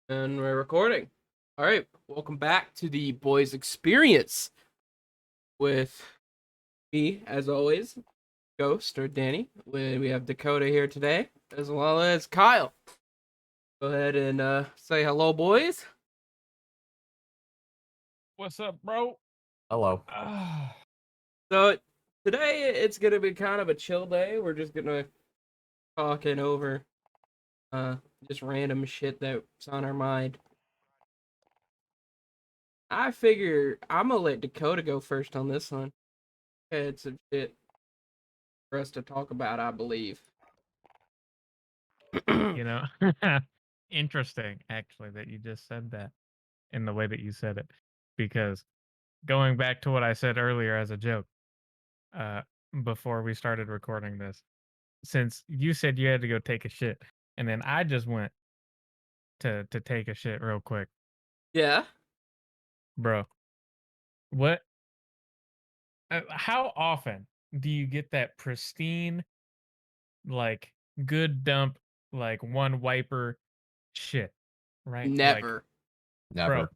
And we're recording. All right, welcome back to the Boys Experience with me, as always, Ghost or Danny. We have Dakota here today, as well as Kyle. Go ahead and say hello, boys. What's up, bro? Hello. So today it's gonna be kind of a chill day. We're just gonna talking over uh just random shit that's on our mind. I figure I'm gonna let Dakota go first on this one. Had some shit for us to talk about, I believe. You know, interesting actually that you just said that in the way that you said it, because going back to what I said earlier as a joke, uh, before we started recording this, since you said you had to go take a shit, and then I just went to take a shit real quick, Yeah. bro. What? How often do you get that pristine, like good dump, like one wiper shit, right? Like, Never. bro, Never.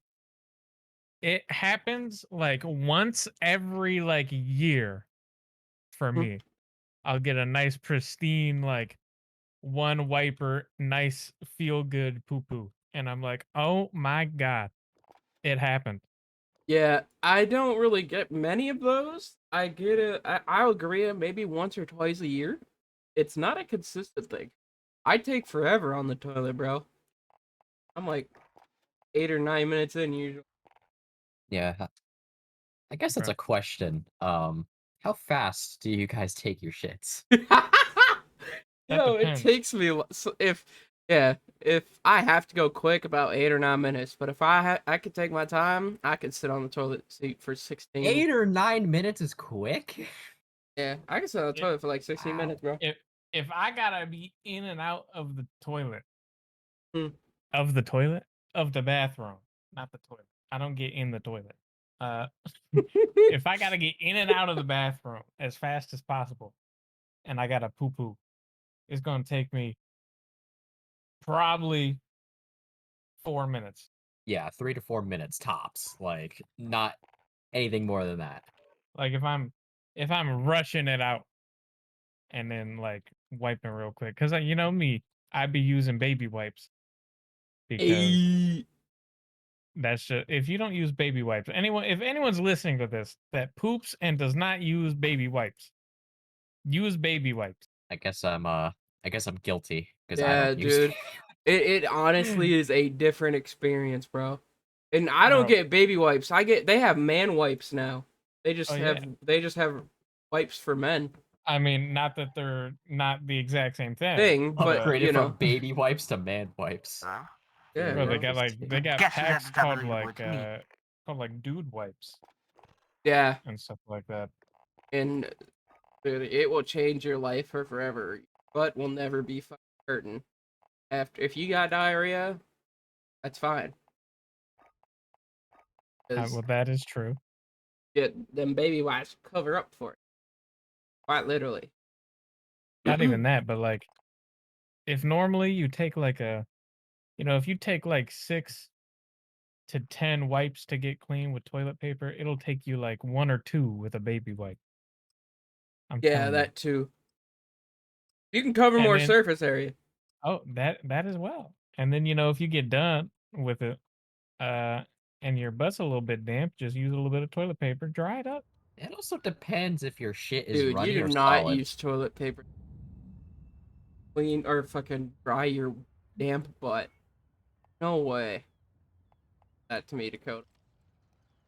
it happens like once every like year for Hmm. me. I'll get a nice pristine like one wiper, nice feel good poo poo. And I'm like, oh my God, it happened. Yeah, I don't really get many of those. I get it. I'll agree, maybe once or twice a year. It's not a consistent thing. I take forever on the toilet, bro. I'm like 8 or 9 minutes in usually. Yeah. I guess that's Bro. a question. How fast do you guys take your shits? That It depends. takes me if I have to go quick, about 8 or 9 minutes. But if I could take my time, I could sit on the toilet seat for 16. 8 or 9 minutes is quick? Yeah, I can sit on the If, toilet for like 16 Wow. minutes, bro. if I gotta be in and out of the toilet, Hmm. of the toilet, of the bathroom, not the toilet. I don't get in the toilet. Uh, if I gotta get in and out of the bathroom as fast as possible, and I gotta poo poo, it's gonna take me probably 4 minutes. Yeah, 3 to 4 minutes tops. Like, not anything more than that. Like if I'm rushing it out and then like wiping real quick, because you know me, I'd be using baby wipes because Ayy. that's just if you don't use baby wipes. If anyone's listening to this that poops and does not use baby wipes, use baby wipes. I guess I'm guilty because I Yeah, don't use dude. It honestly is a different experience, bro. And I don't Bro. get baby wipes. They have man wipes now. Oh yeah. They just have wipes for men I mean, not that they're not the exact same thing, thing, but but upgraded from baby wipes to man wipes. yeah, bro, Very they bro. got interesting. packs called like dude wipes Yeah, and stuff like that. and dude, it will change your life for forever. But will never be fucking hurting. After if you got diarrhea, that's fine. Cause Well, that is true. get them baby wipes cover up for it. Quite literally. Not even that, but like if normally you take like if you take like 6 to 10 wipes to get clean with toilet paper, it'll take you like 1 or 2 with a baby wipe. I'm Yeah, telling you. that too. You can cover And more then surface area. that as well. And then if you get done with it, uh, and your butt's a little bit damp, just use a little bit of toilet paper, dry it up. It also depends if your shit is Dude, you runny do or not solid. use toilet paper clean or fucking dry your damp butt. No way. That to me, Dakota.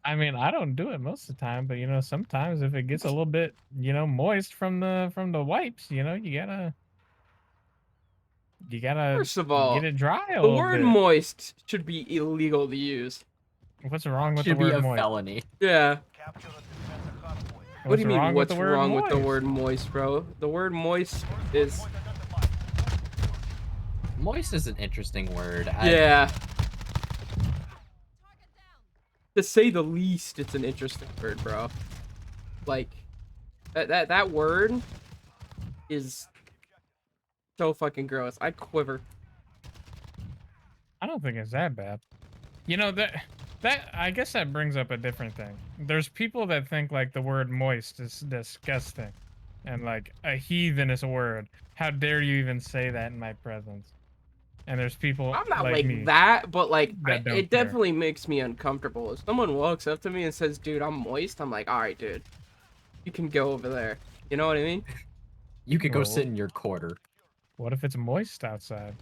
I mean, I don't do it most of the time, but sometimes if it gets a little bit, moist from the wipes, you gotta First of get all, it dry a the little word bit. moist should be illegal to use. What's wrong with the Should be word a moist? felony. Yeah. What do What's you mean, wrong with the what's word wrong with the moist? word moist, bro? The word moist is. Moist is an interesting word. Yeah. To say the least, it's an interesting word, bro. Like, that word is so fucking gross. I quiver. I don't think it's that bad. You know, that I guess that brings up a different thing. There's people that think like the word moist is disgusting and like a heathenous word. How dare you even say that in my presence? And there's people I'm not like like me that, but like that don't it care. definitely makes me uncomfortable. If someone walks up to me and says, "Dude, I'm moist," I'm like, "All right, dude, you can go over there." You know what I mean? You could go Well, sit in your quarter. what if it's moist outside?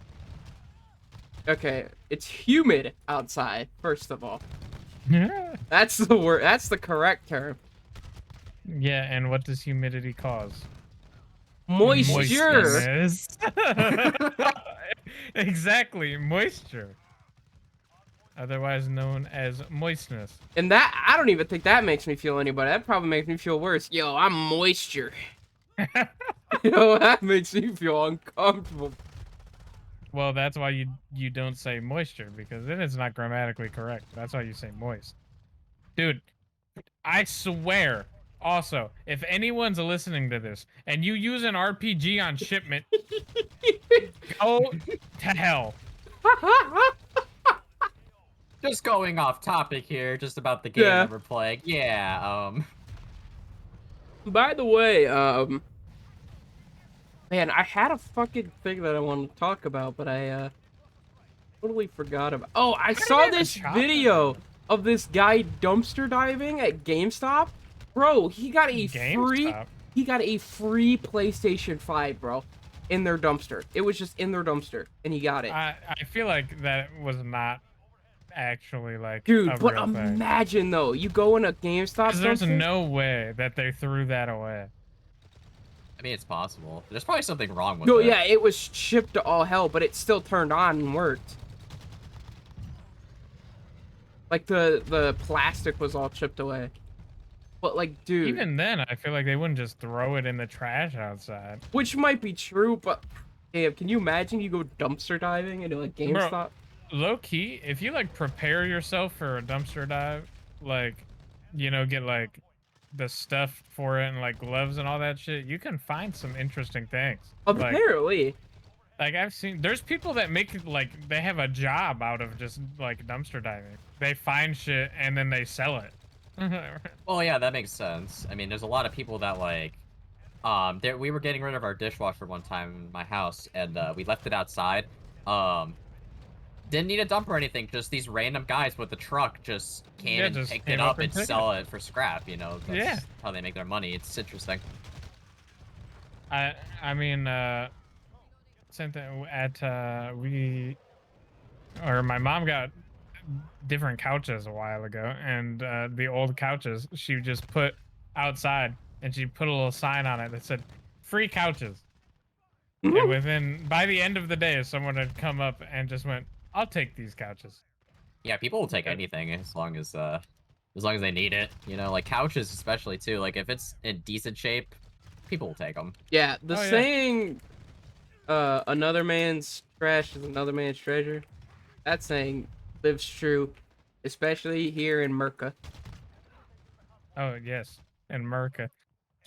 Okay, it's humid outside. First of all, Yeah. that's the word. That's the correct term. Yeah, and what does humidity cause? Moisture. Moistness. Exactly, moisture. Otherwise known as moistness. And that, I don't even think that makes me feel any better. That probably makes me feel worse. Yo, I'm moisture. Yo, that makes me feel uncomfortable. Well, that's why you don't say moisture, because then it's not grammatically correct. That's why you say moist. Dude, I swear. Also, if anyone's listening to this and you use an RPG on shipment, go to hell. Just going off topic here, just about the game Yeah. that we're playing. Yeah, By the way, man, I had a fucking thing that I wanted to talk about, but I totally forgot about. Oh, I saw have a this chopper? video of this guy dumpster diving at GameStop. Bro, he got a GameStop? free PlayStation 5, bro, in their dumpster. It was just in their dumpster, and he got it. I feel like that was not actually like Dude, a but real thing. imagine though, you go in a GameStop 'Cause there's dumpster. no way that they threw that away. I mean, it's possible. There's probably something wrong with No, it. yeah, it was chipped to all hell, but it still turned on and worked. Like the plastic was all chipped away. But like, dude, Even then, I feel like they wouldn't just throw it in the trash outside. which might be true, but damn, can you imagine you go dumpster diving into like GameStop? Low key, if you like prepare yourself for a dumpster dive, like, you know, get like the stuff for it and like gloves and all that shit, you can find some interesting things. Apparently. Like I've seen, there's people that make it like they have a job out of just like dumpster diving. They find shit and then they sell it. Well, yeah, that makes sense. I mean, there's a lot of people that like, we were getting rid of our dishwasher one time in my house, and we left it outside. Didn't need a dump or anything. Just these random guys with a truck just came and just picked came it up up and and took sell it for scrap. You know, that's Yeah. how they make their money. It's interesting. I mean, same thing at my mom got different couches a while ago, and the old couches she just put outside, and she put a little sign on it that said free couches. And by the end of the day, someone had come up and just went, I'll take these couches. Yeah, people will take anything as long as they need it. You know, like couches especially too. Like if it's in decent shape, people will take them. Yeah, the Oh, yeah. saying another man's trash is another man's treasure. That saying lives true, especially here in Merca. Oh yes, and Merca,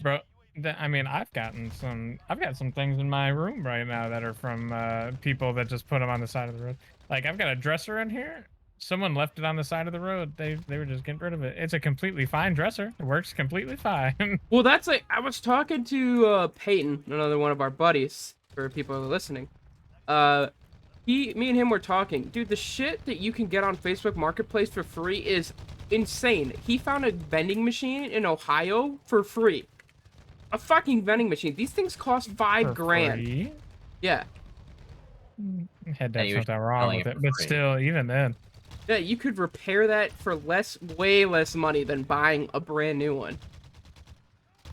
bro. I mean, I've got some things in my room right now that are from people that just put them on the side of the road. Like I've got a dresser in here. Someone left it on the side of the road. They were just getting rid of it. It's a completely fine dresser. It works completely fine. Well, that's like I was talking to Peyton, another one of our buddies, for people who are listening. Me and him were talking. Dude, the shit that you can get on Facebook Marketplace for free is insane. He found a vending machine in Ohio for free. A fucking vending machine. These things cost $5 grand. Free? Yeah. Had to And have he was something wrong selling with it it, for but free. still, even then. Yeah, you could repair that for way less money than buying a brand new one.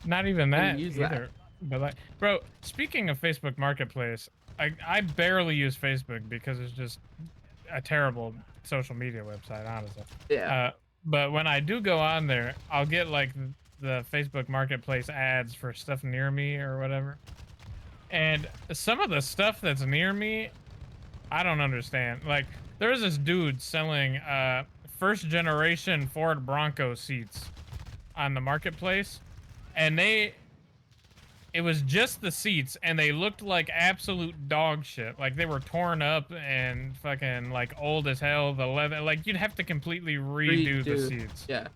Not even that use either. that. But like, bro, speaking of Facebook Marketplace, I barely use Facebook because it's just a terrible social media website, honestly. Yeah. But when I do go on there, I'll get like the Facebook Marketplace ads for stuff near me or whatever. And some of the stuff that's near me, I don't understand. Like, there's this dude selling first generation Ford Bronco seats on the marketplace, and it was just the seats, and they looked like absolute dog shit. Like they were torn up and fucking like old as hell. The leather, like you'd have to completely redo the seats Yeah.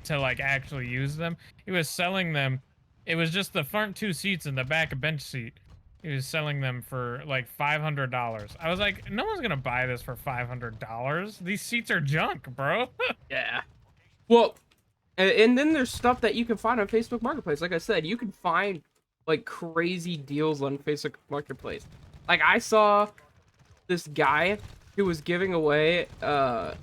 to like actually use them. He was selling them. It was just the front 2 seats and the back bench seat. He was selling them for like $500. I was like, no one's gonna buy this for $500. These seats are junk, bro. Yeah. Well, and then there's stuff that you can find on Facebook Marketplace. Like I said, you can find like crazy deals on Facebook Marketplace. Like I saw this guy who was giving away about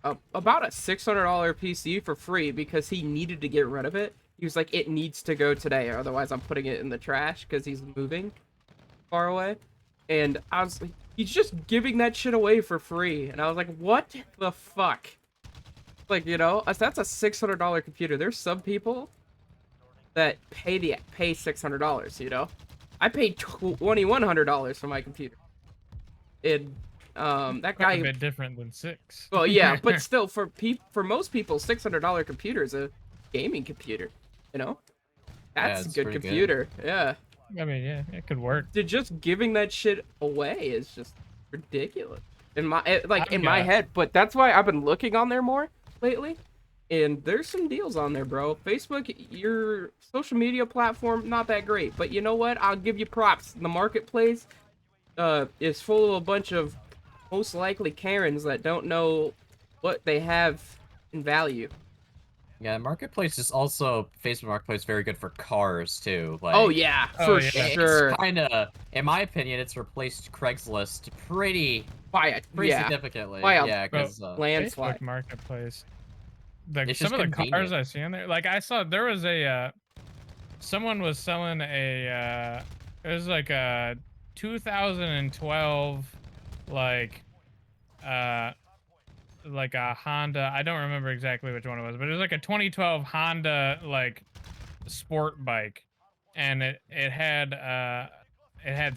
a $600 PC for free because he needed to get rid of it. He was like, it needs to go today, or otherwise I'm putting it in the trash because he's moving far away. And I was like, he's just giving that shit away for free. And I was like, what the fuck? Like, you know, that's a $600 computer. There's some people that pay $600, you know? I paid $2,100 for my computer. And that guy, a bit different than 6. well, yeah, but still, for most people, $600 computer is a gaming computer, you know? That's a good computer. Yeah. I mean, yeah, it could work. Just giving that shit away is just ridiculous in my my head. But that's why I've been looking on there more lately, and there's some deals on there, bro. Facebook, your social media platform, not that great, but you know what? I'll give you props. The marketplace is full of a bunch of most likely Karens that don't know what they have in value. Yeah, Marketplace is also, Facebook Marketplace, very good for cars, too. Like, oh, yeah, for sure. It's kind of, in my opinion, it's replaced Craigslist pretty significantly. Yeah, because landslide. Facebook Marketplace. Some of the cars I see in there, like I saw there was a, someone was selling a, it was like a 2012, like a Honda. I don't remember exactly which one it was, but it was like a 2012 Honda like sport bike, and it had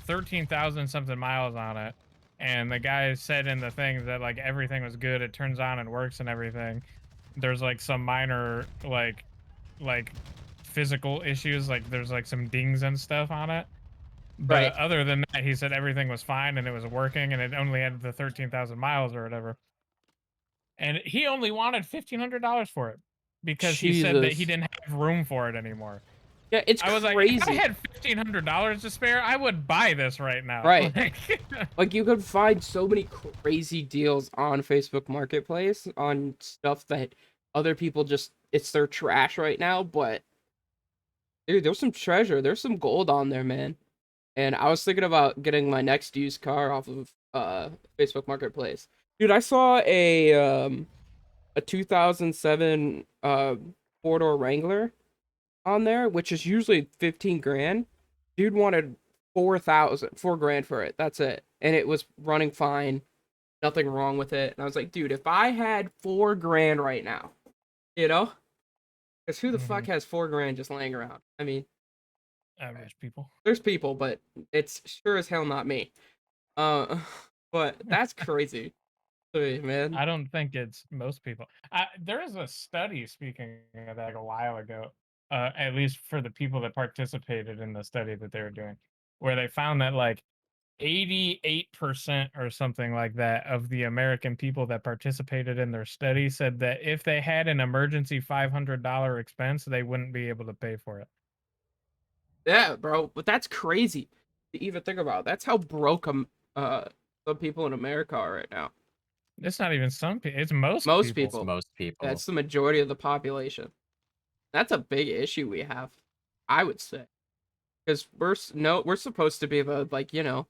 13,000 something miles on it. And the guy said in the thing that like everything was good, it turns on and works and everything. There's like some minor like physical issues, like there's like some dings and stuff on it. But other than that, he said everything was fine and it was working, and it only had the 13,000 miles or whatever. And he only wanted $1,500 for it because he said that he didn't have room for it anymore. Yeah, it's crazy. I was like, if I had $1,500 to spare, I would buy this right now. Right. Like, you could find so many crazy deals on Facebook Marketplace on stuff that other people just, it's their trash right now, but dude, there's some treasure. There's some gold on there, man. And I was thinking about getting my next used car off of Facebook Marketplace. Dude, I saw a 2007 four-door Wrangler on there, which is usually 15 grand. Dude wanted $4 grand for it. That's it. And it was running fine. Nothing wrong with it. And I was like, dude, if I had $4 grand right now, you know? Because who the fuck has $4 grand just laying around? I mean, average people. There's people, but it's sure as hell not me. But that's crazy. Man, I don't think it's most people. There is a study, speaking of that, like a while ago, at least for the people that participated in the study that they were doing, where they found that like 88% or something like that of the American people that participated in their study said that if they had an emergency $500 expense, they wouldn't be able to pay for it. Yeah, bro, but that's crazy to even think about. That's how broke some people in America are right now. It's not even some people. It's most people. It's most people. That's the majority of the population. That's a big issue we have, I would say, because we're supposed to be the, like, you know,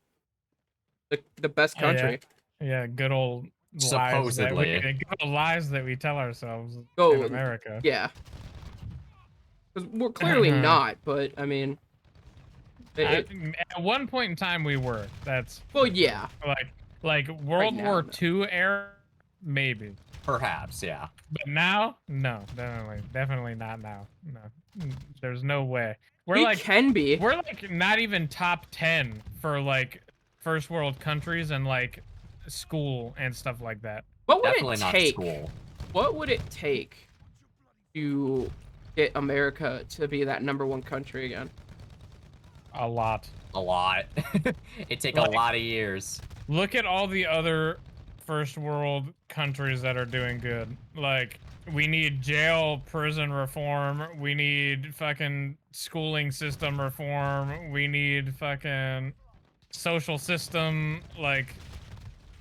the best country. Yeah, good old supposedly lies that we tell ourselves in America. Yeah, because we're clearly not. But I mean, at one point in time we were. That's yeah. Like World War II era, maybe. Perhaps, yeah. But now, no, definitely not now. No, there's no way. We can be. We're like not even top 10 for like first world countries and like school and stuff like that. What would it take? What would it take to get America to be that #1 country again? A lot. A lot. It take a Like- lot of years. Look at all the other first world countries that are doing good. Like, we need jail prison reform. We need fucking schooling system reform. We need fucking social system like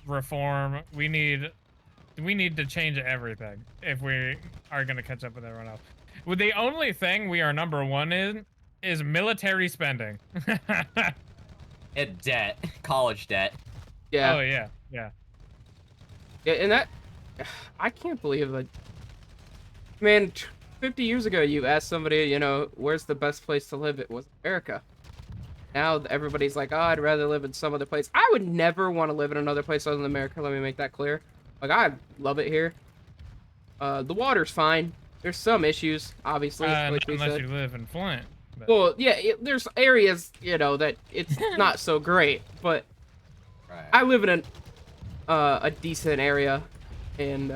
reform. We need to change everything if we are going to catch up with everyone else. Well, the only thing we are number one in is military spending. And debt. College debt. Yeah. Oh yeah, yeah. Yeah, and that I can't believe that. Man, 50 years ago, you asked somebody, you know, where's the best place to live? It was America. Now everybody's like, oh, I'd rather live in some other place. I would never want to live in another place other than America. Let me make that clear. Like, I love it here. The water's fine. There's some issues, obviously, like we Unless said. you live in Flint. But... Well, yeah, there's areas, you know, that it's not so great, but Right. I live in a decent area, and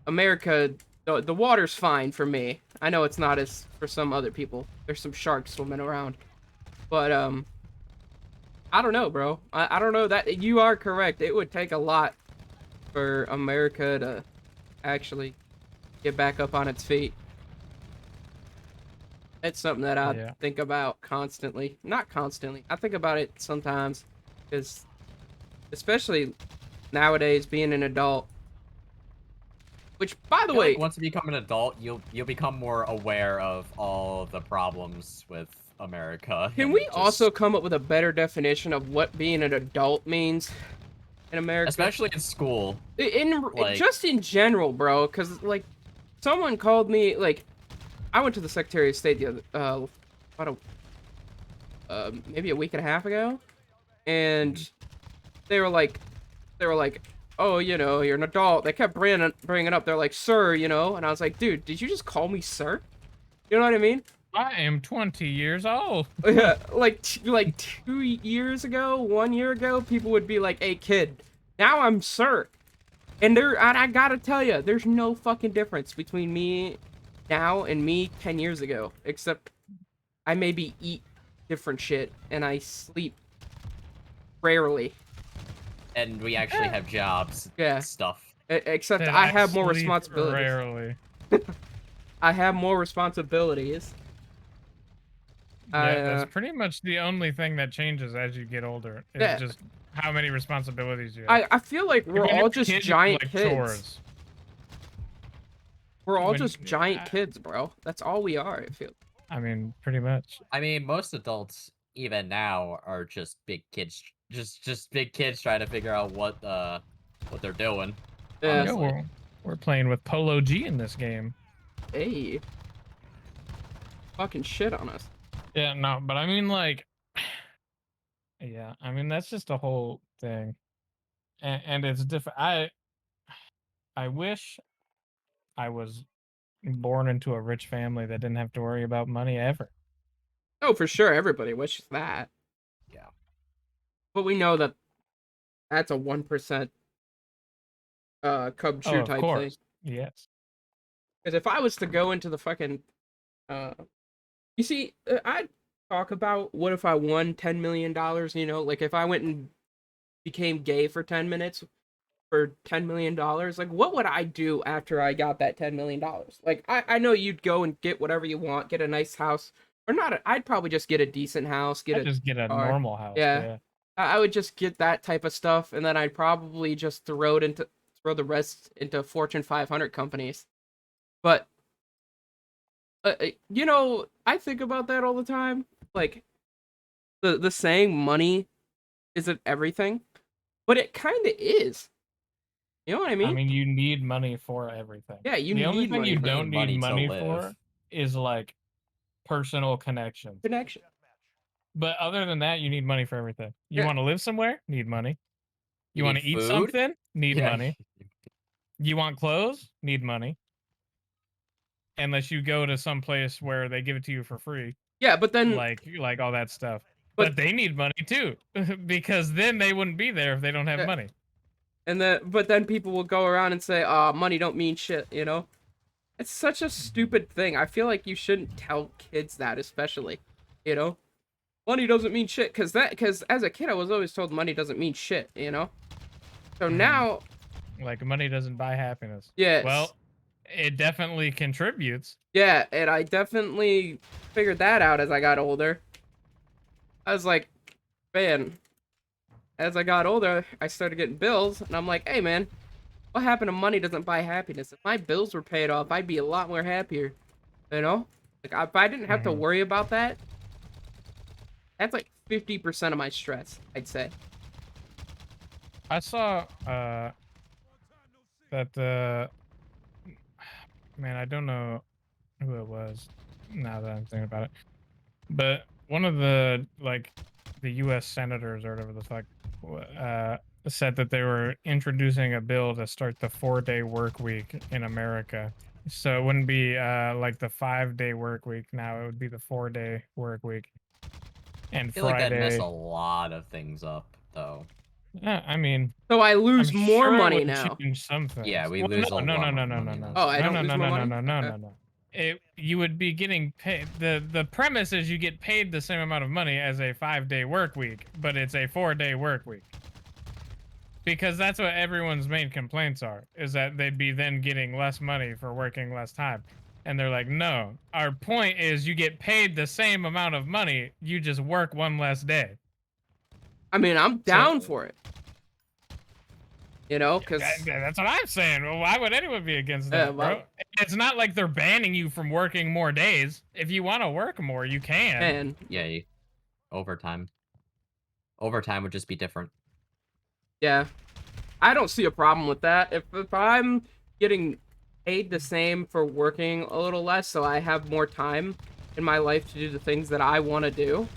America, the water's fine for me. I know it's not as for some other people. There's some sharks swimming around, but I don't know, bro. I don't know. That you are correct. It would take a lot for America to actually get back up on its feet. It's something that I Yeah. think about constantly. Not constantly. I think about it sometimes, because especially nowadays, being an adult. Which, by the I feel way, like once you become an adult, you'll become more aware of all the problems with America. can and we just- also come up with a better definition of what being an adult means in America? especially in school? like- Just in general, bro. Because like, someone called me like, I went to the Secretary of State the other about maybe a week and a half ago, and they were like, oh, you know, you're an adult. They kept bringing it up. They're like, sir, you know, and I was like, dude, did you just call me sir? You know what I mean? I am 20 years old. Yeah, like 2 years ago, 1 year ago, people would be like, "Hey, kid." Now I'm sir, and I gotta tell you, there's no fucking difference between me now and me 10 years ago, except I maybe eat different shit and I sleep rarely. And we actually have jobs. Yeah. Stuff. Except That I have more sleep responsibilities. Rarely. I have more responsibilities. Yeah, that's pretty much the only thing that changes as you get older. Is Yeah. just how many responsibilities you have. I feel like we're When all you're a just kid, giant like kids. chores. We're all When- just giant I- kids, bro. That's all we are, I feel. I mean, pretty much. I mean, most adults, even now, are just big kids. Just big kids trying to figure out what they're doing. Yeah. Yeah, we're playing with Polo G in this game. Hey. Fucking shit on us. Yeah, no, but I mean, like, yeah, I mean that's just a whole thing, and it's different. I wish I was born into a rich family that didn't have to worry about money ever. Oh, for sure, everybody wishes that. Yeah. But we know that that's a 1% Cub Oh, Chew of type course. thing. Yes. Because if I was to go into the fucking, you see, I'd talk about what if I won $10 million, you know, like if I went and became gay for 10 minutes for $10 million, like what would I do after I got that $10 million? Like, I know you'd go and get whatever you want, get a nice house, or not, I'd probably just get a decent house, I just get a car. normal house. Yeah. Yeah. I would just get that type of stuff, and then I'd probably just throw the rest into Fortune 500 companies. But you know, I think about that all the time. Like the saying "money isn't everything," but it kind of is. You know what I mean? I mean, you need money for everything. Yeah, you the only need thing money you for don't money need to money live. for is like personal connections. connection. But other than that, you need money for everything. You Yeah. want to live somewhere? Need money. You You want to need eat food? something? Need Yeah. money. You want clothes? Need money. Unless you go to some place where they give it to you for free, Yeah, but then like all that stuff. But- But they need money too, because then they wouldn't be there if they don't have Yeah. money. but then people will go around and say, "Ah, money don't mean shit," you know? It's such a stupid thing. I feel like you shouldn't tell kids that, especially. You know, money doesn't mean shit. Because as a kid, I was always told money doesn't mean shit. You know. So now, like money doesn't buy happiness. yes, Well, it definitely contributes. yeah, and I definitely figured that out as I got older. I was like, man, as I got older, I started getting bills, and I'm like, hey, man, what happened to money doesn't buy happiness? If my bills were paid off, I'd be a lot more happier, you know? Like, if I didn't have to worry about that, that's like 50% of my stress, I'd say. I saw that man, I don't know who it was now that I'm thinking about it, but one of the the U.S. senators or whatever the fuck said that they were introducing a bill to start the 4-day work week in America. So it wouldn't be like the 5-day work week now; it would be the 4-day work week. And I feel like that messed Friday. a lot of things up, though. Yeah, I mean, So I lose I'm more sure it money would now. change some things. Yeah, we Well, lose a no, lot no, no, more no, no, money no, then. Oh, I no, don't no, lose no, more no, no, money? no, no, Okay. no, no. You would be getting paid. The premise is you get paid the same amount of money as a 5-day work week, but it's a 4-day work week. Because that's what everyone's main complaints are, is that they'd be then getting less money for working less time. And they're like, no, our point is you get paid the same amount of money, you just work one less day. I mean, I'm down for it. You know, because that's what I'm saying. Well, why would anyone be against that, bro? It's not like they're banning you from working more days. If you want to work more, you can. Man, Yeah, overtime. Overtime would just be different. yeah, I don't see a problem with that. If I'm getting paid the same for working a little less, so I have more time in my life to do the things that I want to do.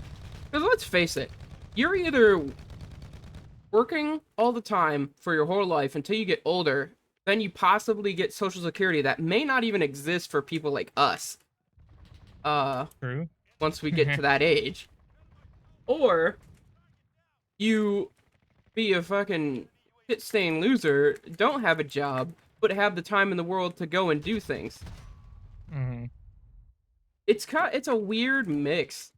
Because let's face it, you're either working all the time for your whole life until you get older, then you possibly get Social Security that may not even exist for people like us. True. Once we get to that age, or you be a fucking shit-stained loser, don't have a job, but have the time in the world to go and do things. Mm-hmm. It's a weird mix.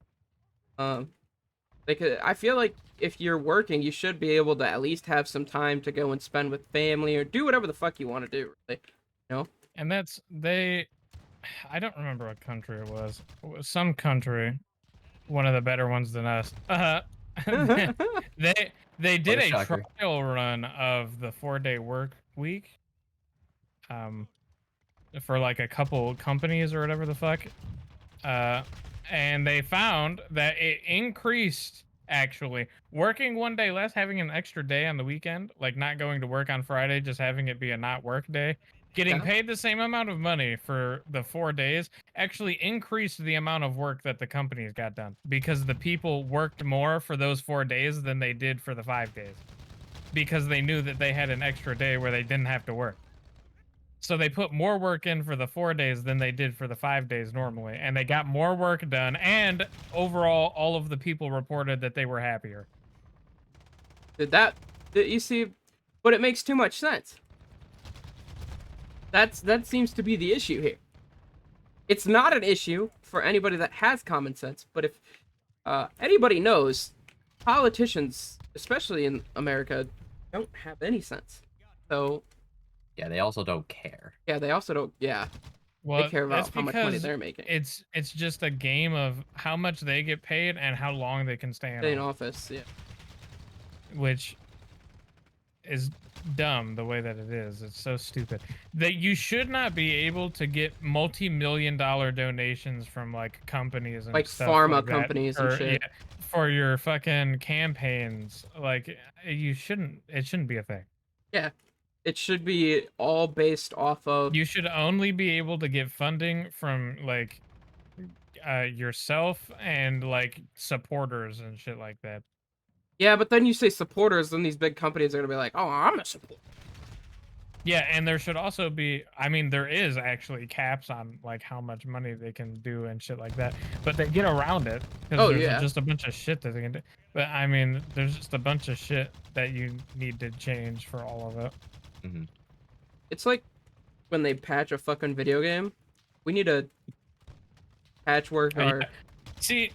Like I feel like if you're working, you should be able to at least have some time to go and spend with family or do whatever the fuck you want to do. Really, you know. And that's I don't remember what country it was. It was some country, one of the better ones than us. They did a shocker. trial run of the 4-day work week. For like a couple companies or whatever the fuck. And they found that it increased, actually, working one day less, having an extra day on the weekend, like not going to work on Friday, just having it be a not work day, getting paid the same amount of money for the 4 days actually increased the amount of work that the companies got done, because the people worked more for those 4 days than they did for the 5 days, because they knew that they had an extra day where they didn't have to work. So they put more work in for the 4 days than they did for the 5 days normally, and they got more work done, and overall all of the people reported that they were happier. You see, but it makes too much sense. That seems to be the issue here. It's not an issue for anybody that has common sense, but if anybody knows, politicians, especially in America, don't have any sense. So Yeah, they also don't care. yeah, they also don't. Yeah, Well, they care that's about how much money because they're making. it's just a game of how much they get paid and how long they can stay In in office, yeah. which is dumb the way that it is. It's so stupid that you should not be able to get multi-million-dollar donations from like companies and Like stuff pharma like that companies and for, shit. yeah, for your fucking campaigns. Like it shouldn't be a thing. Yeah, it should be all based off of. You should only be able to get funding from like yourself and like supporters and shit like that. Yeah, but then you say supporters, then these big companies are gonna be like, "Oh, I'm a supporter." Yeah, and there should also be, I mean, there is actually caps on like how much money they can do and shit like that, but they get around it because there's just a bunch of shit that they can do. But I mean, there's just a bunch of shit that you need to change for all of it. Mm-hmm. It's like when they patch a fucking video game. We need a patchwork Oh, our. yeah. See,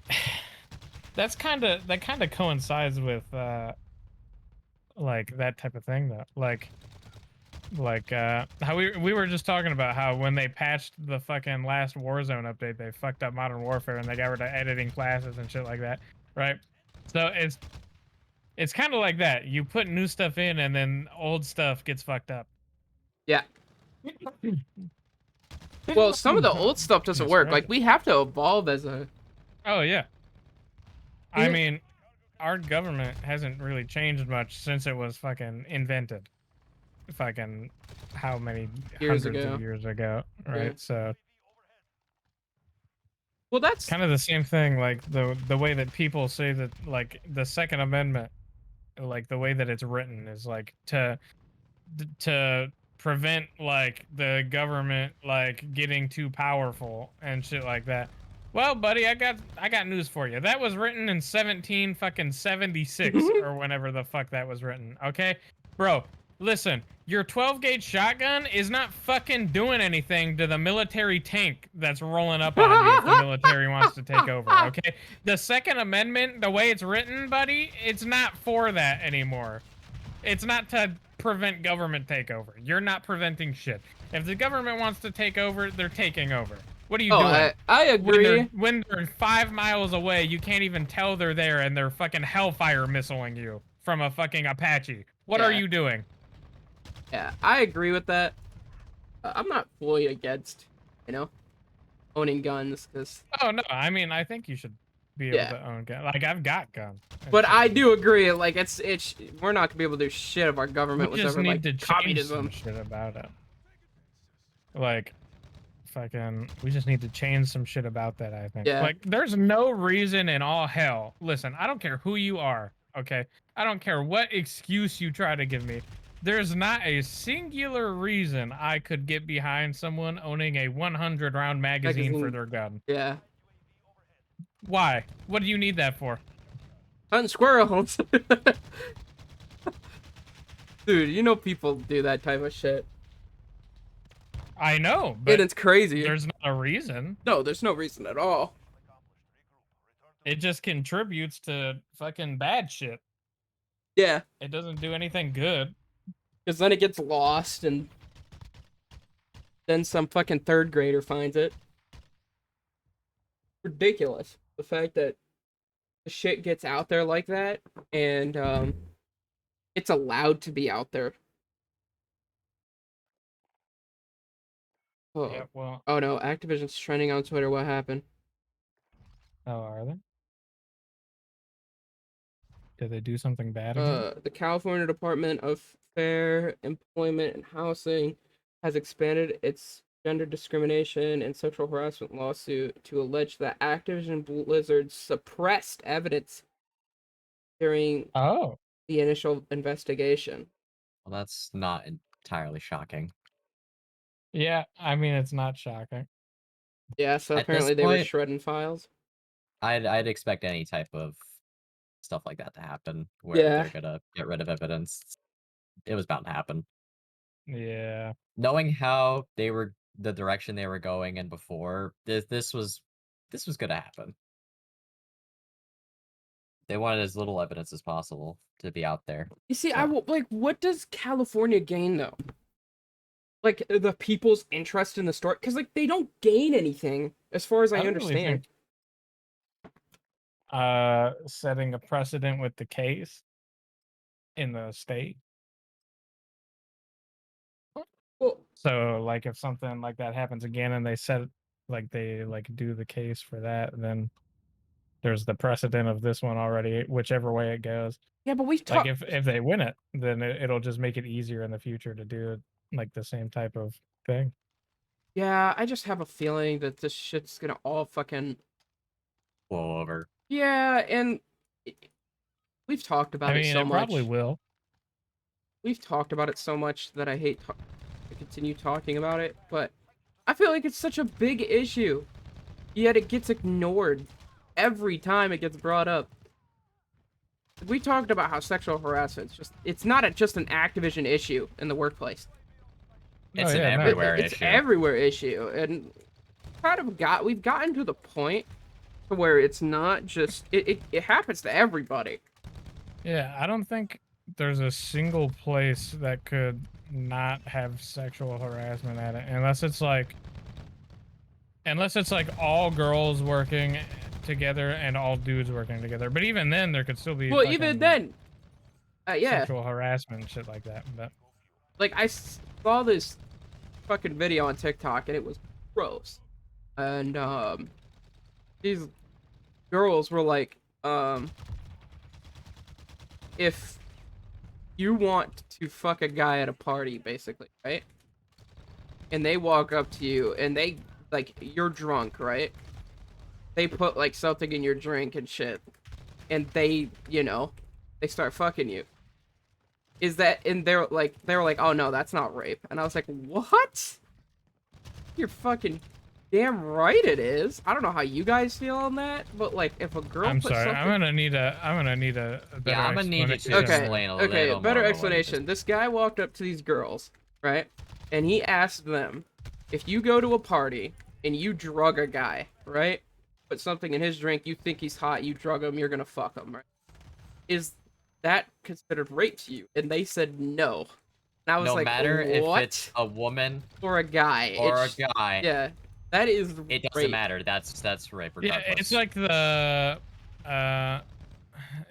that kind of coincides with like that type of thing though. Like how we were just talking about how when they patched the fucking last Warzone update, they fucked up Modern Warfare and they got rid of editing classes and shit like that, right? So it's kind of like that. You put new stuff in and then old stuff gets fucked up. Yeah. Well, some of the old stuff doesn't That's work. right. Like we have to evolve as a. Oh yeah. I Yeah. mean, our government hasn't really changed much since it was fucking invented. Fucking how many Years hundreds ago. of years ago, right? Yeah. So Well, that's kind of the same thing, like the way that people say that, like the Second Amendment, like the way that it's written is like to prevent like the government like getting too powerful and shit like that. Well, buddy, I got news for you. That was written in 76 or whenever the fuck that was written. Okay, bro. Listen, your 12 gauge shotgun is not fucking doing anything to the military tank that's rolling up on you if the military wants to take over, okay? The Second Amendment, the way it's written, buddy, it's not for that anymore. It's not to prevent government takeover. You're not preventing shit. If the government wants to take over, they're taking over. What are you doing? I agree. When they're 5 miles away, you can't even tell they're there and they're fucking hellfire missiling you from a fucking Apache. What are Yeah. you doing? Yeah, I agree with that. I'm not fully against, owning guns, because. Oh no, I mean I think you should be able to own guns. Like I've got guns. But I do agree. Like it's we're not gonna be able to do shit if our government We was just ever need like to change communism. some shit about it. Like, fucking, we just need to change some shit about that. I think. Yeah. Like, there's no reason in all hell. Listen, I don't care who you are. Okay, I don't care what excuse you try to give me. There's not a singular reason I could get behind someone owning a 100-round magazine for their gun. Yeah. Why? What do you need that for? Hunting squirrels. Dude, you know people do that type of shit. I know, but And it's crazy. there's not a reason. No, there's no reason at all. It just contributes to fucking bad shit. Yeah. It doesn't do anything good. Because then it gets lost and then some fucking third grader finds it. Ridiculous. The fact that the shit gets out there like that and it's allowed to be out there. Oh. Yeah, well, Oh no, Activision's trending on Twitter. What happened? oh, are they? Did they do something bad again? The California Department of Fair Employment and Housing has expanded its gender discrimination and sexual harassment lawsuit to allege that Activision Blizzard suppressed evidence during Oh, the initial investigation. Well, that's not entirely shocking. yeah. I mean, it's not shocking. Yeah, so At this apparently they were point- shredding files. I'd expect any type of stuff like that to happen, where Yeah. they're gonna get rid of evidence. It was bound to happen. Yeah. Knowing how the direction they were going in before, this was gonna happen. They wanted as little evidence as possible to be out there. You see, So- like, what does California gain though? Like the people's interest in the story, because like they don't gain anything, as far as I don't really understand. think setting a precedent with the case in the state. Well, So, like, if something like that happens again and they do the case for that, then there's the precedent of this one already, whichever way it goes. yeah, but we've Like, talked. if they win it, then it'll just make it easier in the future to do like the same type of thing. Yeah, I just have a feeling that this shit's gonna all fucking. Blow over. Yeah, and we've talked about I mean, it so it much. probably will. We've talked about it so much that I hate to continue talking about it, but I feel like it's such a big issue, yet it gets ignored every time it gets brought up. We talked about how sexual harassment it's not just an Activision issue in the workplace. It's Oh, an yeah, no. everywhere It's issue. everywhere issue, and we've gotten to the point to where it's not just it happens to everybody. Yeah, I don't think there's a single place that could not have sexual harassment at it, unless it's like all girls working together and all dudes working together. But even then, there could still be Well, even then, yeah, sexual harassment and shit like that. But like I saw this fucking video on TikTok and it was gross, and these girls were like, if you want to fuck a guy at a party, basically, right? And they walk up to you and they, like, you're drunk, right? They put, like, something in your drink and shit. And they, you know, they start fucking you. Is that, and they were like, oh no, that's not rape. And I was like, what? You're fucking damn right it is. I don't know how you guys feel on that, but like, if a girl I'm puts sorry, something... I'm gonna need a better I'm gonna need you to explanation. explain a little Okay, more better about what explanation. This guy walked up to these girls, right? And he asked them, if you go to a party and you drug a guy, right? Put something in his drink, you think he's hot, you drug him, you're gonna fuck him, right? Is that considered rape to you? And they said no. And I was no like, matter what? if it's a woman Or a guy. or a guy. Yeah, that is It doesn't rape. matter. That's rape regardless. Yeah,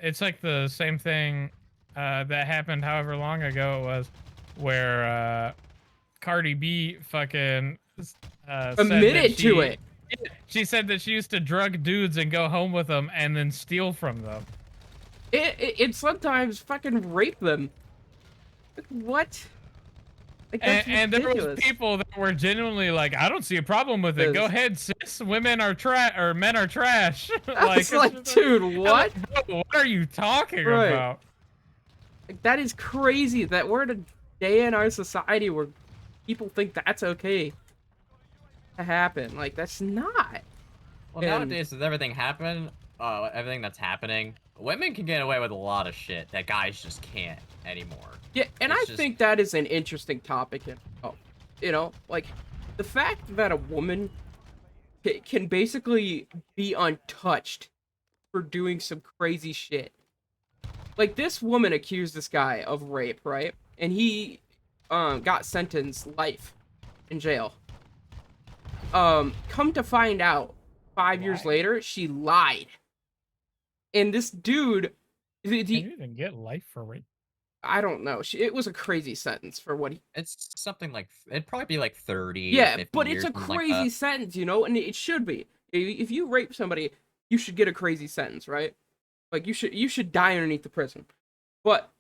it's like the same thing that happened however long ago it was, where Cardi B fucking Admitted to it. She said that she used to drug dudes and go home with them and then steal from them. It sometimes fucking rape them. Like, what? Like, And there was people that were genuinely like, I don't see a problem with it. Go ahead, sis. Women are trash, or men are trash. Like, dude, what? Like, bro, what are you talking about? Like, that is crazy that we're in a day in our society where people think that's okay to happen. Like, that's not. Well, nowadays, with everything everything that's happening, women can get away with a lot of shit that guys just can't anymore. Yeah, and I think that is an interesting topic. You know, like, the fact that a woman can basically be untouched for doing some crazy shit. Like, this woman accused this guy of rape, right? And he got sentenced life in jail. Come to find out, 5 years later, she lied. And this dude... Can you even get life for rape? I don't know. It was a crazy sentence for what he... It's something like... It'd probably be like 30, yeah, 50 but years, it's a crazy sentence, you know? And it should be. If you rape somebody, you should get a crazy sentence, right? Like, you should die underneath the prison. But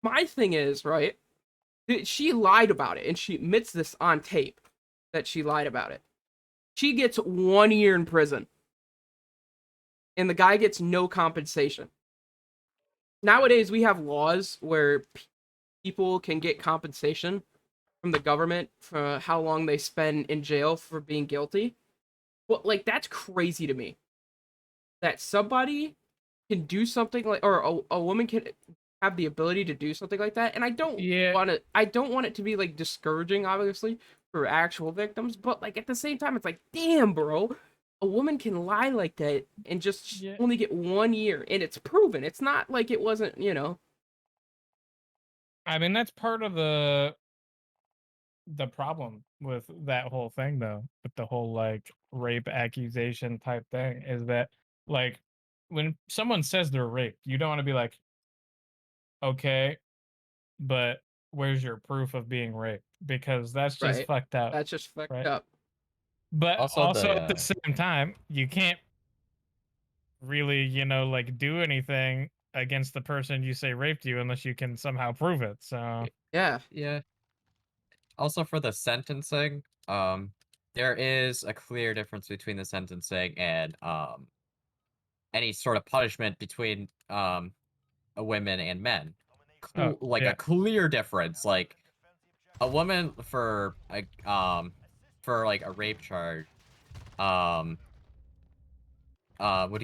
my thing is, right, she lied about it, and she admits this on tape, that she lied about it. She gets 1 year in prison. And the guy gets no compensation. Nowadays, we have laws where people can get compensation from the government for how long they spend in jail for being guilty. Well, like, that's crazy to me. That somebody can do something like, or a woman can have the ability to do something like that. And I don't want it to be, like, discouraging, obviously, for actual victims. But, like, at the same time, it's like, damn, bro. A woman can lie like that and just only get 1 year, and it's proven. It's not like it wasn't, you know. I mean, that's part of the problem with that whole thing, though, with the whole, like, rape accusation type thing, is that, like, when someone says they're raped, you don't want to be like, okay, but where's your proof of being raped? Because that's just fucked up. That's just fucked up. But also at the same time, you can't really, you know, like, do anything against the person you say raped you unless you can somehow prove it. So yeah. Also, for the sentencing, there is a clear difference between the sentencing and any sort of punishment between women and men. A clear difference. Like, a woman for like a rape charge would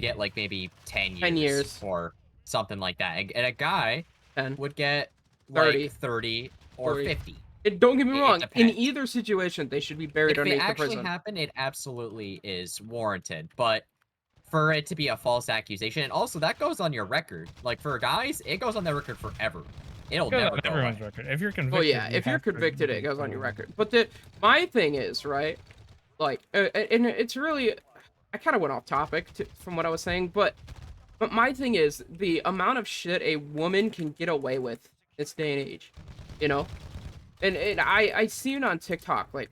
get like maybe 10 years or something like that, and a guy 10. would get 30. like 30 or 50. Don't get me wrong, in either situation they should be buried underneath the prison. If it actually happened, it absolutely is warranted, but for it to be a false accusation. And also, that goes on your record. Like, for guys, it goes on their record forever. It'll Goes never on go everyone's away. record. If you're convicted, Oh yeah, you if you're have to convicted, it be goes on your told. record. But my thing is, right, like, and it's really, I kind of went off topic from what I was saying, but my thing is the amount of shit a woman can get away with this day and age, you know, and I seen on TikTok like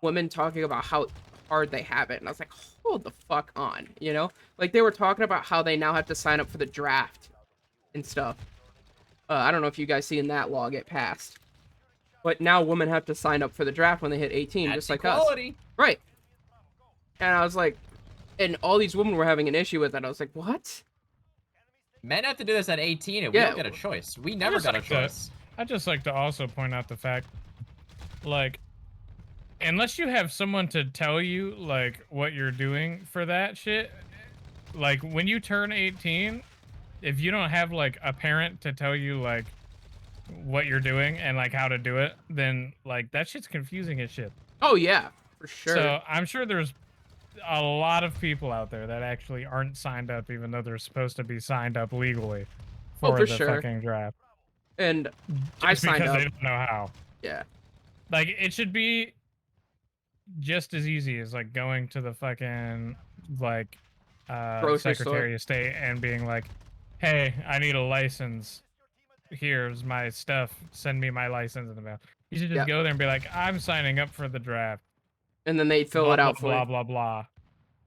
women talking about how hard they have it, and I was like, hold the fuck on, you know, like they were talking about how they now have to sign up for the draft and stuff. I don't know if you guys seen that law get passed, but now women have to sign up for the draft when they hit 18, That's just like equality. us, right? And I was like, and all these women were having an issue with it. I was like, what? Men have to do this at 18, and we Yeah. don't get a choice. We never got a choice. I'd just like to also point out the fact, like, unless you have someone to tell you, like, what you're doing for that shit, like, when you turn 18, if you don't have, like, a parent to tell you, like, what you're doing and, like, how to do it, then, like, that shit's confusing as shit. Oh yeah, for sure. So I'm sure there's a lot of people out there that actually aren't signed up, even though they're supposed to be signed up legally for for the sure. fucking draft. And I Just signed because up. they don't know how. Yeah. Like, it should be just as easy as, like, going to the fucking, like, Grocery Secretary store. of State and being like, hey, I need a license. Here's my stuff. Send me my license in the mail. You should just Yep. go there and be like, I'm signing up for the draft. And then they'd fill blah, it out blah, for blah, you. blah, blah.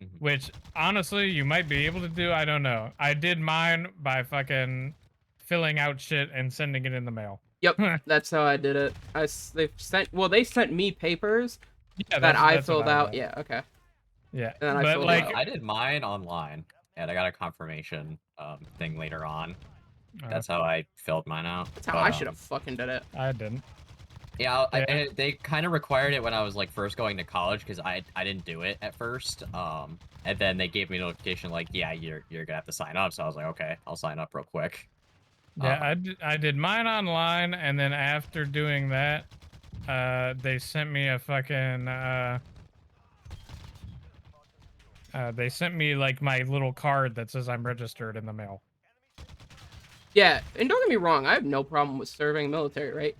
Mhm. Which, honestly, you might be able to do. I don't know. I did mine by fucking filling out shit and sending it in the mail. Yep, that's how I did it. They sent me papers Yeah, that I that's what filled I out. meant. Yeah, okay. Yeah, And then I but filled it like, out. I did mine online, and I got a confirmation thing later on. That's how I filled mine out. That's how But, I should have fucking did it. I didn't. Yeah, Yeah. they kind of required it when I was like first going to college because I didn't do it at first. And then they gave me a notification like, yeah, you're gonna have to sign up. So I was like, okay, I'll sign up real quick. Yeah, I did mine online, and then after doing that, they sent me a fucking they sent me like my little card that says I'm registered in the mail. Yeah, and don't get me wrong, I have no problem with serving military, right?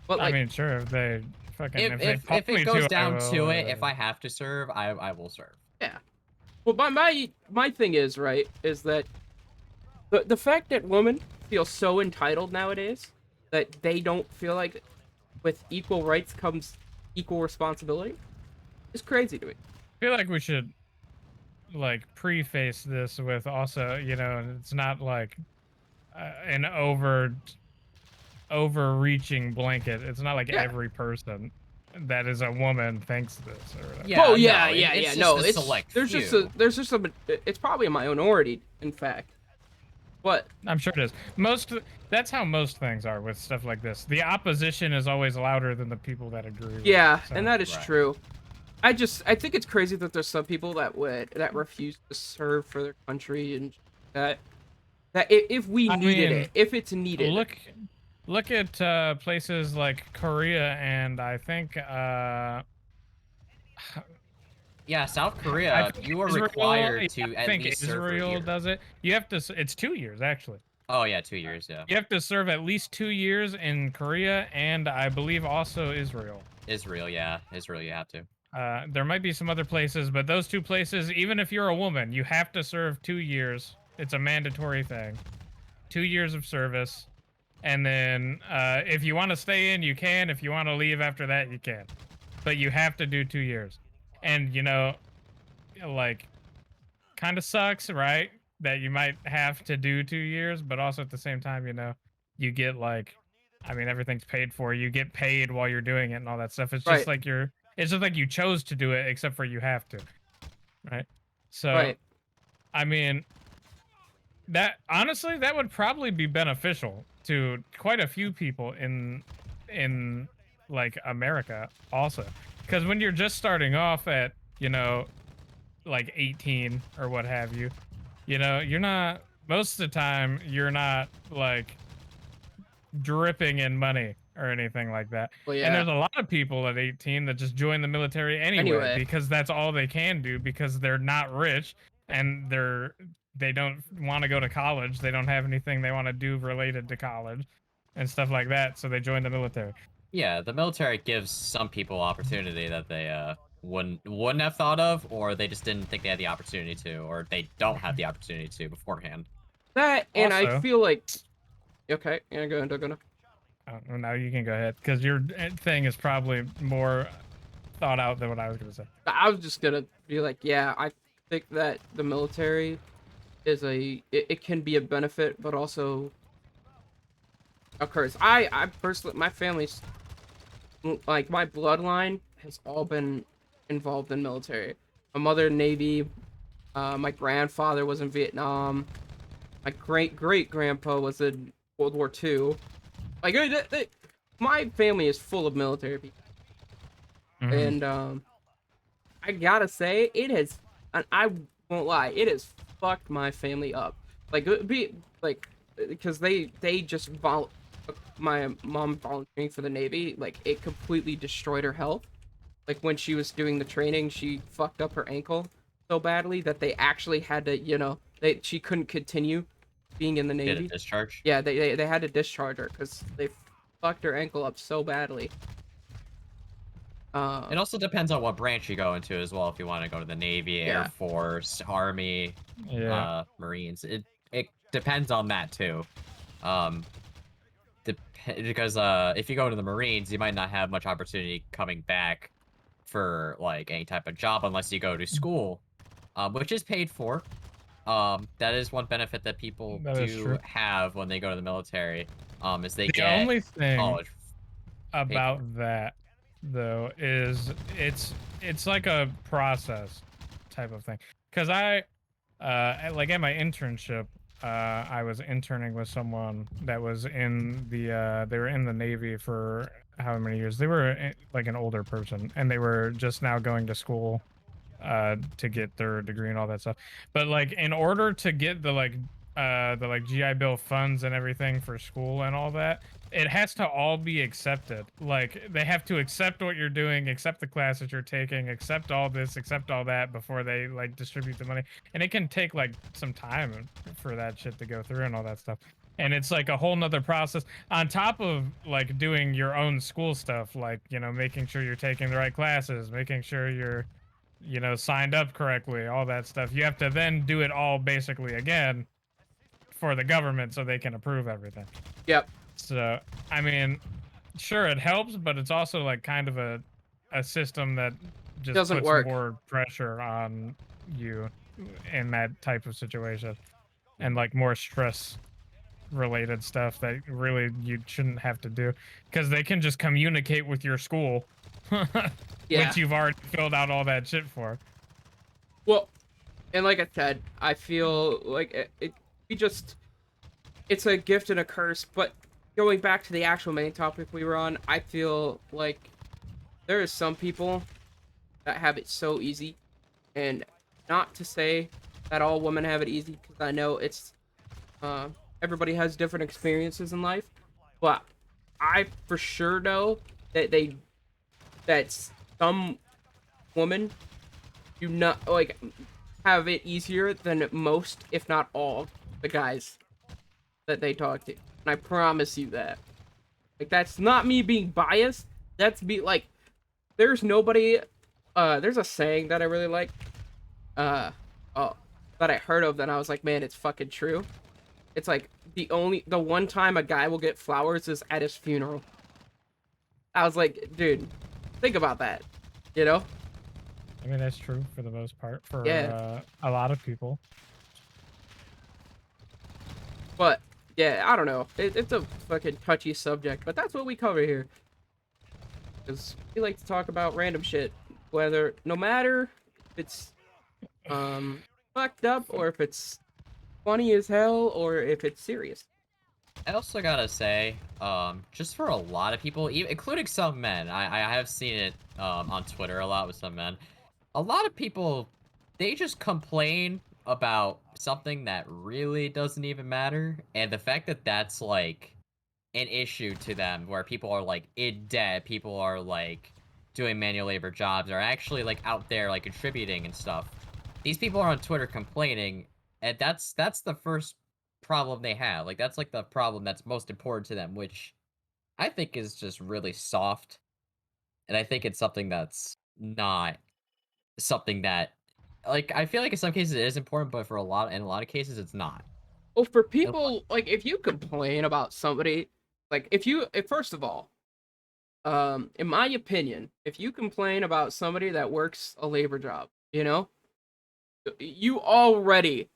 But like, I mean, sure, if they fucking If they told it me goes to, down I to will, it, if I have to serve, I will serve. yeah. Well, my thing is, right, is that the fact that women feel so entitled nowadays that they don't feel like with equal rights comes equal responsibility is crazy to me. I feel like we should like preface this with also, you know, it's not like an overreaching blanket. It's not like Yeah. every person that is a woman thinks this or whatever. Oh yeah, no, yeah, it's yeah. just No, a it's select there's few. just a it's probably a minority, in fact. But I'm sure it is. That's how most things are with stuff like this. The opposition is always louder than the people that agree. With yeah, it, so. and that is Right. true. I think it's crazy that there's some people that refuse to serve for their country and that if we I needed mean, it, if it's needed. Look at places like Korea and I think Yeah, South I Korea, think you are Israel- required to I at think least serve for a Israel year. does it. You have to. It's 2 years actually. Oh yeah, 2 years. Yeah, You have to serve at least 2 years in Korea and I believe also Israel. Israel. Yeah, Israel. You have to. There might be some other places, but those two places, even if you're a woman, you have to serve 2 years. It's a mandatory thing. 2 years of service. And then if you want to stay in, you can. If you want to leave after that, you can. But you have to do 2 years. And, you know, like, kind of sucks, right? That you might have to do 2 years, but also at the same time, you know, you get like, I mean, everything's paid for. You get paid while you're doing it and all that stuff. It's just Right. like it's just like you chose to do it, except for you have to, right? So, Right. I mean, that honestly, that would probably be beneficial to quite a few people in like America also, because when you're just starting off at, you know, like 18 or what have you, you know, you're not, most of the time you're not like dripping in money or anything like that. Well, And yeah. there's a lot of people at 18 that just join the military anyway, Anyway. because that's all they can do because they're not rich and they don't want to go to college. They don't have anything they want to do related to college and stuff like that, so they join the military. Yeah, the military gives some people opportunity that they wouldn't have thought of, or they just didn't think they had the opportunity to, or they don't have the opportunity to beforehand. That, and I Also, feel like, okay, yeah, go ahead, Dakota. now you can go ahead because your thing is probably more thought out than what I was gonna say. I was just gonna be like, yeah, I think that the military is it can be a benefit, but also a curse. I personally, my family's like my bloodline has all been involved in military. My mother Navy, my grandfather was in Vietnam, my great grandpa was in World War II. Like my family is full of military people, Mhm. and I gotta say it has, and I won't lie, it has fucked my family up. Like it would be like because they just my mom volunteering for the Navy, like it completely destroyed her health. Like when she was doing the training, she fucked up her ankle so badly that they actually had to, she couldn't continue being in the Get a Navy. discharge. Yeah, they had to discharge her because they fucked her ankle up so badly. It also depends on what branch you go into as well. If you want to go to the Navy, Air Yeah, Force, Army, Yeah. Marines, it depends on that too. Um, because if you go to the Marines, you might not have much opportunity coming back for like any type of job unless you go to school, which is paid for. That is one benefit that people That is do true. have when they go to the military. Is they The get only thing college paid for. about that though is it's like a process type of thing because like at my internship I was interning with someone that was in the they were in the Navy for how many years. They were like an older person and they were just now going to school to get their degree and all that stuff. But like in order to get the like GI Bill funds and everything for school and all that, it has to all be accepted. Like they have to accept what you're doing, accept the classes you're taking, accept all this, accept all that before they like distribute the money. And it can take like some time for that shit to go through and all that stuff. And it's like a whole nother process on top of like doing your own school stuff, like, making sure you're taking the right classes, making sure you're signed up correctly, all that stuff. You have to then do it all basically again for the government so they can approve everything. yep. So, I mean, sure, it helps, but it's also like kind of a system that just Doesn't puts work. more pressure on you in that type of situation and like more stress related stuff that really you shouldn't have to do because they can just communicate with your school Yeah. which you've already filled out all that shit for. Well, and like I said, I feel like it's a gift and a curse. But going back to the actual main topic we were on, I feel like there are some people that have it so easy, and not to say that all women have it easy, because I know it's uh, everybody has different experiences in life, but I for sure know that that some women do not like have it easier than most, if not all, the guys that they talk to. And I promise you that. Like that's not me being biased. That's me like there's nobody there's a saying that I really like. Uh oh that I heard of that I was like, man, it's fucking true. It's like the one time a guy will get flowers is at his funeral. I was like, dude, think about that. You know? I mean, that's true for the most part for Yeah. a lot of people. But yeah, I don't know. It's a fucking touchy subject, but that's what we cover here. Because we like to talk about random shit, whether no matter if it's fucked up or if it's funny as hell or if it's serious. I also gotta say, just for a lot of people, including some men, I have seen it on Twitter a lot with some men. A lot of people, they just complain about something that really doesn't even matter, and the fact that that's like an issue to them, where people are like in debt, people are like doing manual labor jobs, are actually like out there like contributing and stuff. these people are on Twitter complaining, and that's the first problem they have. Like that's like the problem that's most important to them, which I think is just really soft. And I think it's something that's not something that like I feel like in some cases it is important, but for in a lot of cases it's not. Well, for And people, like, if you complain about somebody, like, if first of all, in my opinion, if you complain about somebody that works a labor job, you already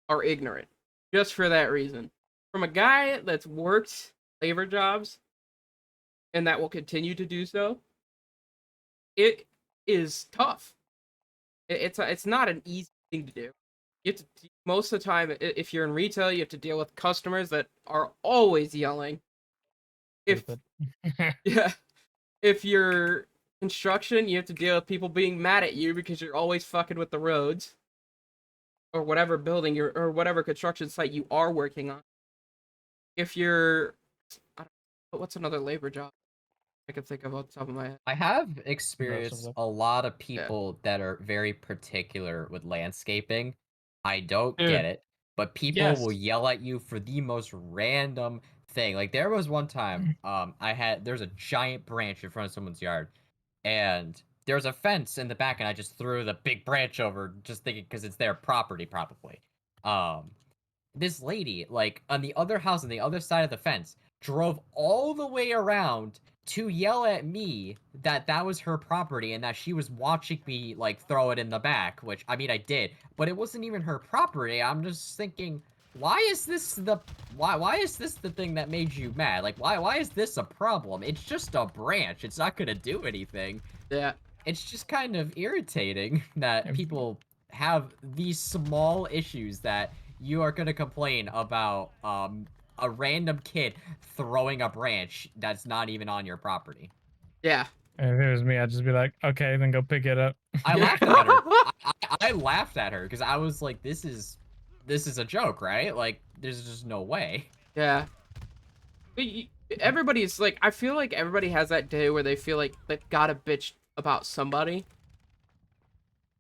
are ignorant just for that reason. From a guy that's worked labor jobs and that will continue to do so, it is tough. It's not an easy thing to do. You have to, most of the time, if you're in retail, you have to deal with customers that are always yelling. If Stupid. yeah, if you're construction, you have to deal with people being mad at you because you're always fucking with the roads or whatever building or whatever construction site you are working on. If you're, I don't know, what's another labor job I can think of off the top of my head? I have Most of experienced them. a lot of Yeah. people that are very particular with landscaping. I don't get Dude, it, but people yes. will yell at you for the most random thing. Like there was one time, there's a giant branch in front of someone's yard, and there's a fence in the back, and I just threw the big branch over, just thinking because it's their property, probably. Um, this lady, like on the other house on the other side of the fence, drove all the way around to yell at me that that was her property and that she was watching me like throw it in the back, which I mean I did, but it wasn't even her property. I'm just thinking, why is this why is this the thing that made you mad? Like why is this a problem? It's just a branch. It's not gonna do anything. Yeah. It's just kind of irritating that people have these small issues that you are gonna complain about a random kid throwing a branch that's not even on your property. Yeah. If it was me, I'd just be like, okay, then go pick it up. I laughed at her. I laughed at her because I was like, this is a joke, right? Like, there's just no way. Yeah. Everybody's like, I feel like everybody has that day where they feel like they've got to bitch about somebody. You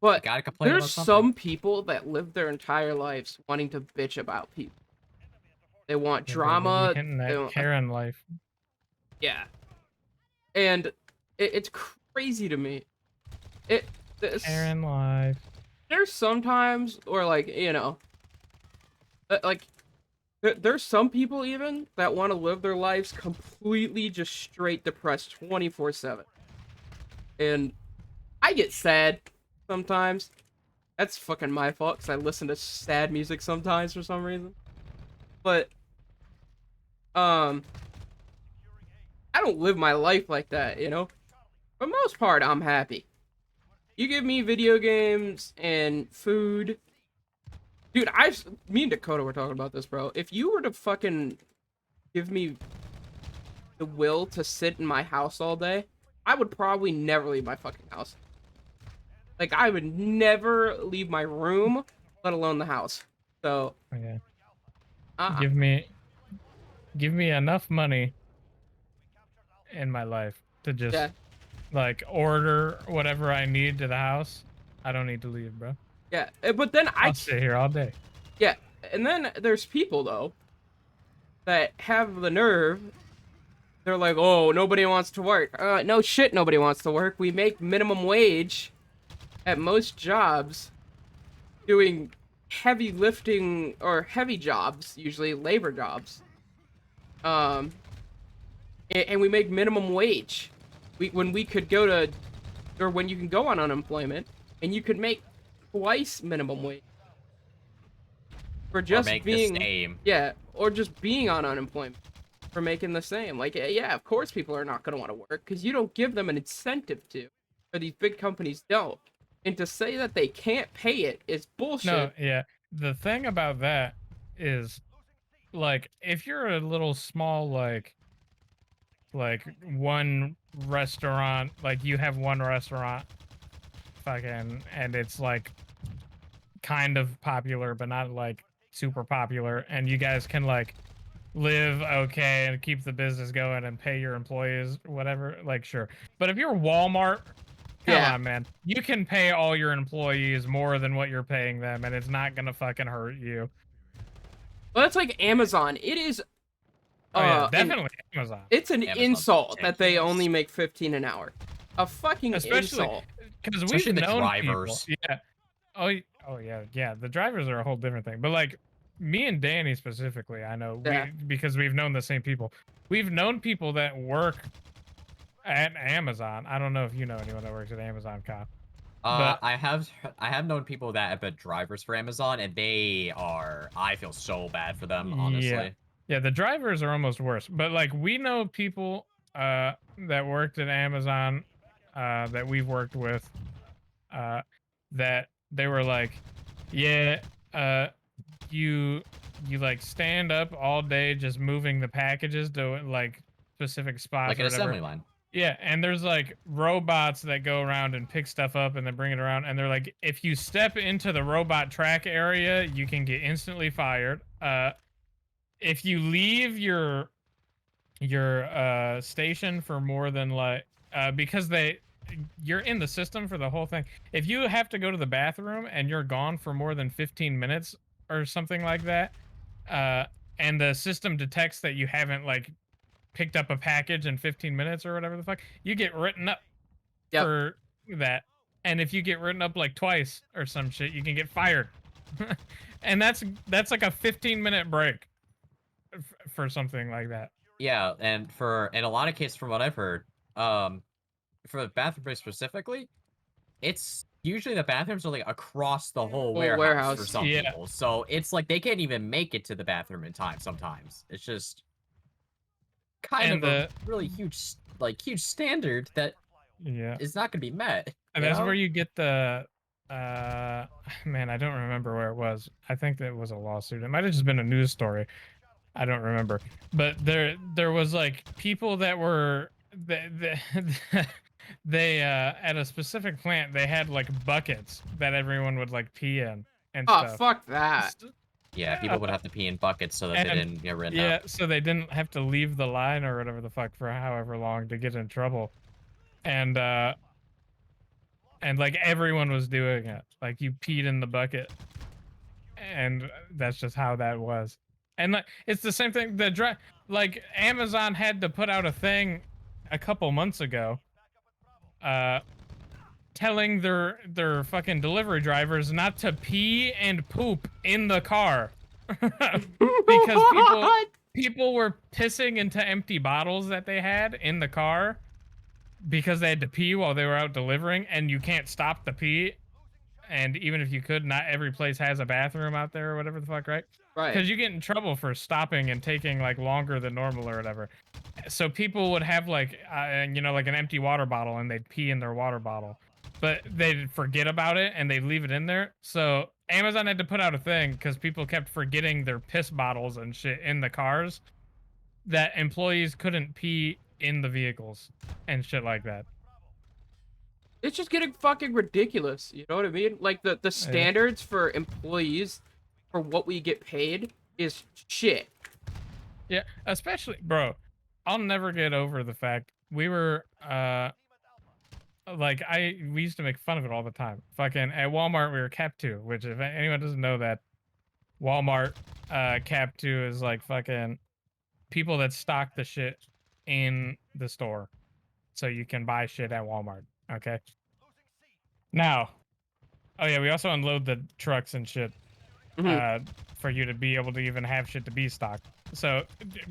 But gotta complain there's about something. some people that live their entire lives wanting to bitch about people. They want Yeah, dude, they be drama. hitting They that want, Karen life. yeah. And it's crazy to me. This, Karen life. there's sometimes, or like, like, there's some people even that want to live their lives completely just straight depressed 24/7. And I get sad sometimes. That's fucking my fault because I listen to sad music sometimes for some reason. But um, I don't live my life like that, For the most part, I'm happy. You give me video games and food, dude. Me and Dakota were talking about this, bro. If you were to fucking give me the will to sit in my house all day, I would probably never leave my fucking house. Like, I would never leave my room, let alone the house. So, Okay. uh, Give me enough money in my life to just yeah, like order whatever I need to the house. I don't need to leave, bro. yeah. But then I'll sit here all day. yeah. And then there's people, though, that have the nerve. They're like, oh, nobody wants to work. No shit, nobody wants to work. We make minimum wage at most jobs doing heavy lifting or heavy jobs, usually labor jobs. And we make minimum wage. When we could go to, or when you can go on unemployment and you could make twice minimum wage for Or just make the being, same. yeah, or just being on unemployment for making the same. Like, yeah, of course people are not going to want to work because you don't give them an incentive to, or these big companies don't. And to say that they can't pay it is bullshit. No, yeah. The thing about that is, like, if you're a little small, like one restaurant, like you have one restaurant, fucking, and it's like kind of popular, but not like super popular, and you guys can like live okay and keep the business going and pay your employees, whatever, like sure. But if you're Walmart Come Yeah. on, man. You can pay all your employees more than what you're paying them, and it's not gonna fucking hurt you. Well, that's like Amazon. It is Oh yeah, an definitely Amazon. it's an Amazon's insult that they ridiculous. only make 15 an hour. A fucking Especially insult. because we've Especially the known drivers. people. Yeah. Oh yeah, yeah. The drivers are a whole different thing. But like me and Danny specifically, I know Yeah. because we've known the same people. We've known people that work at Amazon. I don't know if you know anyone that works at Amazon, Kyle. But I have known people that have been drivers for Amazon, and I feel so bad for them, yeah, honestly. yeah, the drivers are almost worse. But like we know people that worked at Amazon that we've worked with that they were like, yeah, uh, you like stand up all day just moving the packages to like specific spots Like or an whatever. assembly line. Yeah, and there's like robots that go around and pick stuff up and then bring it around. And they're like, if you step into the robot track area, you can get instantly fired. If you leave your station for more than like because you're in the system for the whole thing. If you have to go to the bathroom and you're gone for more than 15 minutes or something like that, and the system detects that you haven't like picked up a package in 15 minutes or whatever the fuck, you get written up Yep. for that. And if you get written up like twice or some shit, you can get fired. And that's like a 15-minute break for something like that. Yeah, and in a lot of cases, from what I've heard, for the bathroom break specifically, it's usually the bathrooms are like across the whole warehouse for some Yeah. people. So it's like they can't even make it to the bathroom in time sometimes. It's just kind And of a really huge standard that yeah, is not going to be met. and you that's know? where you get the man, I don't remember where it was. I think that was a lawsuit. It might have just been a news story. I don't remember. But there was like people that were they at a specific plant they had like buckets that everyone would like pee in and Oh, stuff. fuck that. Yeah, people would have to pee in buckets so that they And- didn't get written Yeah, up. so they didn't have to leave the line or whatever the fuck for however long to get in trouble. And like everyone was doing it. Like you peed in the bucket. And that's just how that was. And like it's the same thing like Amazon had to put out a thing a couple months ago telling their fucking delivery drivers not to pee and poop in the car. Because people were pissing into empty bottles that they had in the car because they had to pee while they were out delivering, and you can't stop the pee. And even if you could, not every place has a bathroom out there or whatever the fuck, right? Right. Because you get in trouble for stopping and taking like longer than normal or whatever. So people would have like, like an empty water bottle and they'd pee in their water bottle, but they'd forget about it and they'd leave it in there. So Amazon had to put out a thing because people kept forgetting their piss bottles and shit in the cars that employees couldn't pee in the vehicles and shit like that. It's just getting fucking ridiculous. You know what I mean? Like the standards for employees for what we get paid is shit. Yeah, especially, bro, I'll never get over the fact we were we used to make fun of it all the time. Fucking at Walmart we were Cap 2, which if anyone doesn't know that, Walmart Cap 2 is like fucking people that stock the shit in the store so you can buy shit at Walmart. Okay. Now, oh yeah, we also unload the trucks and shit for you to be able to even have shit to be stocked. So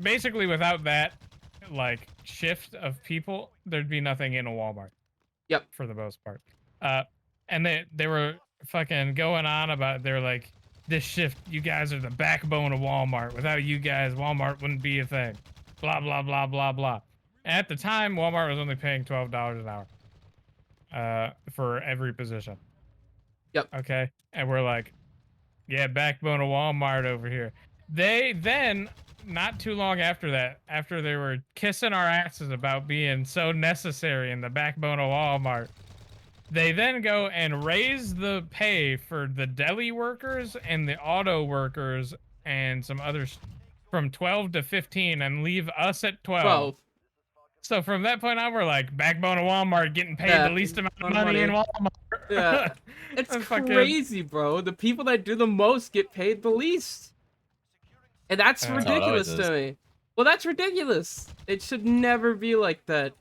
basically, without that like shift of people, there'd be nothing in a Walmart. Yep. For the most part. And they were fucking going on about they're like, this shift, you guys are the backbone of Walmart. Without you guys, Walmart wouldn't be a thing. Blah blah blah blah blah. And at the time, Walmart was only paying $12 an hour for every position. Yep. Okay. And we're like, yeah, backbone of Walmart over here. They then, not too long after that, after they were kissing our asses about being so necessary in the backbone of Walmart, they then go and raise the pay for the deli workers and the auto workers and some others from 12 to 15 and leave us at 12. So from that point on, we're like backbone of Walmart, getting paid Yeah, the least amount of ton of money in money. Walmart. Yeah. It's That's fucking. crazy, bro. The people that do the most get paid the least. And that's That's how it always ridiculous is. to me. Well, that's ridiculous. It should never be like that.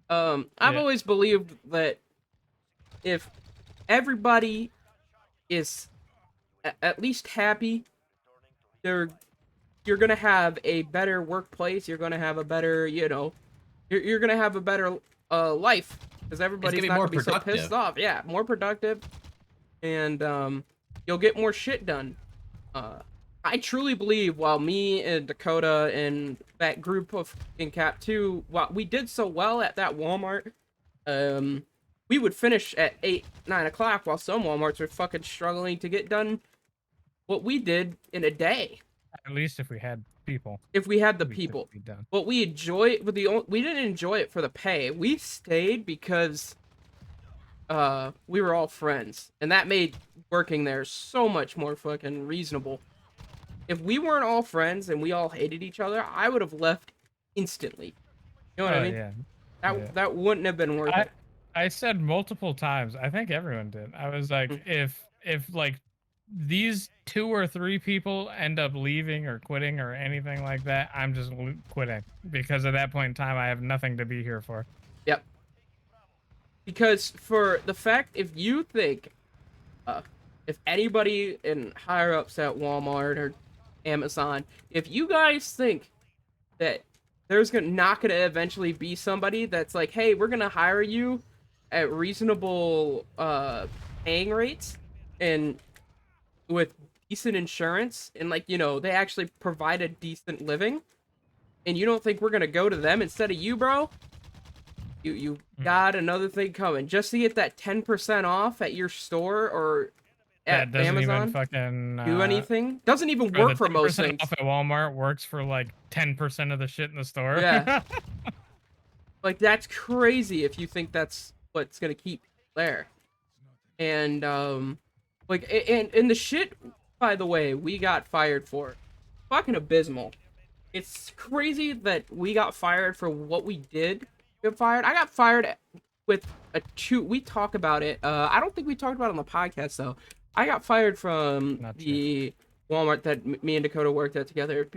I've Yeah. always believed that if everybody is at least happy, they're you're gonna have a better workplace. You're gonna have a better, you're gonna have a better life because everybody's be not more gonna be so pissed productive. off. Yeah, more productive, and you'll get more shit done. I truly believe while me and Dakota and that group of in Cap 2, while we did so well at that Walmart, we would finish at 8, 9 o'clock while some Walmarts were fucking struggling to get done what we did in a day At least if we had people, if we had the we could people. be done. But we enjoy it with we didn't enjoy it for the pay. We stayed because we were all friends, and that made working there so much more fucking reasonable. If we weren't all friends and we all hated each other, I would have left instantly. You know what I mean? Yeah. That wouldn't have been worth it. I said multiple times. I think everyone did. I was like, if like these 2 or 3 people end up leaving or quitting or anything like that, I'm just quitting because at that point in time, I have nothing to be here for. Yep. Because for the fact, if you think, if anybody in higher ups at Walmart or Amazon, if you guys think that there's not gonna eventually be somebody that's like, hey, we're gonna hire you at reasonable paying rates and with decent insurance and they actually provide a decent living, and you don't think we're gonna go to them instead of you, bro, you got another thing coming. Just to get that 10% off at your store or at That doesn't Amazon, even fucking do anything. Doesn't even the work for most 10% things. off at Walmart works for like 10% of the shit in the store. Yeah. Like, that's crazy if you think that's what's gonna keep there. And like, and the shit, by the way, we got fired for, fucking abysmal. It's crazy that we got fired for what we did get fired. I got fired with we talk about it. I don't think we talked about it on the podcast though. I got fired from the Walmart that me and Dakota worked at together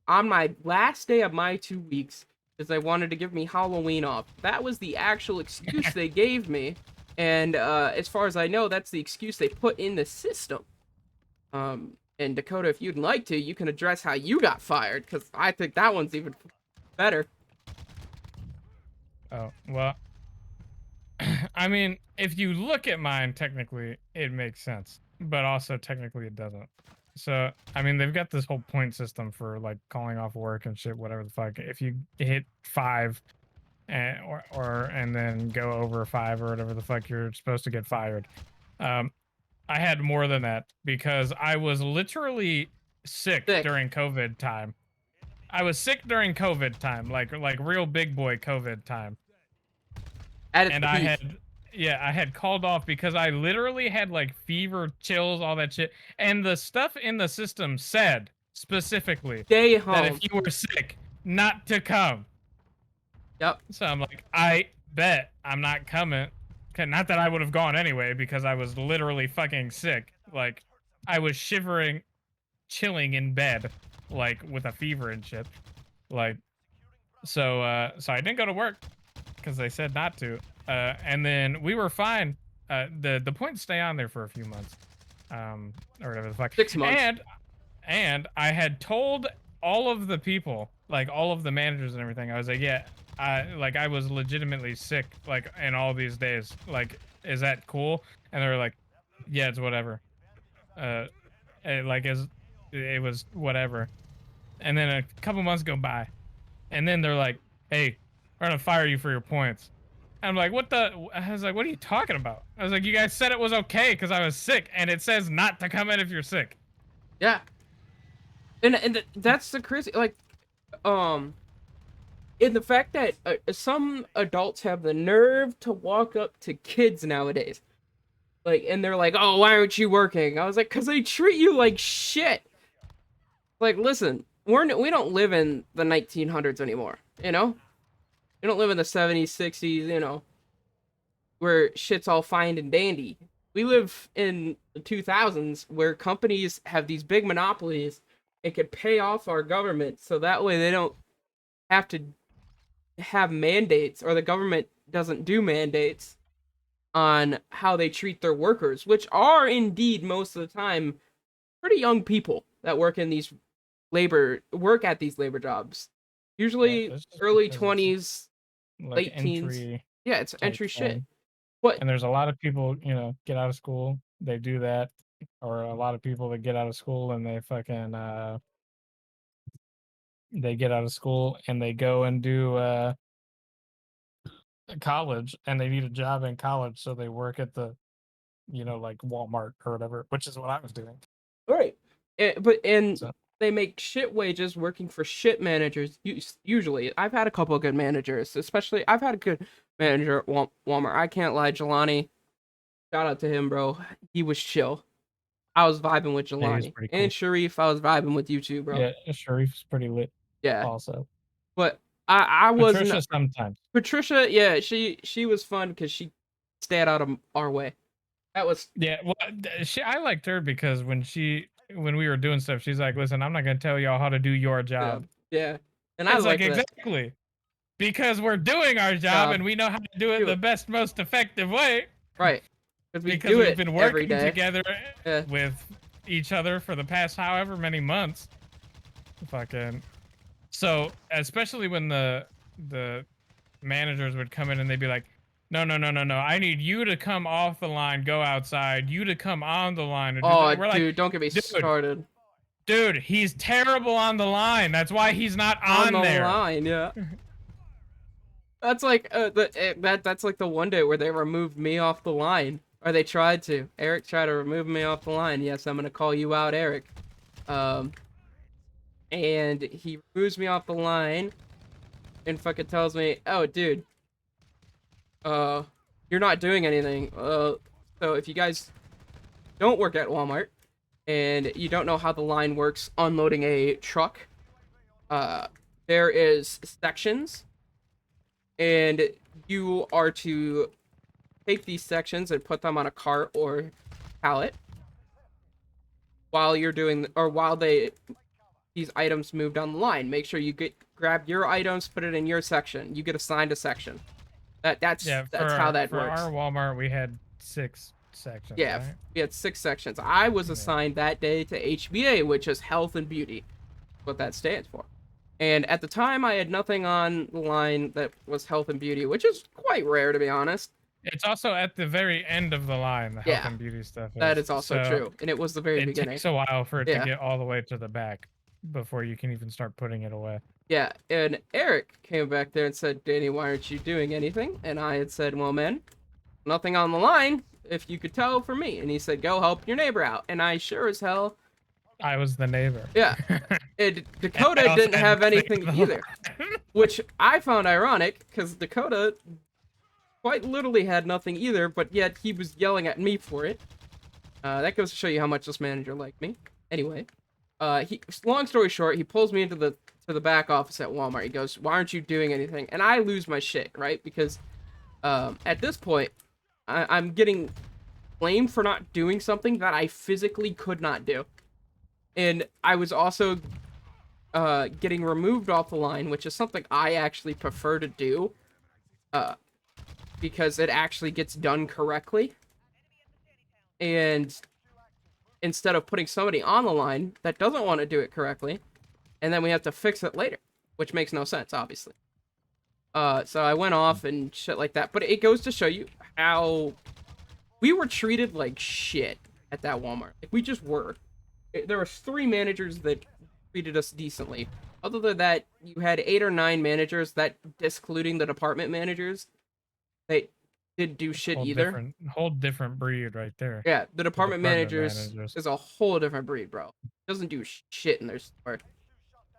on my last day of my 2 weeks because they wanted to give me Halloween off. That was the actual excuse they gave me, and as far as I know, that's the excuse they put in the system. And Dakota, if you'd like to, you can address how you got fired, because I think that one's even better. Oh, well, I mean, if you look at mine, technically, it makes sense. But also, technically, it doesn't. So, I mean, they've got this whole point system for, like, calling off work and shit, whatever the fuck. If you hit 5 and then go over 5 or whatever the fuck, you're supposed to get fired. I had more than that because I was literally sick during COVID time. I was sick during COVID time, like real big boy COVID time. And I had called off because I literally had like fever, chills, all that shit. And the stuff in the system said specifically stay home, that if you were sick, not to come. Yep. So I'm like, I bet I'm not coming. Not that I would have gone anyway, because I was literally fucking sick. Like, I was shivering, chilling in bed, like, with a fever and shit. Like, so I didn't go to work, because they said not to. And then we were fine. The points stay on there for a few months. Or whatever the fuck. 6 months. And I had told all of the people, like, all of the managers and everything, I was like, yeah, I was legitimately sick, like, in all these days. Like, is that cool? And they were like, yeah, it's whatever. It was whatever. And then a couple months go by, and then they're like, hey, we're gonna fire you for your points. And I'm like, what the? I was like, what are you talking about? I was like, you guys said it was okay because I was sick, and it says not to come in if you're sick. Yeah. And that's the crazy, like, in the fact that some adults have the nerve to walk up to kids nowadays, like, and they're like, oh, why aren't you working? I was like, because they treat you like shit. Like, listen, we don't live in the 1900s anymore, you know? We don't live in the 70s, 60s, where shit's all fine and dandy. We live in the 2000s where companies have these big monopolies and could pay off our government so that way they don't have to have mandates, or the government doesn't do mandates on how they treat their workers, which are indeed most of the time pretty young people that work at these labor jobs. Yeah, Usually it's just early because it's 20s, like late teens. entry Yeah, it's type entry shit. thing. But And there's a lot of people, get out of school, they do that, or a lot of people that get out of school and they get out of school and they go and do college, and they need a job in college, so they work at the like Walmart or whatever, which is what I was doing. right. And So they make shit wages working for shit managers. Usually, I've had a couple of good managers, especially I've had a good manager at Walmart. I can't lie, Jelani. Shout out to him, bro. He was chill. I was vibing with yeah, he's Jelani pretty and cool. Sharif. I was vibing with you too, bro. Yeah, Sharif's pretty lit Yeah, also. but I wasn't. Patricia sometimes. Patricia, yeah, she was fun because she stayed out of our way. That was Yeah, well, I liked her because when we were doing stuff, she's like, "Listen, I'm not gonna tell y'all how to do your yeah, job." yeah, and I It's like liked that exactly because we're doing our job job. and we know how to do it Do the it best, most effective way right because we because do we've it been every working day. together Yeah. with each other for the past however many months. Fucking so, especially when the managers would come in and they'd be like, "No, no, no, no, no! I need you to come off the line, go outside. You to come on the line and do Oh, that." We're like, dude, don't get me started. Dude, he's terrible on the line. That's why he's not On on the there." line, yeah. That's like that's like the one day where they removed me off the line, or they tried to. Eric tried to remove me off the line. Yes, I'm gonna call you out, Eric. Um, and he removes me off the line, and fucking tells me, "Oh, dude, uh, you're not doing anything. So if you guys don't work at Walmart and you don't know how the line works unloading a truck, uh, there is sections, and you are to take these sections and put them on a cart or pallet while you're doing, or while these items move down the line. Make sure you grab your items, put it in your section. You get assigned a section. That's Yeah, how that for works. our Walmart, we had 6 sections, Yeah, right? we had 6 sections. I was Yeah. assigned that day to HBA, which is health and beauty, what that stands for. And at the time, I had nothing on the line that was health and beauty, which is quite rare, to be honest. It's also at the very end of the line, the health Yeah, and beauty stuff that is. is also So true. And it was the very it beginning. takes a while for it to Yeah. get all the way to the back before you can even start putting it away. Yeah, and Eric came back there and said, "Danny, why aren't you doing anything?" And I had said, "Well, man, nothing on the line, if you could tell for me." And he said, "Go help your neighbor out." And I sure as hell, I was the neighbor. yeah. And Dakota I also didn't had have nothing anything on the either, line. which I found ironic because Dakota quite literally had nothing either, but yet he was yelling at me for it. That goes to show you how much this manager liked me. Anyway, long story short, he pulls me into the back office at Walmart. He goes, "Why aren't you doing anything?" And I lose my shit, right? Because at this point, I'm getting blamed for not doing something that I physically could not do, and I was also getting removed off the line, which is something I actually prefer to do, because it actually gets done correctly. And instead of putting somebody on the line that doesn't want to do it correctly, and then we have to fix it later, which makes no sense, obviously. So I went off and shit like that. But it goes to show you how we were treated like shit at that Walmart. Like, we just were. There was 3 managers that treated us decently. Other than that, you had 8 or 9 managers that, excluding the department managers, they didn't do shit either. Whole different breed right there. Yeah, the department managers managers. is a whole different breed, bro. Doesn't do shit in their store.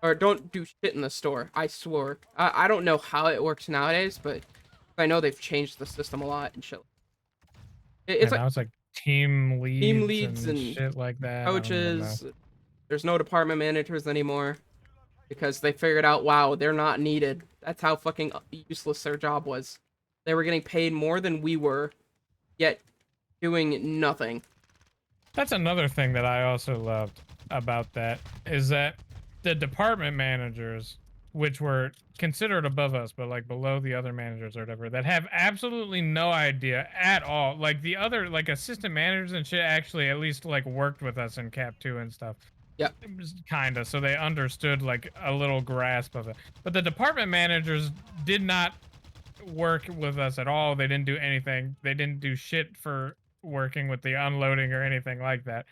Or don't do shit in the store, I swore. I don't know how it works nowadays, but I know they've changed the system a lot and shit. It's now it's like team leads and and shit like that. I don't even know. coaches. There's no department managers anymore because they figured out, wow, they're not needed. That's how fucking useless their job was. They were getting paid more than we were, yet doing nothing. That's another thing that I also loved about that is that the department managers, which were considered above us, but like below the other managers or whatever, that have absolutely no idea at all. Like the other, like assistant managers and shit, actually at least like worked with us in Cap 2 and stuff. Yeah, Kinda. So they understood like a little grasp of it. But the department managers did not work with us at all. They didn't do anything. They didn't do shit for working with the unloading or anything like that.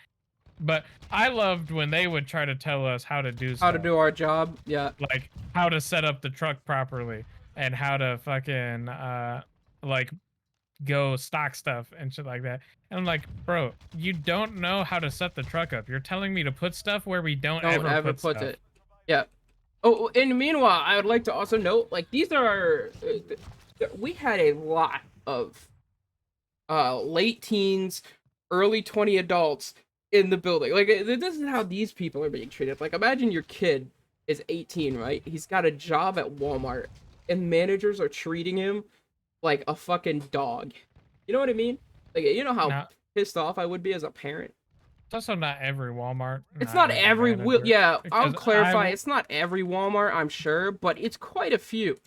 But I loved when they would try to tell us how to do stuff. how to do our job. Yeah, Like how to set up the truck properly and how to fucking like go stock stuff and shit like that. And I'm like, bro, you don't know how to set the truck up. You're telling me to put stuff where we don't ever put stuff. it. Yeah. Oh, and meanwhile, I would like to also note, like, these are we had a lot of late teens, early 20 adults in the building. Like, this is how these people are being treated. Like, imagine your kid is 18, right? He's got a job at Walmart, and managers are treating him like a fucking dog. You know what I mean? Like, you know how Now, pissed off I would be as a parent? it's also not every Walmart. It's not every manager, yeah, I'll because clarify, it's not every Walmart, I'm sure, but it's quite a few.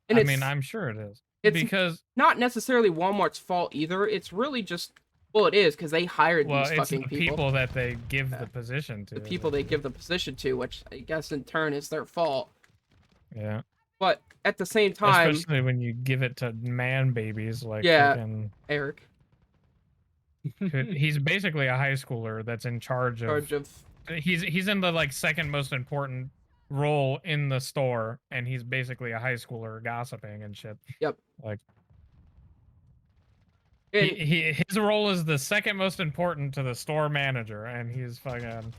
And I it's mean, I'm sure it is. it's Because not necessarily Walmart's fault either. It's really just, well, it is because they hired well, these it's fucking the people that they give the position to. the people they give the position to, which I guess in turn is their fault. Yeah. But at the same time, Especially when you give it to man babies like Yeah. fucking Eric, he's basically a high schooler that's in charge of he's in the like second most important role in the store, and he's basically a high schooler gossiping and shit. Yep. Like and his role is the second most important to the store manager, and he's fucking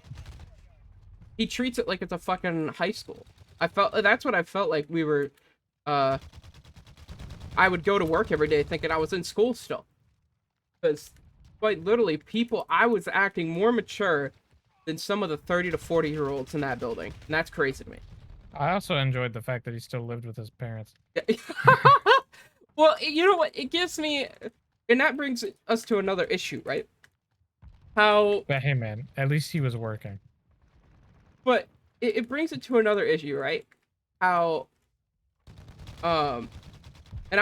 he treats it like it's a fucking high school. That's what I felt like we were. I would go to work every day thinking I was in school still, because quite literally, I was acting more mature than some of the 30 to 40-year-olds in that building, and that's crazy to me. I also enjoyed the fact that he still lived with his parents. Well, you know what? It gives me, and that brings us to another issue, right? How, But hey man, at least he was working. but it brings it to another issue, right? How, and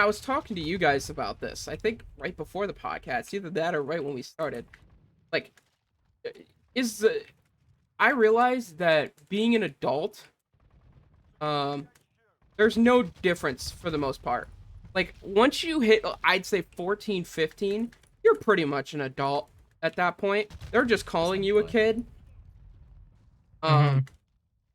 I was talking to you guys about this, I think right before the podcast, either that or right when we started. Like, I realized that being an adult, there's no difference for the most part. Like, once you hit, I'd say 14, 15, you're pretty much an adult at that point. They're just calling you a kid.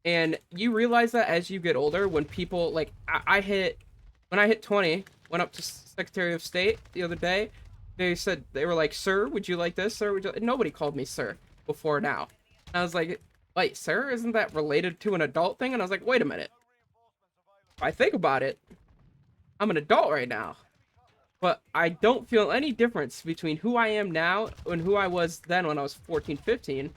And you realize that as you get older, when people, like, when I hit 20, went up to Secretary of State the other day, they were like, sir, would you like this, sir? Nobody called me sir before now. And I was like, wait, sir, isn't that related to an adult thing? And I was like, wait a minute. If I think about it, I'm an adult right now. But I don't feel any difference between who I am now and who I was then when I was 14, 15.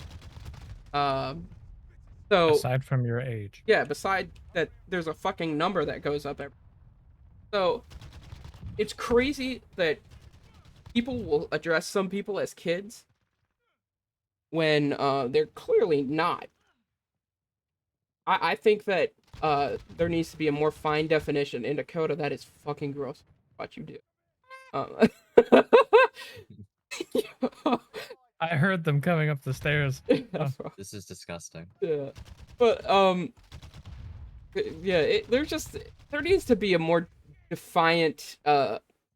So Aside from your age. yeah, beside that, there's a fucking number that goes up every. So it's crazy that people will address some people as kids when they're clearly not. I think that there needs to be a more fine definition in Dakota. That is fucking gross what you do. I heard them coming up the stairs. This is disgusting. Yeah, but yeah, there needs to be a more defiant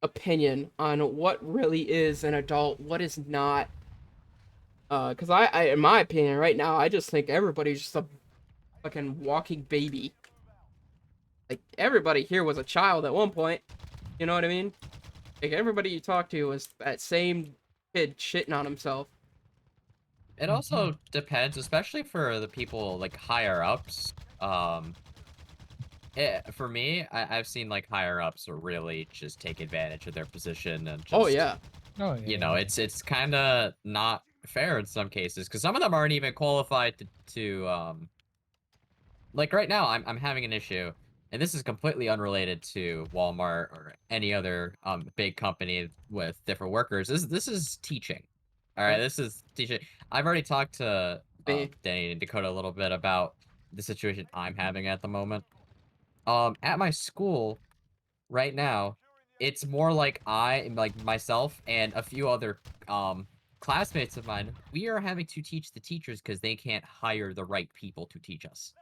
opinion on what really is an adult, what is not. Because I, in my opinion, right now, I just think everybody's just a fucking walking baby. Like, everybody here was a child at one point. You know what I mean? Like, everybody you talk to was that same kid shitting on himself. It also depends, especially for the people like higher ups. For me, I've seen like higher ups really just take advantage of their position and just, Oh yeah. Oh yeah. you know, it's kind of not fair in some cases because some of them aren't even qualified to like right now I'm having an issue and this is completely unrelated to Walmart or any other big company with different workers. This is teaching. All right, Okay. this is teaching. I've already talked to Me. Danny and Dakota a little bit about the situation I'm having at the moment. At my school right now, it's more like like myself and a few other classmates of mine, we are having to teach the teachers because they can't hire the right people to teach us.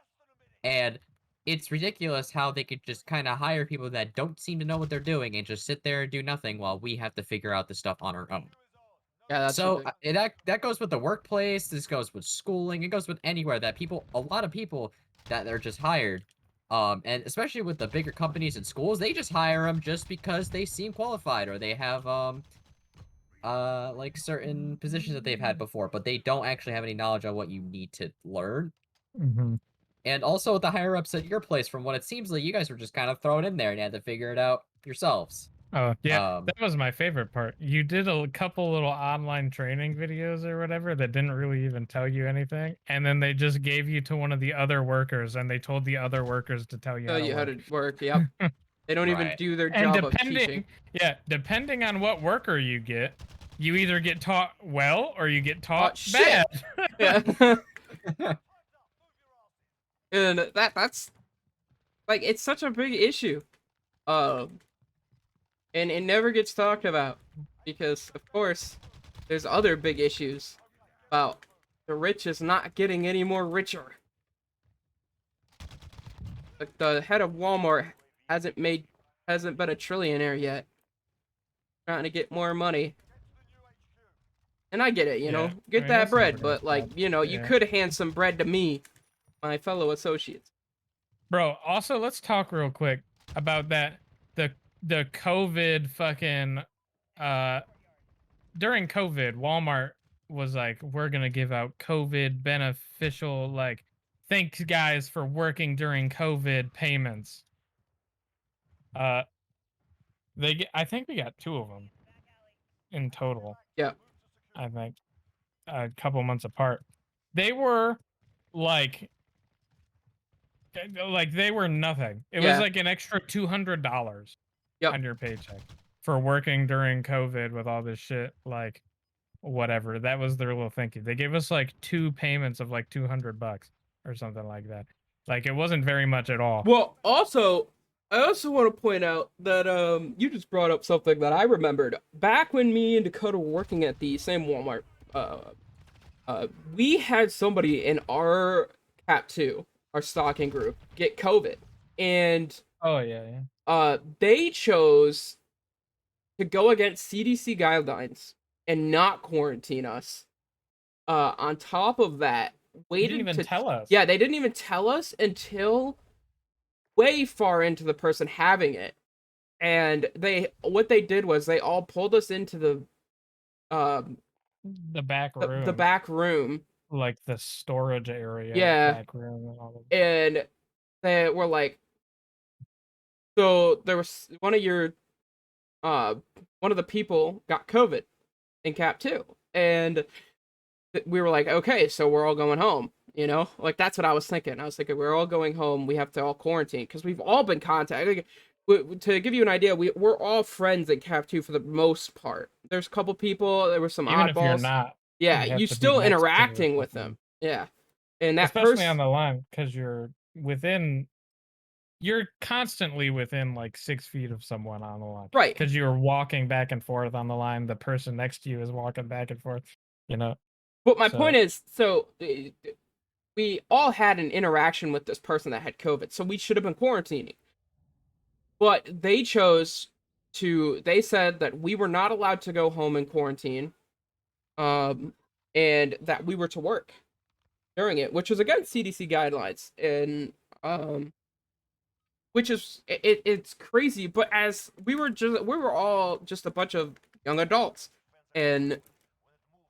And it's ridiculous how they could just kind of hire people that don't seem to know what they're doing and just sit there and do nothing while we have to figure out the stuff on our own. Yeah, that's So ridiculous. that goes with the workplace. This goes with schooling. It goes with anywhere that a lot of people that they're just hired, and especially with the bigger companies and schools, they just hire them just because they seem qualified or they have like certain positions that they've had before, but they don't actually have any knowledge on what you need to learn. Mm-hmm. And also with the higher ups at your place, from what it seems like, you guys were just kind of thrown in there and you had to figure it out yourselves. Oh, yeah, Um, that was my favorite part. You did a couple little online training videos or whatever that didn't really even tell you anything, and then they just gave you to one of the other workers, and they told the other workers to tell you Tell how to you how work. to work. Yep. They don't even right. do their And job of teaching. depending on what worker you get, you either get taught well or you get taught shit. bad. Yeah. And that's like, it's such a big issue. And it never gets talked about because, of course, there's other big issues about the rich is not getting any more richer. Like, the head of Walmart hasn't been a trillionaire yet. Trying to get more money. And I get it, you know, Yeah, I get mean, that that's never bread, gonna but like, stop. you know, you Yeah. could hand some bread to me, my fellow associates. Bro, also let's talk real quick about that the COVID fucking during COVID, Walmart was like, we're gonna give out COVID beneficial, like, thanks guys for working during COVID payments. Uh, I think we got 2 of them in total. Yeah. I think a couple months apart. They were like they were nothing. It was Yeah. like an extra $200 Yep. on your paycheck for working during COVID with all this shit. Like, whatever. That was their little thinking. They gave us like 2 payments of like $200 or something like that. Like, it wasn't very much at all. Well, also, I also want to point out that you just brought up something that I remembered. Back when me and Dakota were working at the same Walmart, we had somebody in our Cap 2, our stocking group, get COVID. And Oh yeah. they chose to go against CDC guidelines and not quarantine us. On top of that, They waited didn't even to tell us. Yeah, they didn't even tell us until way far into the person having it. And what they did was they all pulled us into the The back room. the back room. Like the storage area. Yeah. Back room and all of that. And they were like, so there was one of the people got COVID in Cap 2. And we were like, okay, so we're all going home, you know? Like, that's what I was thinking. I was thinking, we're all going home. We have to all quarantine because we've all been contacted. Like, to give you an idea, we're all friends in Cap 2 for the most part. There's a couple people, there were some Even oddballs. if you're not. Yeah, you have you're to be still next to interacting with someone. them. Yeah. And that Especially on the line, because you're constantly within like 6 feet of someone on the line. Right. Because you're walking back and forth on the line. The person next to you is walking back and forth, you know? But my point is, so we all had an interaction with this person that had COVID, so we should have been quarantining. But they said that we were not allowed to go home and quarantine, and that we were to work during it, which was against CDC guidelines. And which is it's crazy, but as we were all just a bunch of young adults, and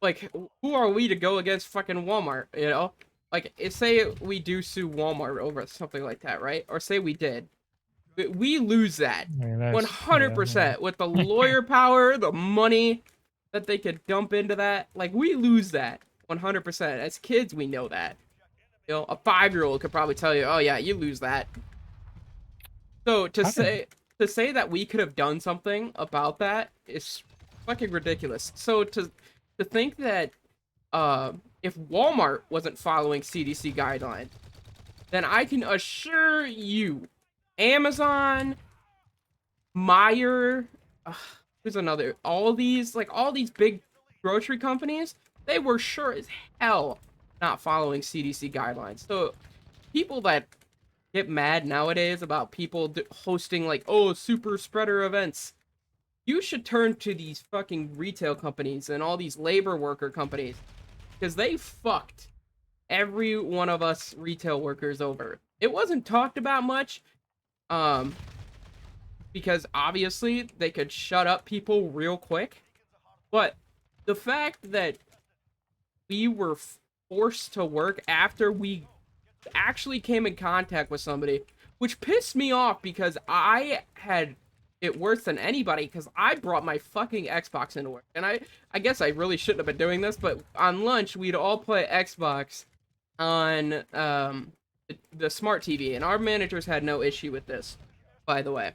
like, who are we to go against fucking Walmart, you know? Like, say we do sue Walmart over something like that, right? Or say we did. We lose that 100% with the lawyer power, the money that they could dump into that. Like, we lose that 100%. As kids, we know that. You know, a 5-year-old could probably tell you, oh yeah, you lose that. So to How say that we could have done something about that is fucking ridiculous. So to think that if Walmart wasn't following CDC guidelines, then I can assure you, Amazon, Meyer, who's another? All these big grocery companies, they were sure as hell not following CDC guidelines. So people that get mad nowadays about people hosting like super spreader events, you should turn to these fucking retail companies and all these labor worker companies because they fucked every one of us retail workers over. It wasn't talked about much, um, because obviously they could shut up people real quick. But the fact that we were forced to work after we actually came in contact with somebody, which pissed me off because I had it worse than anybody because I brought my fucking Xbox into work. And I guess I really shouldn't have been doing this, but on lunch, we'd all play Xbox on the smart TV, and our managers had no issue with this, by the way.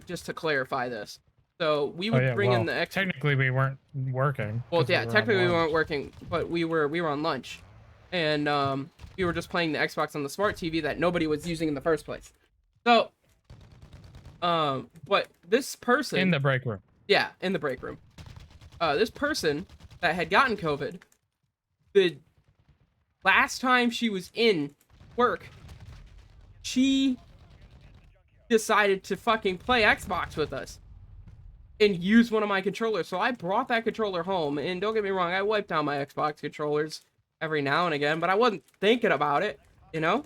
Just to clarify this. So we would bring in the Xbox. Technically, we weren't working. Well, 'cause yeah, were on technically we lunch. weren't working, but we were on lunch, and we were just playing the Xbox on the smart TV that nobody was using in the first place. So, but this person In the break room. yeah, in the break room, this person that had gotten COVID, the last time she was in work, she decided to fucking play Xbox with us and use one of my controllers. So I brought that controller home, and don't get me wrong, I wiped down my Xbox controllers every now and again, but I wasn't thinking about it, you know?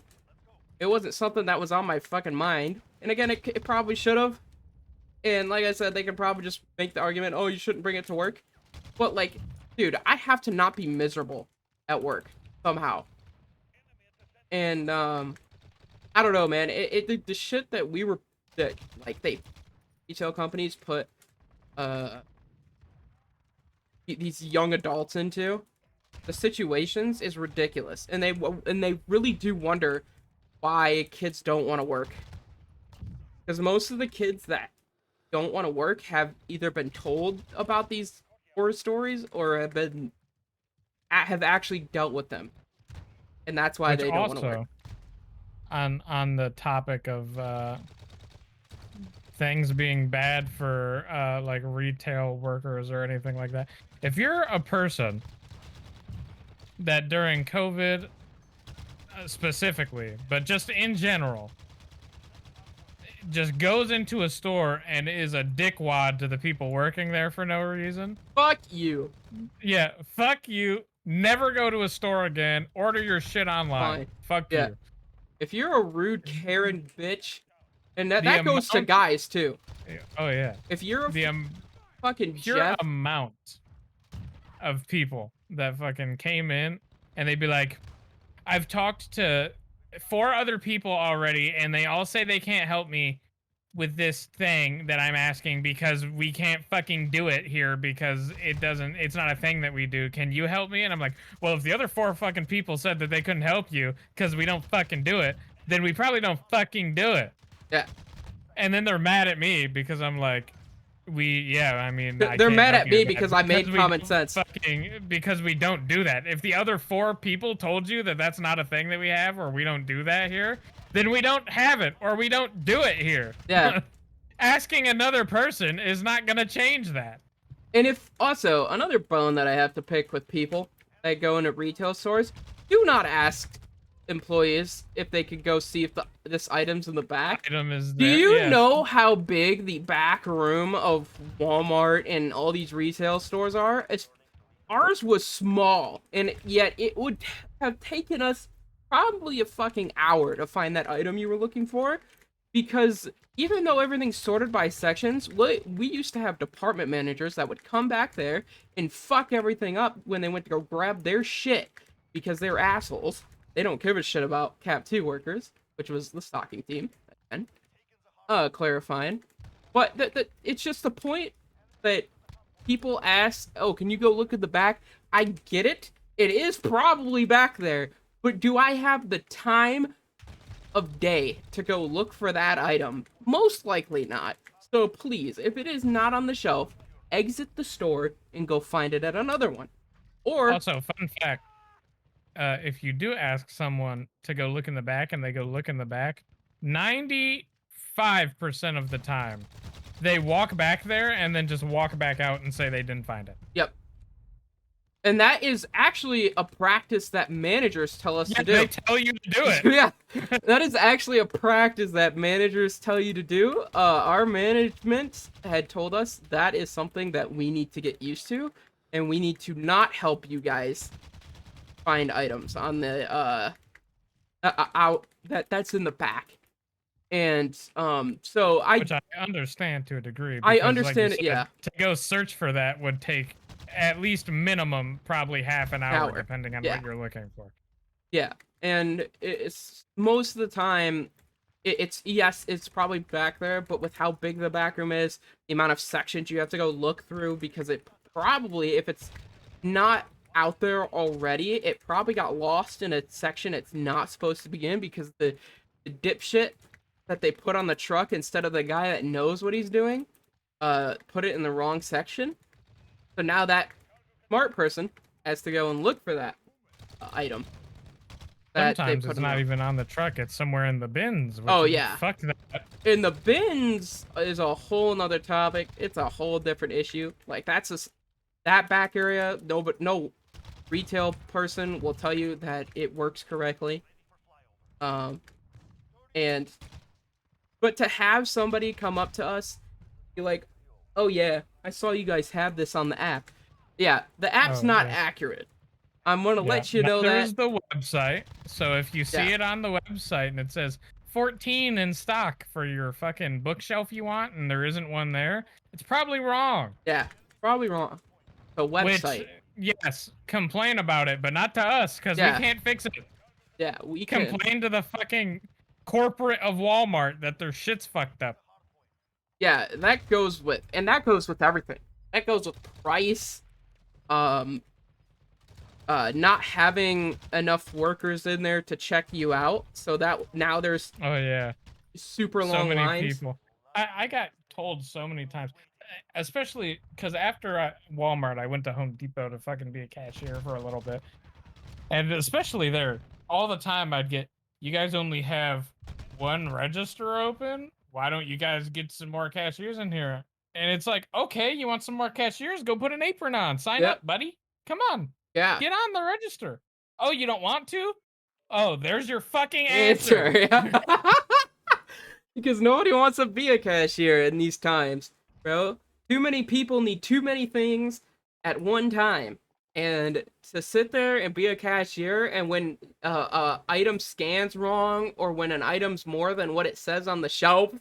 It wasn't something that was on my fucking mind. And again, it probably should have. And like I said, they could probably just make the argument, oh, you shouldn't bring it to work. But like, dude, I have to not be miserable at work somehow. And I don't know, man. The shit that retail companies put these young adults into, the situations is ridiculous, and they really do wonder why kids don't want to work, because most of the kids that don't want to work have either been told about these horror stories or have actually dealt with them, and that's why Which they don't want to work. On the topic of things being bad for like retail workers or anything like that. If you're a person that during COVID specifically, but just in general, just goes into a store and is a dickwad to the people working there for no reason. Fuck you. Yeah, fuck you. Never go to a store again. Order your shit online. Fine. Fuck Yeah. you. If you're a rude Karen bitch, and that The goes to amount- guys too. Oh yeah. If you're a The fucking pure Jeff, amount of people that fucking came in and they'd be like, I've talked to 4 other people already and they all say they can't help me with this thing that I'm asking because we can't fucking do it here because it's not a thing that we do. Can you help me? And I'm like, well, if the other 4 fucking people said that they couldn't help you because we don't fucking do it, then we probably don't fucking do it. yeah, And then they're mad at me because I'm like, I mean, they're mad at me because I made common sense. Because we don't do that. If the other 4 people told you that that's not a thing that we have or we don't do that here, then we don't have it or we don't do it here. Yeah. Asking another person is not gonna change that. And if also another bone that I have to pick with people that go into retail stores, do not ask employees if they could go see if this item's in the back. Item is Do there, you yeah. know how big the back room of Walmart and all these retail stores are? Ours was small, and yet it would have taken us probably a fucking hour to find that item you were looking for, because even though everything's sorted by sections, we used to have department managers that would come back there and fuck everything up when they went to go grab their shit, because they're assholes. They don't give a shit about Cap 2 workers, which was the stocking team. And clarifying. But it's just the point that people ask, oh, can you go look at the back? I get it. It is probably back there. But do I have the time of day to go look for that item. Most likely not. So please, if it is not on the shelf, exit the store and go find it at another one. Or Also, fun fact: if you do ask someone to go look in the back, and they go look in the back, 95% of the time, they walk back there and then just walk back out and say they didn't find it. yep. And that is actually a practice that managers tell us to do. They tell you to do it. Yeah, that is actually a practice that managers tell you to do. Our management had told us that is something that we need to get used to, and we need to not help you guys find items on the out that's in the back. And so Which I understand to a degree. I because, understand like it, you said, yeah. To go search for that would take at least minimum probably half an hour, depending on yeah. what you're looking for. Yeah, and it's most of the time, it's yes, it's probably back there, but with how big the back room is, the amount of sections you have to go look through, because it probably, if it's not out there already, it probably got lost in a section it's not supposed to be in, because the dipshit that they put on the truck instead of the guy that knows what he's doing, put it in the wrong section. So now that smart person has to go and look for that item. Sometimes it's not even on the truck; it's somewhere in the bins. Oh yeah, fuck that. In the bins is a whole nother topic. It's a whole different issue. Like that back area. No retail person will tell you that it works correctly. But to have somebody come up to us, be like, "Oh yeah, I saw you guys have this on the app." Yeah, the app's not accurate. I'm gonna let you know that. There's the website. So if you see it on the website and it says 14 in stock for your fucking bookshelf you want, and there isn't one there, it's probably wrong. Yeah, probably wrong. The website. Which, yes, complain about it, but not to us, because we can't fix it. Yeah, we can. Complain to the fucking corporate of Walmart that their shit's fucked up. Yeah, that goes with everything. That goes with price, not having enough workers in there to check you out, so that now there's super long lines. People. I got told so many times, especially because after Walmart, I went to Home Depot to fucking be a cashier for a little bit, and especially there, all the time I'd get, "You guys only have one register open? Why don't you guys get some more cashiers in here?" And it's like, okay, you want some more cashiers? Go put an apron on. Sign up, buddy. Come on. Yeah. Get on the register. Oh, you don't want to? Oh, there's your fucking answer. Yeah. Because nobody wants to be a cashier in these times, bro. Too many people need too many things at one time. And to sit there and be a cashier, and when item scans wrong, or when an item's more than what it says on the shelf,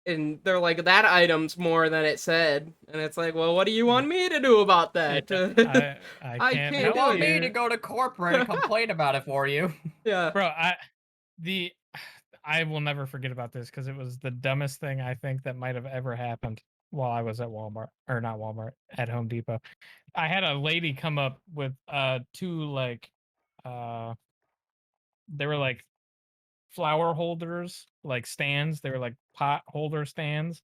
and they're like, that item's more than it said, and it's like, well, what do you want me to do about that? I can't you want me to go to corporate and complain about it for you. Yeah, bro. I will never forget about this, because it was the dumbest thing I think that might have ever happened while I was at Walmart, or not Walmart, at Home Depot. I had a lady come up with two, like, they were like flower holders, like stands. They were like pot holder stands.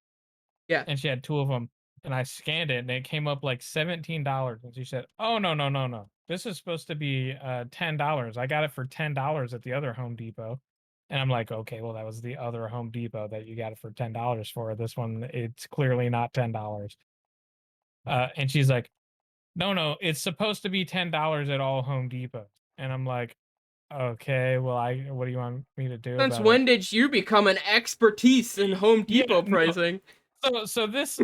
Yeah. And she had two of them, and I scanned it, and it came up like $17. And she said, "Oh, no. This is supposed to be $10. I got it for $10 at the other Home Depot." And I'm like, okay, well, that was the other Home Depot that you got it for $10 for. This one, it's clearly not $10. And she's like, no, it's supposed to be $10 at all Home Depots. And I'm like, okay, well, what do you want me to do? Since when did you become an expertise in Home Depot pricing? So this,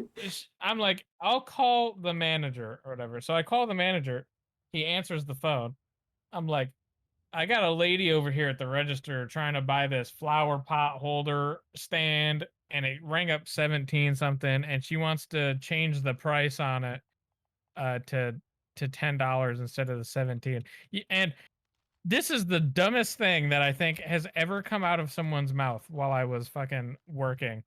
I'm like, I'll call the manager or whatever. So I call the manager. He answers the phone. I'm like, I got a lady over here at the register trying to buy this flower pot holder stand, and it rang up 17 something, and she wants to change the price on it to $10 instead of the 17. And this is the dumbest thing that I think has ever come out of someone's mouth while I was fucking working.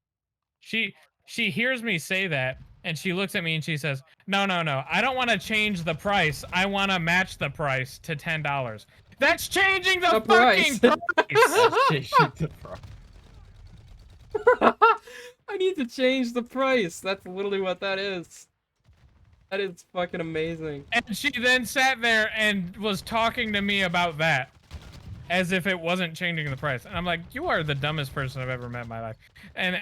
She hears me say that, and she looks at me and she says, no, I don't want to change the price. I want to match the price to $10. That's changing the price. fucking price. That's changing the price. I need to change the price. That's literally what that is. That is fucking amazing. And she then sat there and was talking to me about that. As if it wasn't changing the price. And I'm like, you are the dumbest person I've ever met in my life. And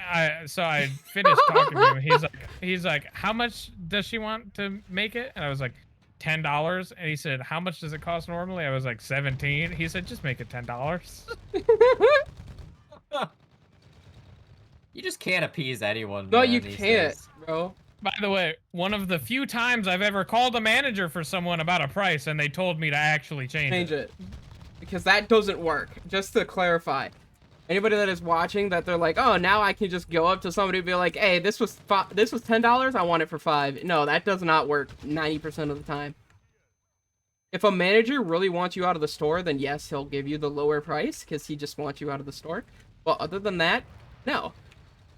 so I finished talking to him. He's like, how much does she want to make it? And I was like, $10. And he said, how much does it cost normally? I was like, 17. He said, just make it $10. You just can't appease anyone. No, man, you these can't, days. bro. By the way, one of the few times I've ever called a manager for someone about a price and they told me to actually change it. Because that doesn't work. Just to clarify, anybody that is watching that they're like, oh, now I can just go up to somebody and be like, hey, this was $10. I want it for $5. No, that does not work 90% of the time. If a manager really wants you out of the store, then yes, he'll give you the lower price because he just wants you out of the store. But other than that, no.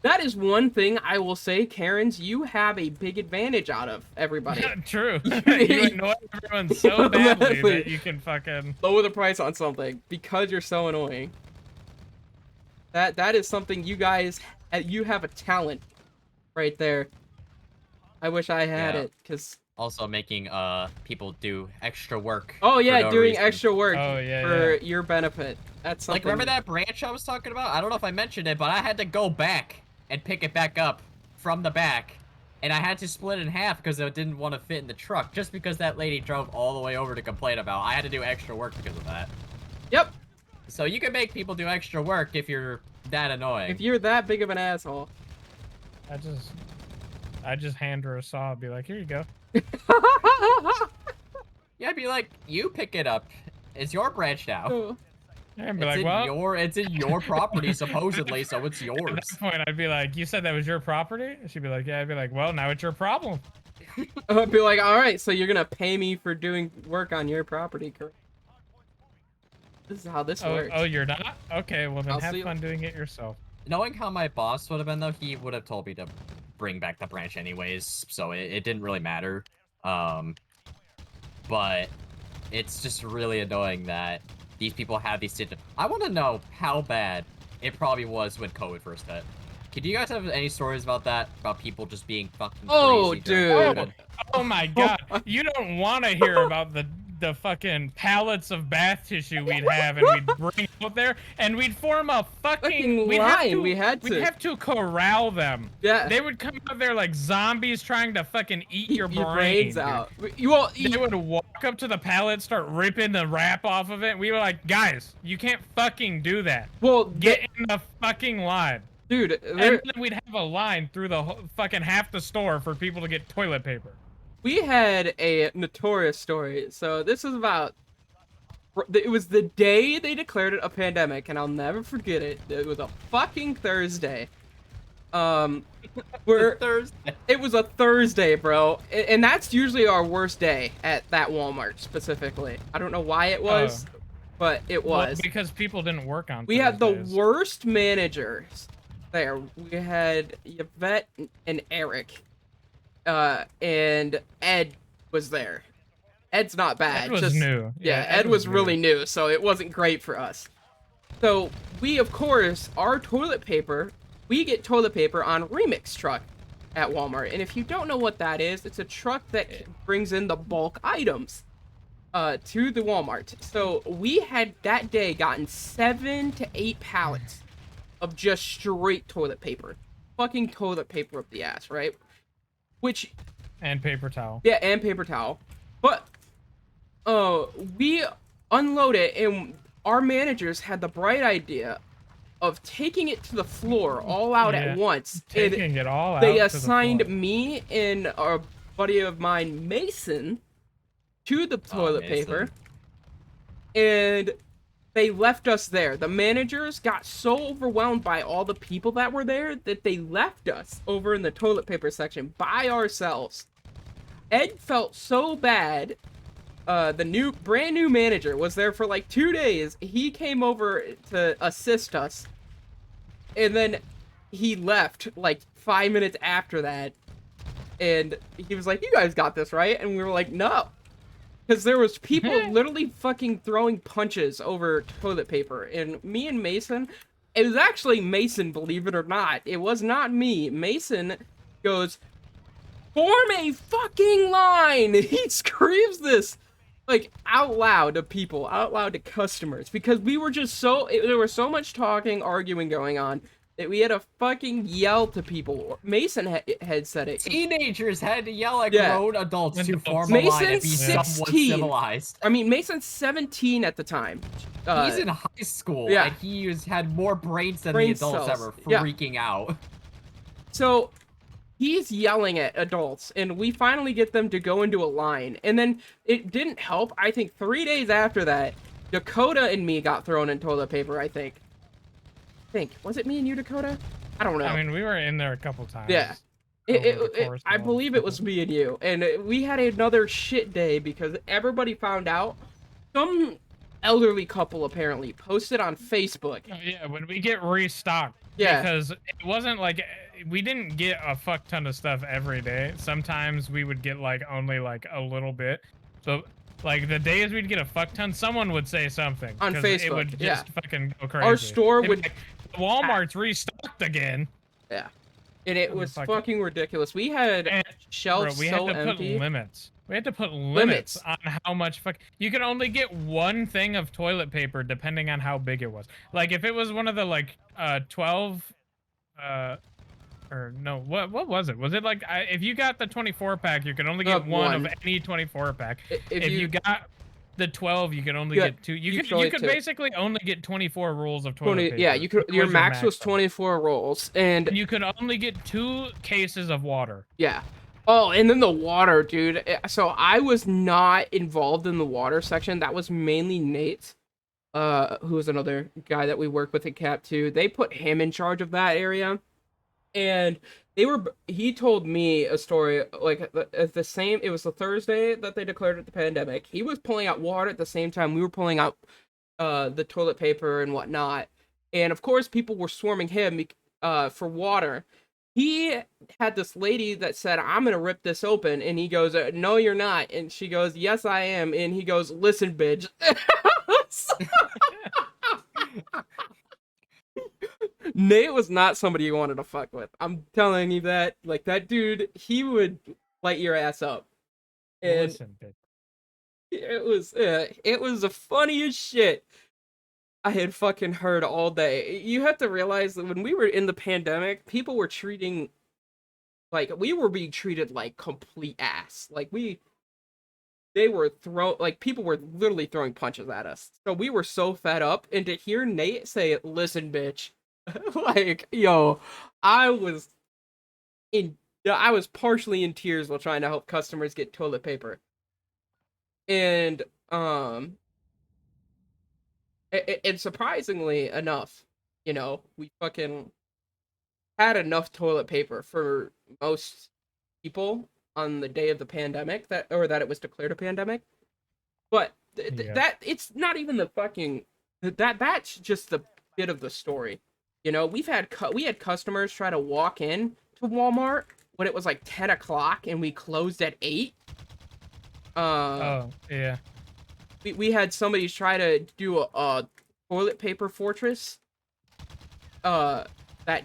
That is one thing I will say, Karens, you have a big advantage out of everybody. True. You annoy everyone so badly that you can fucking lower the price on something because you're so annoying. That is something you guys, you have a talent right there. I wish I had it, because also making people do extra work. Oh yeah, for no doing reason. extra work for yeah. your benefit. That's something. Like, remember that branch I was talking about? I don't know if I mentioned it, but I had to go back and pick it back up from the back, and I had to split it in half because it didn't want to fit in the truck, just because that lady drove all the way over to complain about. I had to do extra work because of that. Yep. So you can make people do extra work if you're that annoying. If you're that big of an asshole. I just hand her a saw and be like, here you go. Yeah, I'd be like, you pick it up. It's your branch now. And be like, well, it's in your property supposedly, so it's yours. at that point, I'd be like, you said that was your property? She'd be like, yeah. I'd be like, well, now it's your problem. I'd be like, all right, so you're gonna pay me for doing work on your property, correct? This is how this works. Oh, you're not? Okay, well then I'll have see fun doing it yourself. Knowing how my boss would have been, though, he would have told me to bring back the branch anyways, so it didn't really matter. But it's just really annoying that these people have these situations. I want to know how bad it probably was when COVID first hit. Could you guys have any stories about that? About people just being fucking crazy during COVID? Oh my god. You don't want to hear about the fucking pallets of bath tissue we'd have, and we'd bring out there, and we'd form a fucking line. We'd have to corral them. Yeah. They would come out there like zombies trying to fucking eat your brains out. They would walk up to the pallet, start ripping the wrap off of it, and we were like, guys, you can't fucking do that. Well, get in the fucking line. Dude, and then we'd have a line through the whole, fucking half the store for people to get toilet paper. We had a notorious story. So this was about, it was the day they declared it a pandemic, and I'll never forget it. It was a fucking Thursday. Thursday. It was a Thursday, bro, and that's usually our worst day at that Walmart specifically. I don't know why it was, but it was. Well, because people didn't work on We had the Thursdays. worst managers there. We had Yvette and Eric. And Ed was there. Ed's not bad. Ed was new. Yeah, Ed was really new, so it wasn't great for us. So we, of course, our toilet paper, we get toilet paper on Remix truck at Walmart. And if you don't know what that is, it's a truck that brings in the bulk items to the Walmart. So we had that day gotten 7 to 8 pallets of just straight toilet paper. Fucking toilet paper up the ass, right? And paper towel. Yeah, and paper towel. But we unload it, and our managers had the bright idea of taking it to the floor all out at once. Taking it all out. They assigned me and a buddy of mine, Mason, to the toilet paper, and they left us there. The managers got so overwhelmed by all the people that were there that they left us over in the toilet paper section by ourselves. Ed felt so bad. The brand new manager was there for like 2 days. He came over to assist us, and then he left like 5 minutes after that. And he was like, "You guys got this, right?" And we were like, "No." because there was people literally fucking throwing punches over toilet paper, and me and Mason, it was actually Mason, believe it or not, it was not me. Mason goes, form a fucking line. He screams this like out loud to people, out loud to customers, because we were just there was so much talking, arguing going on that we had to fucking yell to people. Mason had said it. Teenagers had to yell at Yeah. grown adults to form a Mason's line and be somewhat 16. civilized. I mean, Mason's 17 at the time. He's in high school, yeah. and had more brains than Brain the adults that cells. were freaking out. So he's yelling at adults, and we finally get them to go into a line. And then it didn't help. I think 3 days after that, Dakota and me got thrown in toilet paper, I think. Was it me and you, Dakota? I don't know. I mean, we were in there a couple times. Yeah. I believe it was me and you. And we had another shit day because everybody found out. Some elderly couple apparently posted on Facebook. Oh, yeah, when we get restocked. Yeah. Because it wasn't like we didn't get a fuck ton of stuff every day. Sometimes we would get like only like a little bit. So like the days we'd get a fuck ton, someone would say something On Facebook. It would just fucking go crazy. Our store It'd would. be like, Walmart's restocked again. Yeah. And it was fucking ridiculous. We had shelves we so had to empty. put limits. We had to put limits on how much you could only get one thing of toilet paper depending on how big it was. Like if it was one of the like 12 or no, what was it? Was it like if you got the 24 pack, you could only get one of any 24 pack. If you got the 12, you could only get two. You could basically only get 24 rolls of toilet paper. Yeah, you could. Your max was 24 rolls, and you could only get 2 cases of water. Yeah. Oh, and then the water, dude. So I was not involved in the water section. That was mainly Nate, who was another guy that we work with at Cap 2. They put him in charge of that area, and he told me a story like at the same. It was the Thursday that they declared the pandemic. He was pulling out water at the same time we were pulling out the toilet paper and whatnot, and of course people were swarming him for water. He had this lady that said, I'm gonna rip this open, and he goes, no you're not, and she goes, yes I am, and he goes, listen bitch. Nate was not somebody you wanted to fuck with. I'm telling you that. Like, that dude, he would light your ass up. And listen bitch. It was the funniest shit I had fucking heard all day. You have to realize that when we were in the pandemic, people were treating, like, we were being treated like complete ass. Like, people were literally throwing punches at us. So we were so fed up, and to hear Nate say, listen, bitch, like, yo, I was partially in tears while trying to help customers get toilet paper. And, and surprisingly enough, you know, we fucking had enough toilet paper for most people on the day of the pandemic that it was declared a pandemic. But that it's not even the fucking that's just the bit of the story. You know, we had customers try to walk in to Walmart when it was like 10 o'clock and we closed at 8. Oh yeah. We had somebody try to do a toilet paper fortress. That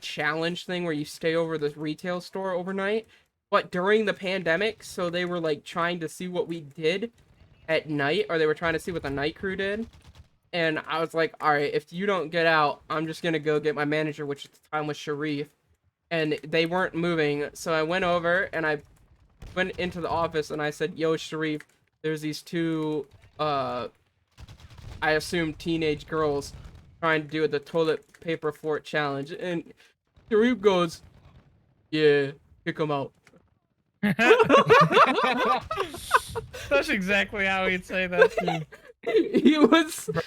challenge thing where you stay over the retail store overnight. But during the pandemic, so they were like trying to see what we did at night, or they were trying to see what the night crew did. And I was like, all right, if you don't get out, I'm just going to go get my manager, which at the time was Sharif. And they weren't moving. So I went over and I went into the office and I said, yo, Sharif, there's these two, I assume teenage girls trying to do the toilet paper fort challenge. And Sharif goes, yeah, kick them out. That's exactly how he'd say that too. He was. Bro,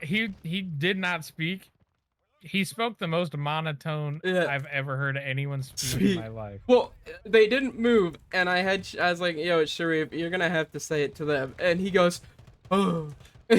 he did not speak. He spoke the most monotone I've ever heard anyone speak in my life. Well, they didn't move, and I was like, yo, Sharif, you're gonna have to say it to them. And he goes, oh,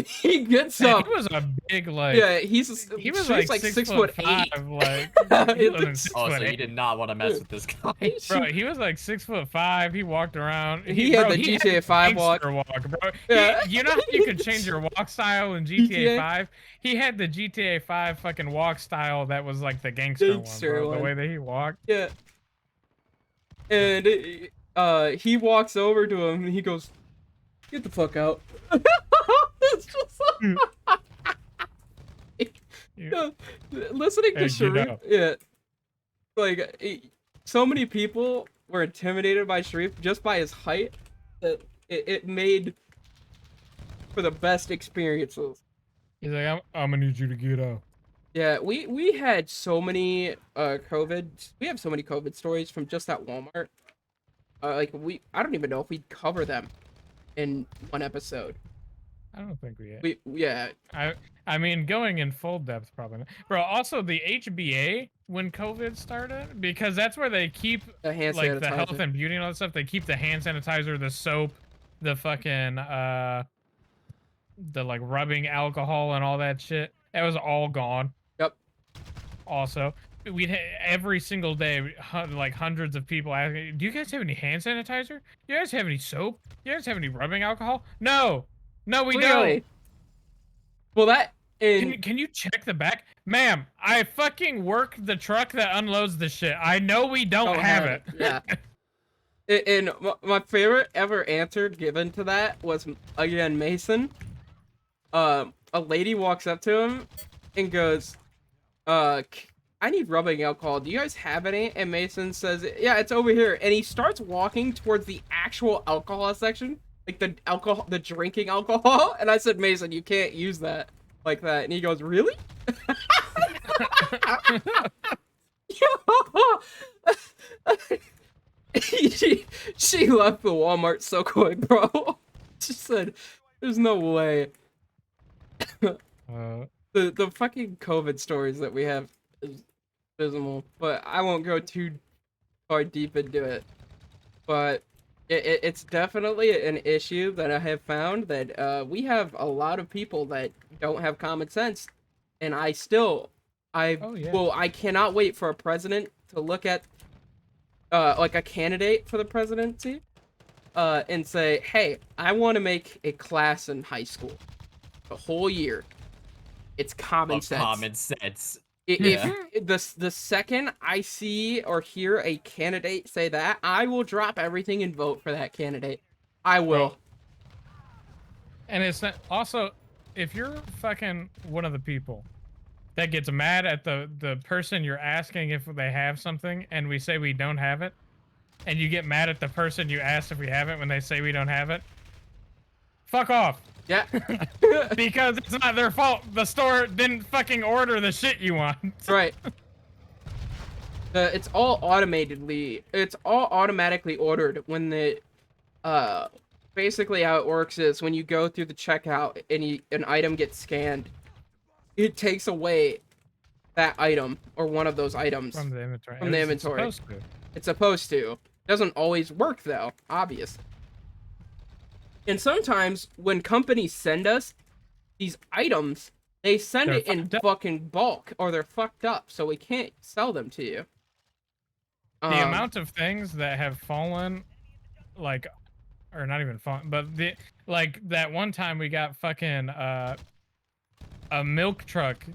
He gets Man, up. he was a big like. Yeah, He was Shreve's like like 6'5", 6'8". like he wasn't Oh, so 6'8". you did not want to mess with this guy. Bro, he was like 6'5". He walked around. He had the He had GTA 5 walk. gangster walk, bro. Yeah. You know how you could change your walk style in GTA GTA? 5? He had the GTA 5 fucking walk style that was like the gangster one, Gangster bro. The one. way that he walked. Yeah. And he walks over to him and he goes, "Get the fuck out." It's just Yeah. listening to Hey, get Sharif. out. Yeah. Like so many people were intimidated by Sharif just by his height that it made for the best experiences. He's like, I'm gonna need you to get out. Yeah, we had so many we have so many COVID stories from just that Walmart. Like I don't even know if we'd cover them in one episode. I don't think we had. Yeah. I mean, going in full depth, probably not. Bro, also the HBA when COVID started, because that's where they keep The hand like sanitizer. the health and beauty and all that stuff. They keep the hand sanitizer, the soap, the fucking the like rubbing alcohol and all that shit. That was all gone. Yep. Also, we'd every single day like hundreds of people asking, "Do you guys have any hand sanitizer? Do you guys have any soap? Do you guys have any rubbing alcohol?" No, we Really? don't. Well, that and Can you check the back, ma'am? I fucking work the truck that unloads the shit. I know we don't have it. Yeah. And my favorite ever answer given to that was again Mason. A lady walks up to him and goes, I need rubbing alcohol. Do you guys have any?" And Mason says, "Yeah, it's over here." And he starts walking towards the actual alcohol section, like the drinking alcohol. And I said, "Mason, you can't use that like that." And he goes, "Really?" she left the Walmart so quick, bro. She said, "There's no way." The fucking COVID stories that we have is abysmal, but I won't go too far deep into it. But it's definitely an issue that I have found that we have a lot of people that don't have common sense, and I cannot wait for a president to look at like a candidate for the presidency and say, "Hey, I want to make a class in high school the whole year. It's common sense." Common sense. If the second I see or hear a candidate say that, I will drop everything and vote for that candidate. I will. And it's not, also, if you're fucking one of the people that gets mad at the person you're asking if they have something and we say we don't have it, and you get mad at the person you asked if we have it when they say we don't have it, fuck off. Yeah. Because it's not their fault. The store didn't fucking order the shit you want. Right. It's all automatically ordered when the basically how it works is when you go through the checkout and an item gets scanned, it takes away that item or one of those items From the inventory. From the inventory. It's supposed to. It's supposed to. Doesn't always work though, obviously. And sometimes when companies send us these items, they send They're it in fucked up. fucking bulk or they're fucked up, so we can't sell them to you. The amount of things that have fallen, like, or not even fallen, but like that one time we got fucking a milk truck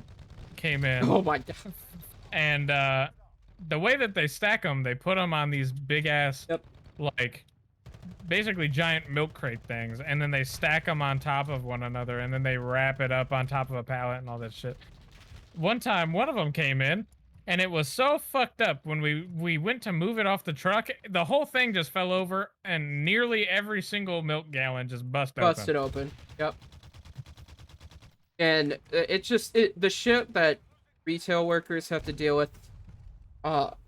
came in. Oh my god. And the way that they stack them, they put them on these big ass, like, basically giant milk crate things, and then they stack them on top of one another, and then they wrap it up on top of a pallet and all that shit. One time, one of them came in, and it was so fucked up when we went to move it off the truck, the whole thing just fell over, and nearly every single milk gallon just Busted open. Yep. And it's just the shit that retail workers have to deal with,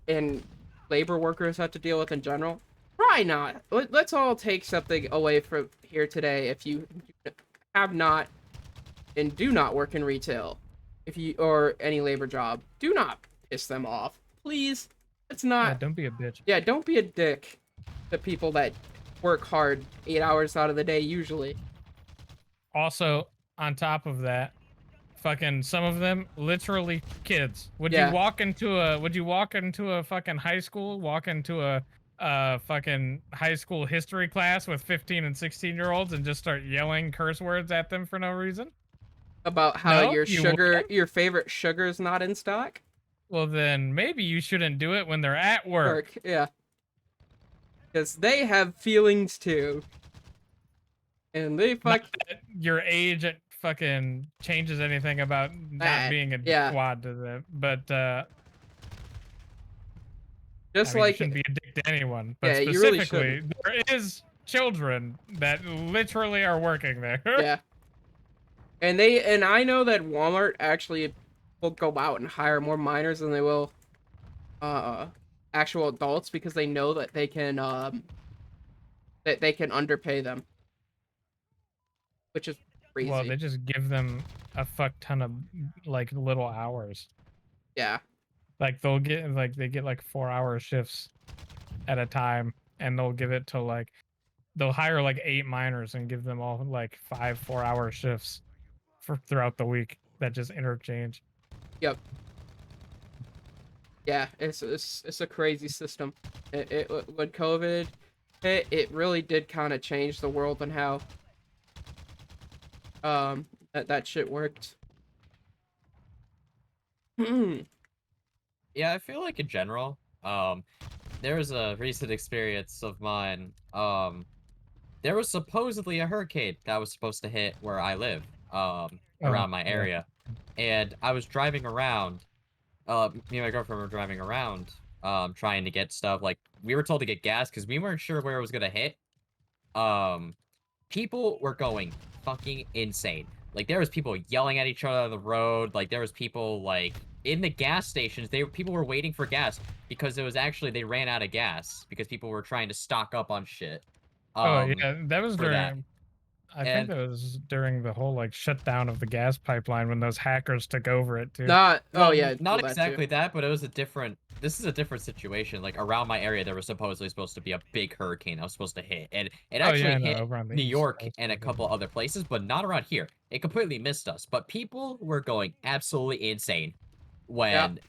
and labor workers have to deal with in general. Probably not. Let's all take something away from here today. If you have not and do not work in retail, or any labor job, do not piss them off, please. It's not. Yeah, don't be a bitch. Yeah, don't be a dick to people that work hard 8 hours out of the day usually. Also, on top of that, fucking some of them literally kids. Would Yeah. you walk into a fucking high school, walk into a fucking high school history class with 15 and 16-year-olds and just start yelling curse words at them for no reason? About how No, your you sugar, wouldn't? your favorite sugar is not in stock. Well, then maybe you shouldn't do it when they're at work. Yeah. Because they have feelings too. And they fuck. Not that your age fucking changes anything about not being a yeah. dickwad to them, but Just I mean, you like shouldn't be a dick to anyone, but yeah, you really specifically, shouldn't. there is children that literally are working there. Yeah. And I know that Walmart actually will go out and hire more minors than they will actual adults because they know that they can underpay them. Which is crazy. Well, they just give them a fuck ton of like little hours. Yeah. Like they get like 4-hour shifts at a time, and they'll give it to like they'll hire like 8 miners and give them all like 5 4-hour shifts for throughout the week that just interchange. Yep. Yeah, it's a crazy system. When COVID hit, it really did kind of change the world and how that shit worked. Yeah, I feel like in general, there was a recent experience of mine. There was supposedly a hurricane that was supposed to hit where I live, around my area, and I was driving around. Me and my girlfriend were driving around, trying to get stuff. Like we were told to get gas because we weren't sure where it was gonna hit. Um, People were going fucking insane. Like there was people yelling at each other on the road. Like there was people like in the gas stations. People were waiting for gas because it was actually they ran out of gas because people were trying to stock up on shit. Oh yeah, that was during. That. I think that was during the whole like shutdown of the gas pipeline when those hackers took over it too. Not Well, oh yeah, not that exactly too. that, but it was a different. This is a different situation. Like around my area, there was supposedly supposed to be a big hurricane that was supposed to hit, and it actually hit over on the New East York Coast, and a couple other places, but not around here. It completely missed us. But people were going absolutely insane when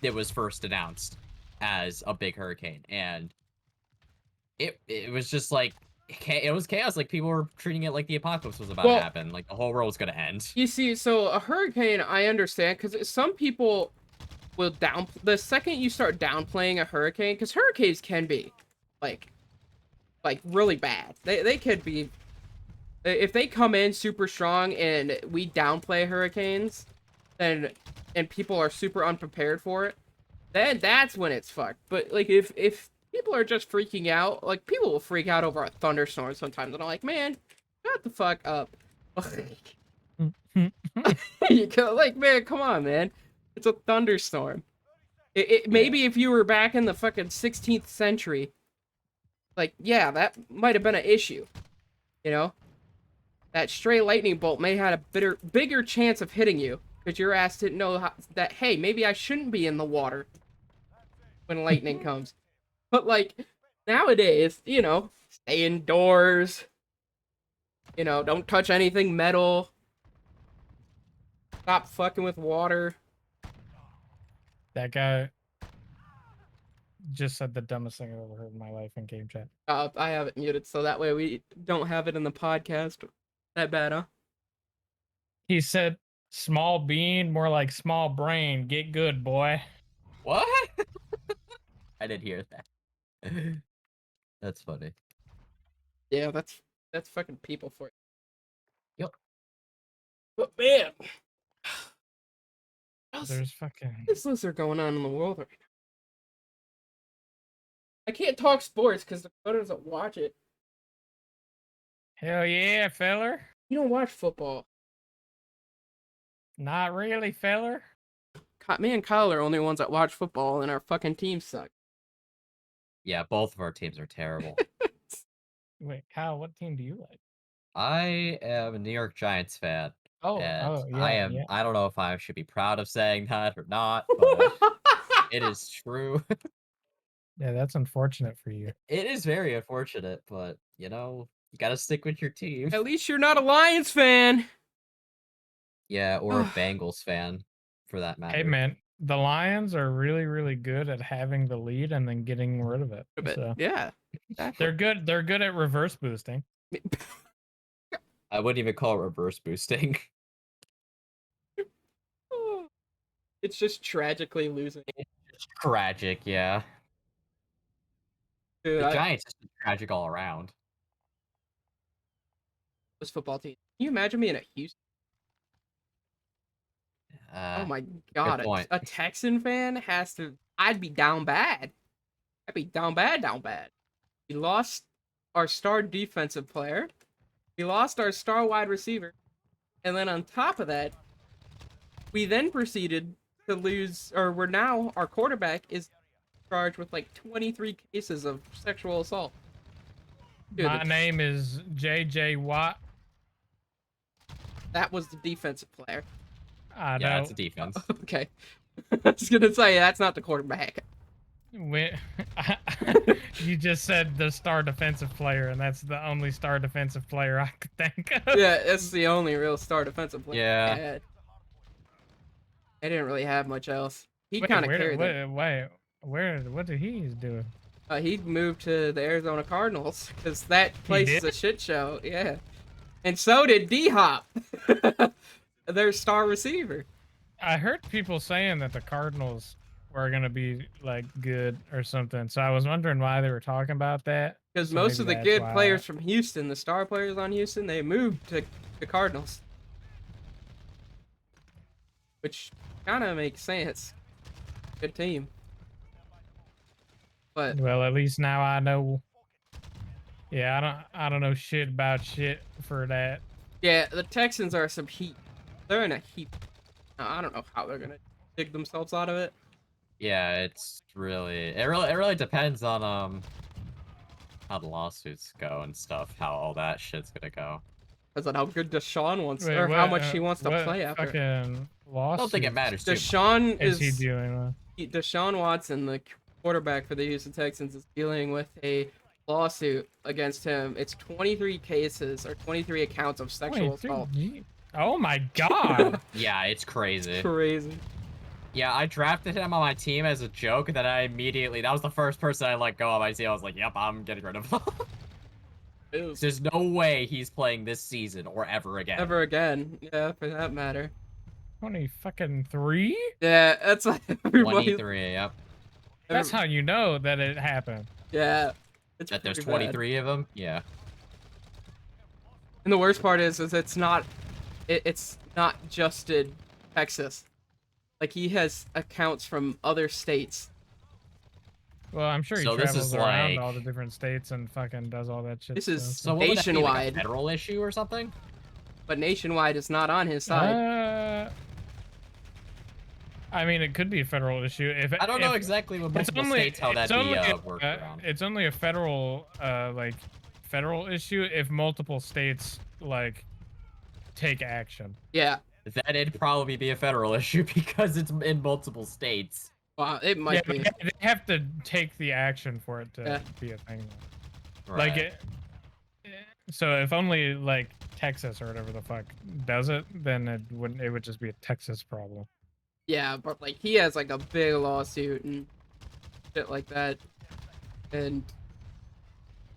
it was first announced as a big hurricane, and it was just like it was chaos. Like people were treating it like the apocalypse was about to happen. Like the whole world was gonna end. You see, so a hurricane, I understand because some people will the second you start downplaying a hurricane, because hurricanes can be like really bad. They could be if they come in super strong and we downplay hurricanes, then and people are super unprepared for it, then that's when it's fucked. But like if people are just freaking out, like people will freak out over a thunderstorm sometimes, and I'm like, man, shut the fuck up. You go like, man, come on, man. It's a thunderstorm. Maybe if you were back in the fucking 16th century, like, yeah, that might have been an issue. You know, that stray lightning bolt may have had a bigger chance of hitting you because your ass didn't know that. Hey, maybe I shouldn't be in the water when lightning comes. But like nowadays, you know, stay indoors. You know, don't touch anything metal. Stop fucking with water. That guy just said the dumbest thing I've ever heard in my life in game chat. I have it muted so that way we don't have it in the podcast. That bad, huh? He said, "Small bean, more like small brain. Get good, boy." What? I didn't hear that. That's funny. Yeah, that's fucking people for you. Yep. But man, there's fucking business are going on in the world right now. I can't talk sports because Dakota doesn't watch it. Hell yeah, feller. You don't watch football. Not really, feller. Me and Kyle are the only ones that watch football, and our fucking teams suck. Yeah, both of our teams are terrible. Wait, Kyle, what team do you like? I am a New York Giants fan. Yeah. I don't know if I should be proud of saying that or not, but it is true. Yeah, that's unfortunate for you. It is very unfortunate, but you know, you gotta stick with your team. At least you're not a Lions fan. Yeah, or a Bengals fan, for that matter. Hey man, the Lions are really, really good at having the lead and then getting rid of it. So Yeah, exactly. they're good. They're good at reverse boosting. I wouldn't even call it reverse boosting. It's just tragically losing. It's tragic, yeah. Dude, The Giants is tragic all around. this football team. Can you imagine me in a Houston? Oh my god, point. a Texan fan has to. I'd be down bad. I'd be down bad, down bad. We lost our star defensive player. We lost our star wide receiver. And then on top of that, we then proceeded to lose, or we're now, our quarterback is charged with like 23 cases of sexual assault. Dude, My name is JJ Watt. that was the defensive player. I Yeah, know. it's a defense. Okay. I was gonna say, that's not the quarterback. When, you just said the star defensive player, and that's the only star defensive player I could think of. Yeah, that's the only real star defensive player. Yeah. They didn't really have much else. He Wait, kind of carried them. what did he do? He moved to the Arizona Cardinals because that place is did? a shit show. Yeah, and so did D Hop, their star receiver. I heard people saying that the Cardinals were gonna be like good or something, so I was wondering why they were talking about that. Because So most of maybe the that's good why. players from Houston, the star players on Houston, they moved to the Cardinals, which kind of makes sense. Good team, but Well, at least now I know. Yeah, I don't know shit about shit for that. yeah, the Texans are some heat. They're in a heap. I don't know how they're gonna dig themselves out of it. Yeah, it's really it really depends on how the lawsuits go and stuff, how all that shit's gonna go. Depends on how good Deshaun wants, Wait, or how what, much he wants to what play after. fucking I lawsuit don't think it matters too much. Deshaun is he is doing? Deshaun Watson, the quarterback for the Houston Texans, is dealing with a lawsuit against him. It's 23 cases or 23 accounts of sexual assault. Oh my god! Yeah, it's crazy. Crazy. Yeah, I drafted him on my team as a joke, and then I immediately, that was the first person I let go on my team. I was like, yep, I'm getting rid of him. There's no way he's playing this season or ever again. Ever again. Yeah, for that matter. 23? Yeah, that's like everybody. 23, yep. That's how you know that it happened. Yeah. It's That there's pretty 23 bad. of them? Yeah. And the worst part is it's not just in Texas. Like, he has accounts from other states. Well, I'm sure he So this travels is around like- all the different states and fucking does all that shit. This is So what would that be, like, nationwide. a federal issue or something? But nationwide is not on his side. I mean, it could be a federal issue. I don't know exactly with multiple states how that'd be worked around. It's only a federal, federal issue if multiple states, like, take action. Yeah. Then it'd probably be a federal issue because it's in multiple states. Wow, it might be. They have to take the action for it to be a thing. Right. So if only like Texas or whatever the fuck does it, then it would just be a Texas problem. Yeah, but like he has like a big lawsuit and shit like that, and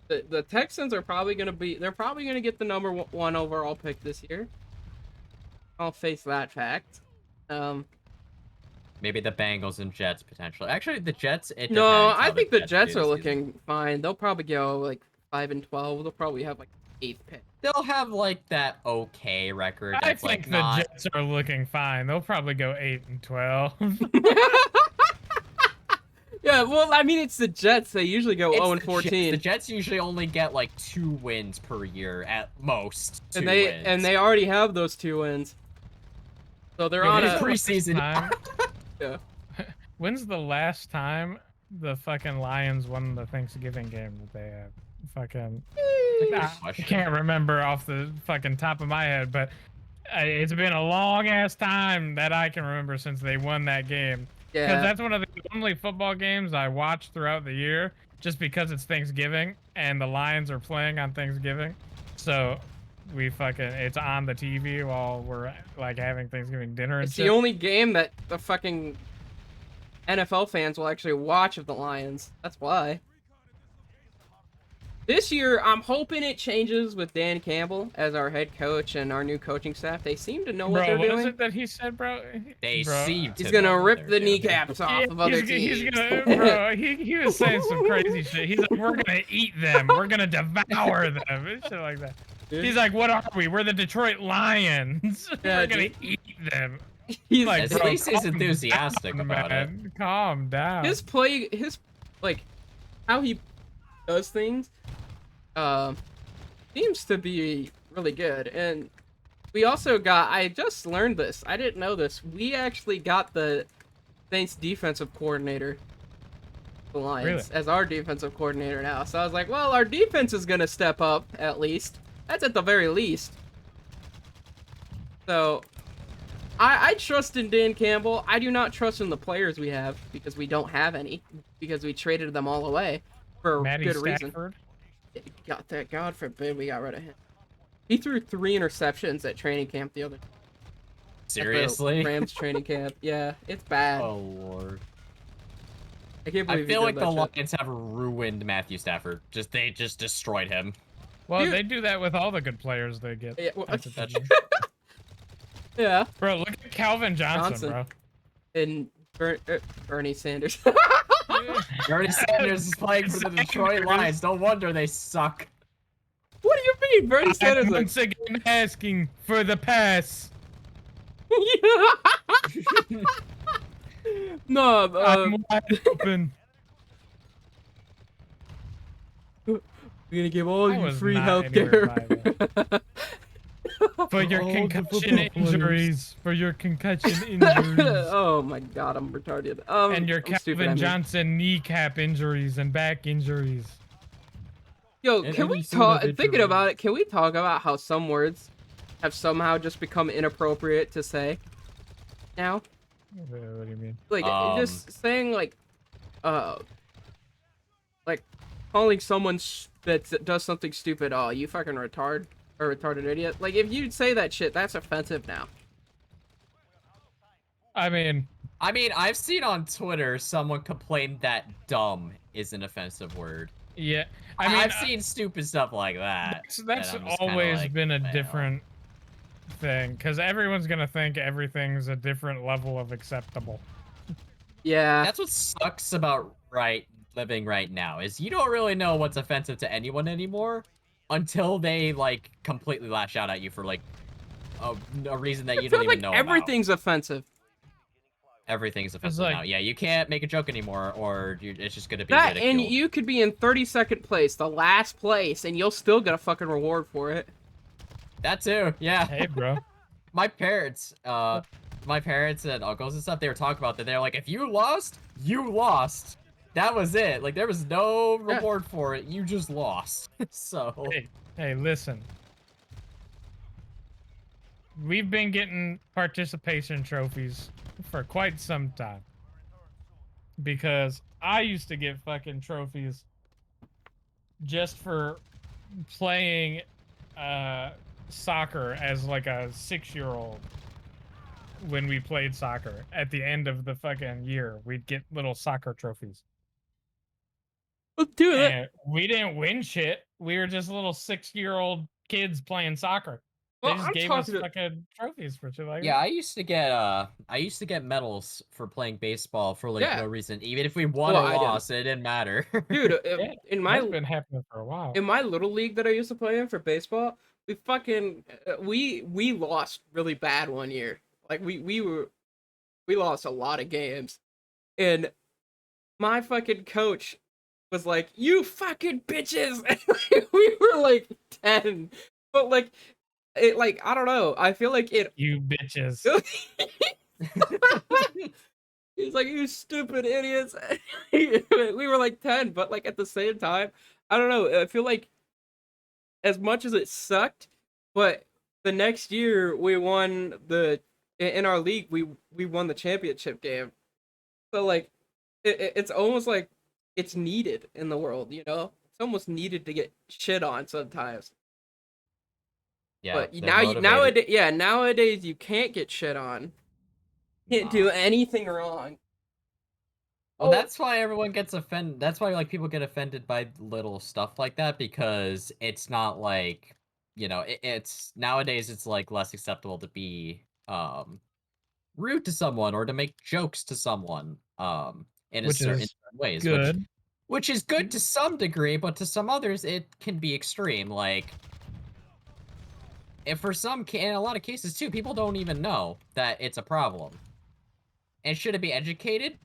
the Texans are probably gonna get the number one overall pick this year. I'll face that fact. Maybe the Bengals and Jets potentially. Actually, the Jets. It No, depends I how think the Jets do are this looking fine. They'll probably go like 5-12. They'll probably have like 8th pick. They'll have like that okay record. I That's think like the not. Jets are looking fine. They'll probably go 8-12. Yeah, well, I mean, it's the Jets. They usually go It's 0-14. The Jets usually only get like 2 wins per year at most. And they already have those 2 wins. So they're on a preseason. Yeah. When's the last time the fucking Lions won the Thanksgiving game that they have? Fucking, I can't remember off the fucking top of my head, but it's been a long ass time that I can remember since they won that game. Yeah. Because that's one of the only football games I watch throughout the year, just because it's Thanksgiving and the Lions are playing on Thanksgiving. So it's on the TV while we're like having Thanksgiving dinner and It's shit. the only game that the fucking NFL fans will actually watch of the Lions. That's why. This year, I'm hoping it changes with Dan Campbell as our head coach and our new coaching staff. They seem to know what they're Bro, what doing. is it that he said, bro? They Bro, seem to He's gonna know what rip they're the doing. kneecaps off of yeah, other he's teams. gonna, bro. He was saying some crazy shit. He's like, we're gonna eat them. We're gonna devour them and shit like that. He's like, what are we? We're the Detroit Lions. Yeah, we're gonna dude. eat them. He's Like, At bro, least he's calm enthusiastic down, about it. man. Calm down. his like how he does things seems to be really good. And we also got, I just learned this, I didn't know this, we actually got the Saints defensive coordinator, the Lions, as our defensive coordinator now. So I was like, well, our defense is gonna step up at least. That's at the very least. So I trust in Dan Campbell. I do not trust in the players we have because we don't have any, because we traded them all away for Matty good Stafford. reason. God forbid we got rid of him. He threw 3 interceptions at training camp the other at the Seriously? Rams training camp. Yeah, it's bad. Oh lord. I can't I believe feel he like did the that shit. Lions have ruined Matthew Stafford. They just destroyed him. Well, Dude. they do that with all the good players they get. Yeah, well, That's what they do. yeah. Bro, look at Calvin Johnson, bro. And Bernie Sanders. Bernie Sanders is playing for the Detroit Lions. No wonder they suck. What do you mean, Bernie Sanders? I'm Like, once again asking for the pass. no, I'm wide open. we're gonna give all I you was free not health anywhere care. For your all the concussion football players. injuries. For your concussion injuries. Oh my god, I'm retarded. And your I'm stupid, I Calvin mean. Johnson kneecap injuries and back injuries. Yo, And can we any sort talk? of Thinking about injury. it, can we talk about how some words have somehow just become inappropriate to say now? What do you mean? Like just saying like calling someone that does something stupid, oh, you fucking retard or retarded idiot. Like if you say that shit, that's offensive now. I mean, I've seen on Twitter someone complain that dumb is an offensive word. yeah. I mean, I've seen stupid stuff like that. That's and I'm just kinda always like, been a well. different thing, because everyone's gonna think everything's a different level of acceptable. Yeah. That's what sucks about living right now, is you don't really know what's offensive to anyone anymore until they like completely lash out at you for like a reason that I you feel don't like even know everything's offensive. Everything's offensive like- now. Yeah, you can't make a joke anymore, or it's just gonna be That ridiculed. and you could be in 32nd place, the last place, and you'll still get a fucking reward for it. That too, yeah. Hey, bro. my parents and uncles and stuff, they were talking about that. They're like, if you lost, you lost. That was it. Like, there was no reward for it. You just lost. So. Hey, listen. We've been getting participation trophies for quite some time. Because I used to get fucking trophies just for playing soccer as like a 6-year-old. When we played soccer at the end of the fucking year, we'd get little soccer trophies. Let's do it. And we didn't win shit. We were just little 6-year-old kids playing soccer. They Well, just I'm gave us talking to- fucking trophies for shit like Yeah, that. I used to get medals for playing baseball for like Yeah. no reason. Even if we won Well, or I didn't. lost, it didn't matter. Dude, Yeah, in my that's been happening for a while. in my little league that I used to play in for baseball, we fucking we lost really bad one year. Like we lost a lot of games, and my fucking coach was like, "You fucking bitches!" We were like 10, but like it, like I don't know. I feel like it. You bitches. He's like, "You stupid idiots." We were like 10, but like at the same time, I don't know. I feel like as much as it sucked, but the next year we won in our league we won the championship game. So like it's almost like it's needed in the world, you know? It's almost needed to get shit on sometimes. Yeah, But they're motivated. nowadays you can't get shit on. Can't do Nah. anything wrong. Well, Oh, that's why everyone gets offended. That's why like people get offended by little stuff like that because it's not like, it's nowadays it's like less acceptable to be rude to someone or to make jokes to someone in a Which certain is ways, good. which is good to some degree, but to some others it can be extreme. Like if for some in a lot of cases too, people don't even know that it's a problem. And should it be educated?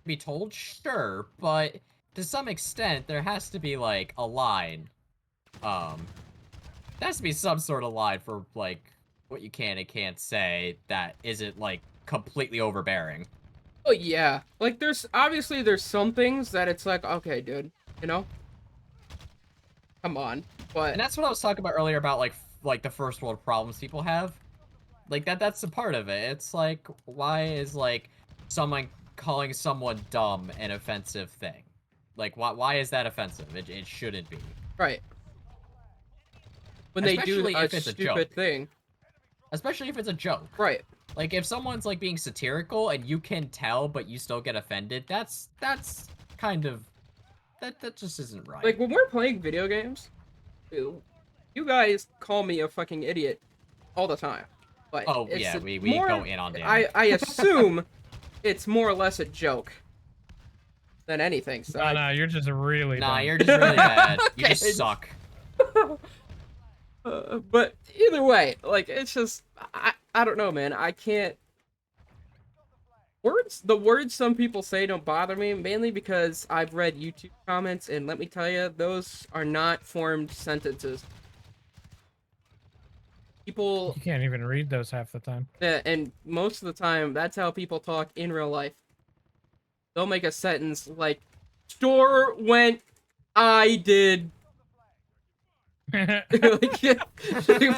Be told? Sure, but to some extent there has to be like a line. There has to be some sort of line for like what you can and can't say that isn't like completely overbearing. oh yeah. Like there's some things that it's like, okay, dude, you know? Come on. And But that's what I was talking about earlier about like the first world problems people have. Like that's a part of it. It's like why is like someone calling someone dumb an offensive thing? Like why is that offensive? It shouldn't be. right. When they do Especially a if it's a joke. stupid thing. Especially if it's a joke. Right. Like if someone's like being satirical and you can tell but you still get offended, that's kind of that just isn't right. Like when we're playing video games, you guys call me a fucking idiot all the time. But Oh it's yeah, we more go in on Danny. I assume it's more or less a joke than anything. So No, you're just really Nah, dumb. you're just really bad. You Okay. just suck. But either way, like it's just I don't know, man. I can't the words some people say don't bother me mainly because I've read YouTube comments and let me tell you, those are not formed sentences. People You can't even read those half the time. and most of the time that's how people talk in real life. They'll make a sentence like store went I did like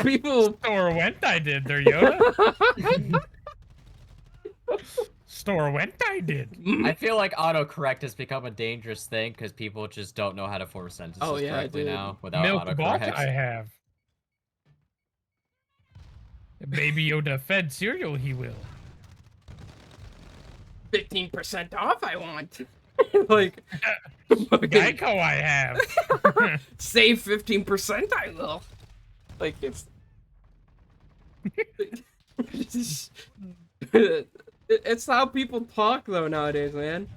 people Store went I did there, Yoda. Store went I did. I feel like autocorrect has become a dangerous thing because people just don't know how to form sentences Oh, yeah, correctly dude. now without Milk bought I autocorrect. have. Baby Yoda fed cereal he will. 15% off I want. Like fucking Geico I have. save 15% I will. Like it's it's how people talk though nowadays, man.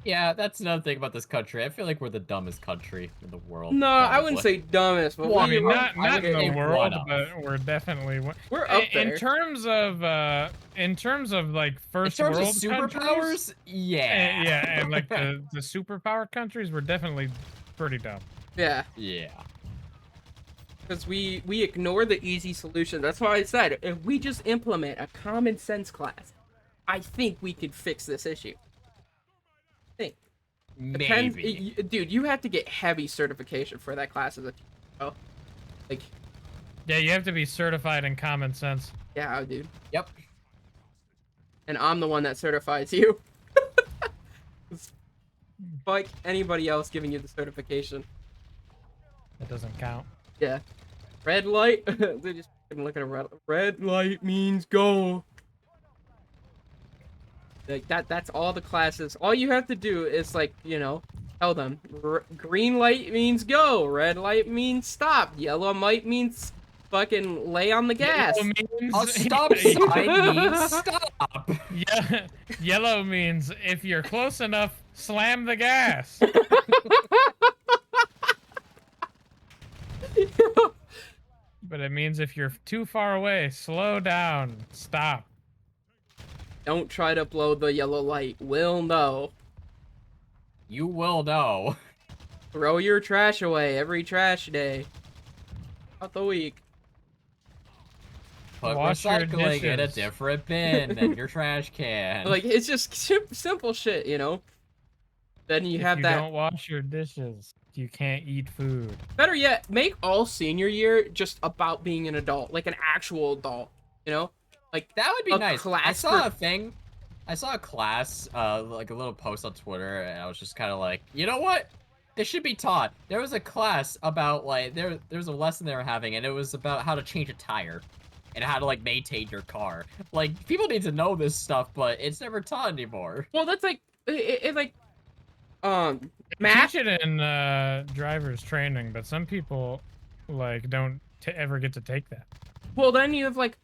Yeah, that's another thing about this country. I feel like we're the dumbest country in the world. No, I wouldn't probably. say dumbest, but Well, I mean, not I in would the say world, one of. but we're definitely we're up there. in terms of like In first terms of world countries. superpowers, yeah. Yeah, and like the superpower countries, we're definitely pretty dumb. Yeah, Yeah. because we ignore the easy solution. That's why I said if we just implement a common sense class, I think we could fix this issue. Depends, Maybe. dude. You have to get heavy certification for that class as a teacher. Oh, like Yeah, you have to be certified in common sense. yeah, dude. Yep. And I'm the one that certifies you. Like anybody else giving you the certification. That doesn't count. Yeah. Red light. They just look at a red light means go. Like that's all the classes. All you have to do is like, tell them green light means go, red light means stop, yellow light means fucking lay on the gas. Yellow means, A stop sign means stop. yeah, yellow means if you're close enough, slam the gas. But it means if you're too far away, slow down, stop. Don't try to blow the yellow light. We'll know. You will know. Throw your trash away every trash day. Out the week. Put Wash your recycling in a dishes. different bin than your trash can. Like it's just simple shit, Then you have if you that. don't wash your dishes, you can't eat food. Better yet, make all senior year just about being an adult, like an actual adult. Like That would be a nice. I class saw for- a thing. I saw a class, like a little post on Twitter, and I was just kind of like, you know what? They should be taught. There was a class about like there's a lesson they were having, and it was about how to change a tire, and how to like maintain your car. Like people need to know this stuff, but it's never taught anymore. Well, that's like like They math. teach it in driver's training, but some people like don't ever get to take that. Well, then you have like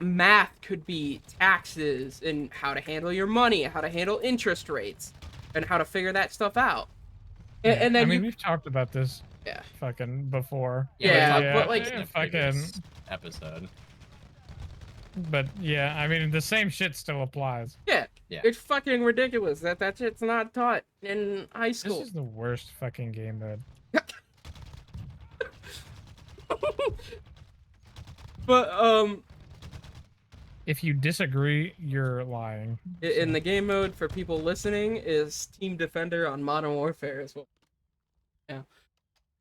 math could be taxes and how to handle your money, how to handle interest rates, and how to figure that stuff out. Yeah, And then I mean, we've talked about this yeah. fucking before. Yeah, but, like, in a fucking. previous episode. But yeah, I mean, the same shit still applies. Yeah, Yeah. it's fucking ridiculous that shit's not taught in high school. This is the worst fucking game mode. But If you disagree, you're lying. in the game mode for people listening is Team Defender on Modern Warfare as well. Yeah,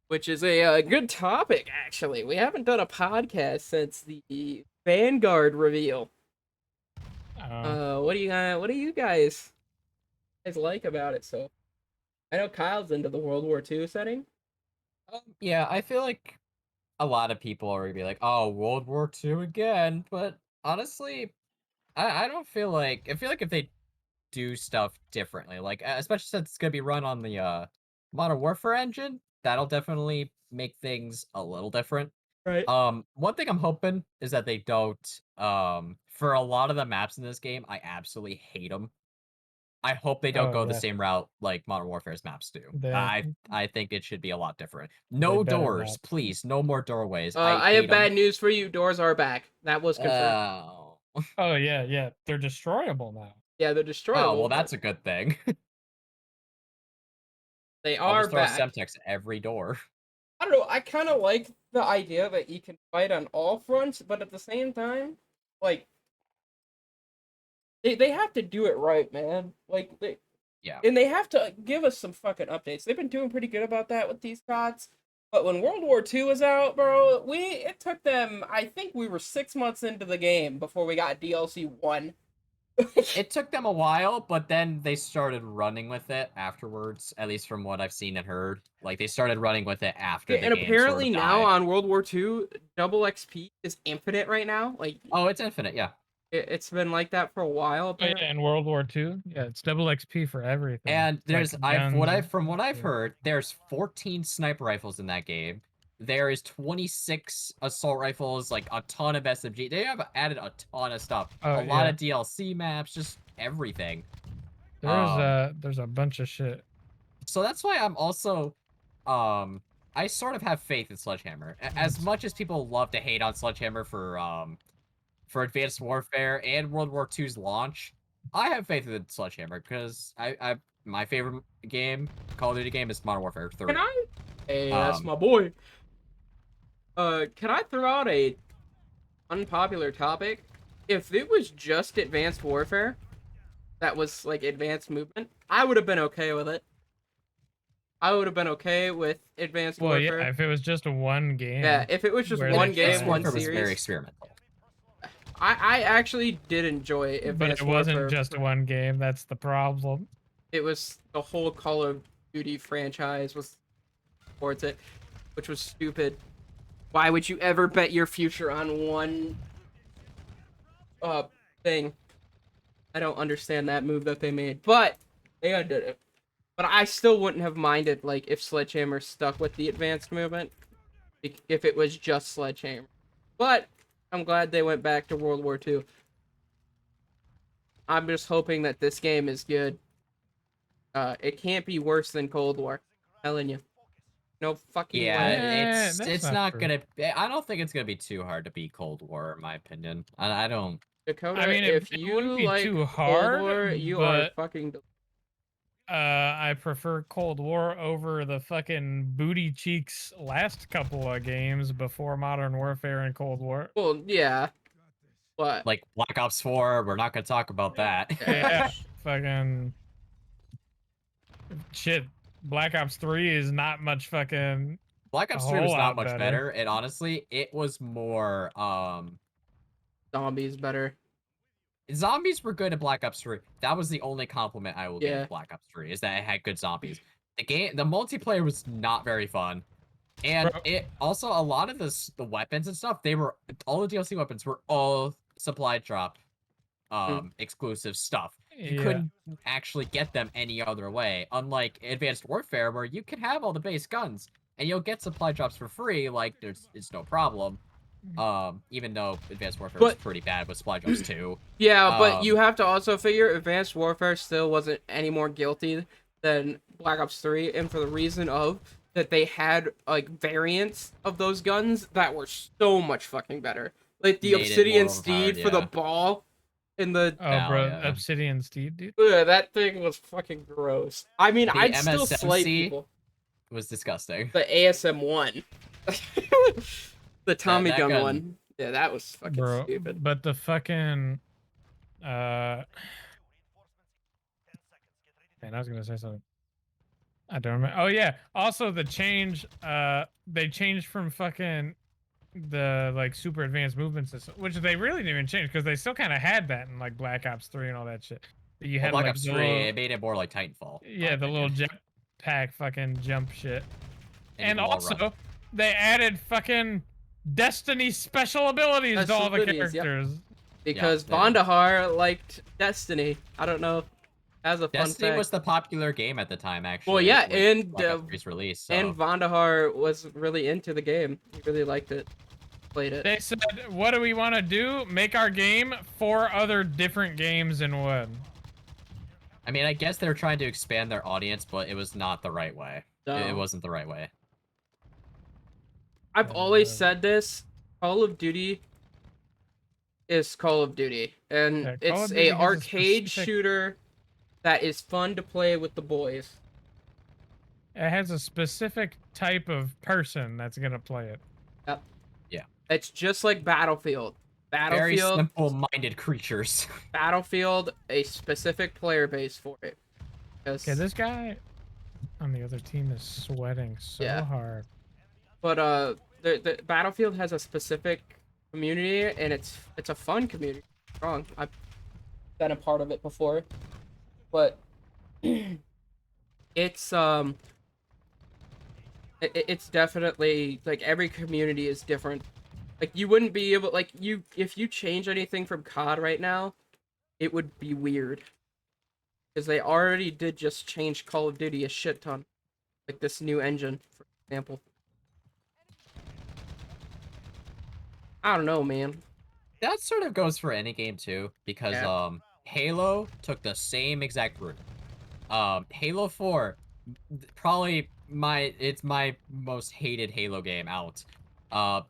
which is a good topic actually. We haven't done a podcast since the Vanguard reveal. What do you guys like about it? So, I know Kyle's into the World War II setting. Yeah, I feel like a lot of people are gonna be like, "Oh, World War II again," but honestly, I don't feel like. I feel like if they do stuff differently, like especially since it's gonna be run on the Modern Warfare engine, that'll definitely make things a little different. Right. One thing I'm hoping is that they don't. For a lot of the maps in this game, I absolutely hate them. I hope they don't Oh, go the yeah. same route like Modern Warfare's maps do. They- I think it should be a lot different. No better doors, not. please. No more doorways. I hate have 'em. bad news for you. Doors are back. That was confirmed. Oh. Oh yeah, they're destroyable now. Yeah, they're destroyable. Oh, well, but that's a good thing. they I'll are just throw a back. Semtex at every door. I don't know. I kind of like the idea that you can fight on all fronts, but at the same time, like they have to do it right, man. Like Yeah. and they have to give us some fucking updates. They've been doing pretty good about that with these CODs. But when World War II was out, bro, it took them. I think we were 6 months into the game before we got DLC 1. It took them a while, but then they started running with it afterwards, at least from what I've seen and heard. Like, they started running with it after the And game apparently sort of now died. on World War II, double XP is infinite right now. Like Oh, it's infinite, yeah. it's been like that for a while. Oh, yeah, Apparently. in World War II, yeah, it's double XP for everything. And It's like guns from what I've yeah. heard, there's 14 sniper rifles in that game. There is 26 assault rifles, like a ton of SMG. They have added a ton of stuff. Oh, A lot yeah. of DLC maps, just everything. There's a bunch of shit. So that's why I'm also I sort of have faith in Sledgehammer. As much as people love to hate on Sledgehammer for Advanced Warfare and World War II's launch, I have faith in Sledgehammer because I my favorite game, Call of Duty game, is Modern Warfare 3. Can I? Hey, that's Um, my boy. Can I throw out a unpopular topic? If it was just Advanced Warfare, that was like advanced movement, I would have been okay with it. I would have been okay with Advanced Well, Warfare. yeah, if it was just one game. Yeah, if it was just where one they game, Advanced tried- one Warfare was series. very experimental. I actually did enjoy But Advanced it wasn't Warfare. just one game. That's the problem. It was the whole Call of Duty franchise was towards it, which was stupid. Why would you ever bet your future on one thing? I don't understand that move that they made, but they undid it. But I still wouldn't have minded like if Sledgehammer stuck with the advanced movement, if it was just Sledgehammer. But I'm glad they went back to World War II. I'm just hoping that this game is good. It can't be worse than Cold War. I'm telling you. No fucking way. Yeah, that's it's not not true. gonna. I don't think it's gonna be too hard to beat Cold War, in my opinion. I don't. Dakota, I mean, if it you wouldn't be like too hard, Cold War, you are but fucking. I prefer Cold War over the fucking booty cheeks last couple of games before Modern Warfare and Cold War. Well, yeah, but Like Black Ops 4, we're not gonna talk about that. Yeah, fucking shit. Black Ops 3 is not much fucking. Black Ops A 3 was whole not lot much better. better, and honestly, it was more zombies better. zombies were good in Black Ops 3. That was the only compliment I will Yeah. give Black Ops 3, is that it had good zombies. The multiplayer was not very fun. And Bro. it also, a lot of the weapons and stuff, all the DLC weapons were all supply drop exclusive stuff. You Yeah. couldn't actually get them any other way, unlike Advanced Warfare, where you can have all the base guns and you'll get supply drops for free. Like it's no problem. Even though Advanced Warfare was But- pretty bad with supply drops too. Yeah, but you Um, have to also figure Advanced Warfare still wasn't any more guilty than Black Ops 3, and for the reason of that they had like variants of those guns that were so much fucking better. Like the Made it Obsidian more Steed overpowered, for the yeah. ball in the Oh, Hell bro, yeah. Obsidian Steed, dude. that thing was fucking gross. I mean, The I'd still slay MSMC people. was disgusting. The ASM1. The Tommy that gun gun- one. Yeah, that was fucking Bro, stupid. but the fucking man, I was gonna say something. I don't remember. Oh yeah. Also the change, they changed from fucking the like super advanced movement system, which they really didn't even change because they still kind of had that in like Black Ops 3 and all that shit. You Well, had Black like Ops the 3, little, it made it more like Titanfall. in yeah, my the little opinion. jetpack fucking jump shit. And And the wall also, run. they added fucking Destiny special abilities to all the Special abilities, yep. characters. Because Yeah, they did. Vandahar liked Destiny. I don't know. As a fun Destiny fact. was the popular game at the time, actually. Well, yeah, with and Black Ops 3's release. So. and Vandahar was really into the game. He really liked it. Played it. They said, "What do we want to do? Make our game 4 other different games in one." I mean, I guess they're trying to expand their audience, but it was not the right way. It No. wasn't the right way. I've always said this. Call of Duty is Call of Duty, and Yeah, Call it's of Duty a has a arcade specific- shooter that is fun to play with the boys. It has a specific type of person that's gonna play it. Yep. Yeah. It's just like Battlefield. Very Battlefield, simple-minded creatures. Battlefield, a specific player base for it. 'Cause- Okay, this guy on the other team is sweating so Yeah. hard. But the Battlefield has a specific community, and it's a fun community. Wrong, I've been a part of it before, but it's it's definitely like every community is different. Like you wouldn't be able if you change anything from COD right now, it would be weird. Because they already did just change Call of Duty a shit ton. Like this new engine, for example. I don't know, man. That sort of goes for any game too, because Yeah. Halo took the same exact route. Halo 4, probably it's my most hated Halo game out.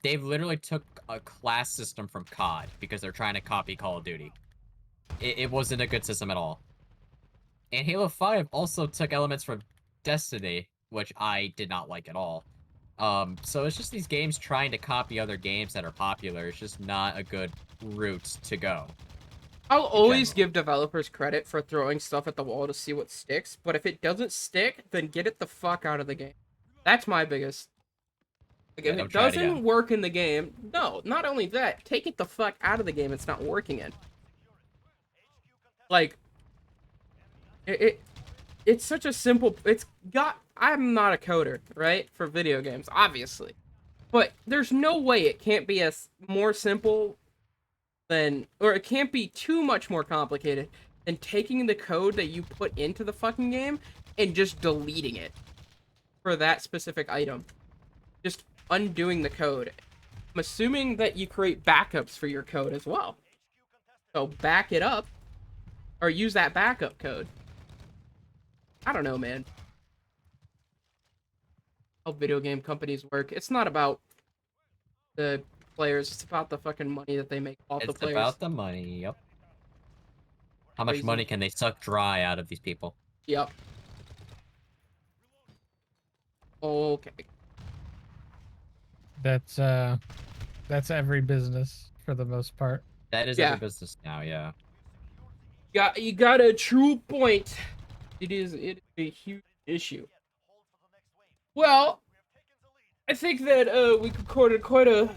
They've literally took a class system from COD because they're trying to copy Call of Duty. It wasn't a good system at all. And Halo 5 also took elements from Destiny, which I did not like at all. So it's just these games trying to copy other games that are popular. It's just not a good route to go. I'll always general. give developers credit for throwing stuff at the wall to see what sticks, but if it doesn't stick, then get it the fuck out of the game. That's my biggest. Like, Yeah, if don't it try it doesn't again. work in the game, no, not only that, take it the fuck out of the game it's not working in. Like, it's such a simple, I'm not a coder, right, for video games, obviously. But there's no way it can't be more simple or it can't be too much more complicated than taking the code that you put into the fucking game and just deleting it for that specific item. Just undoing the code. I'm assuming that you create backups for your code as well. So back it up or use that backup code. I don't know, man. How video game companies work. It's not about the players, it's about the fucking money that they make off the It's players. about the money, yep. How much Crazy. money can they suck dry out of these people? Yep. Okay. That's every business for the most part. That is Yeah. every business now, yeah. You got a true point. It is a huge issue. Well, I think that we recorded quite a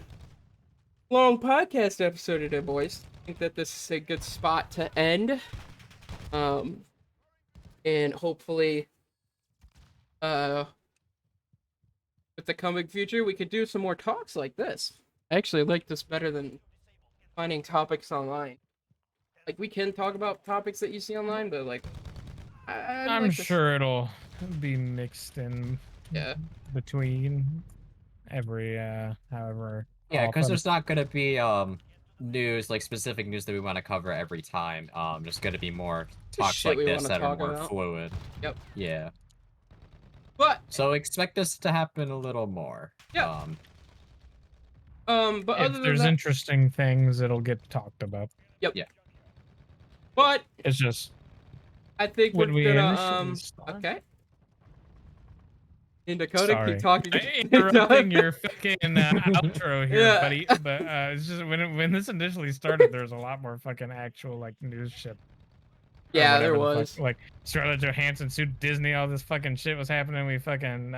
long podcast episode today, boys. I think that this is a good spot to end. And hopefully with the coming future, we could do some more talks like this. I actually like this better than finding topics online. Like, we can talk about topics that you see online, but like, I'd I'm like to. sure it'll be mixed in Yeah. between every however Yeah, because often. there's not gonna be news, like specific news that we want to cover every time. There's gonna be more talks Shit like we this want to that are talk more about. fluid. Yep. Yeah. But So expect this to happen a little more. Yeah. But If other than there's that, interesting things, it'll get talked about. yep. Yeah. But It's just I think we're when we gonna initially start. okay. In Dakota, keep Sorry, talking. interrupting your fucking outro here, Yeah. buddy. But it's just when this initially started, there was a lot more fucking actual like news shit. Or Yeah, there whatever the was. fuck, like Scarlett Johansson sued Disney, all this fucking shit was happening. We fucking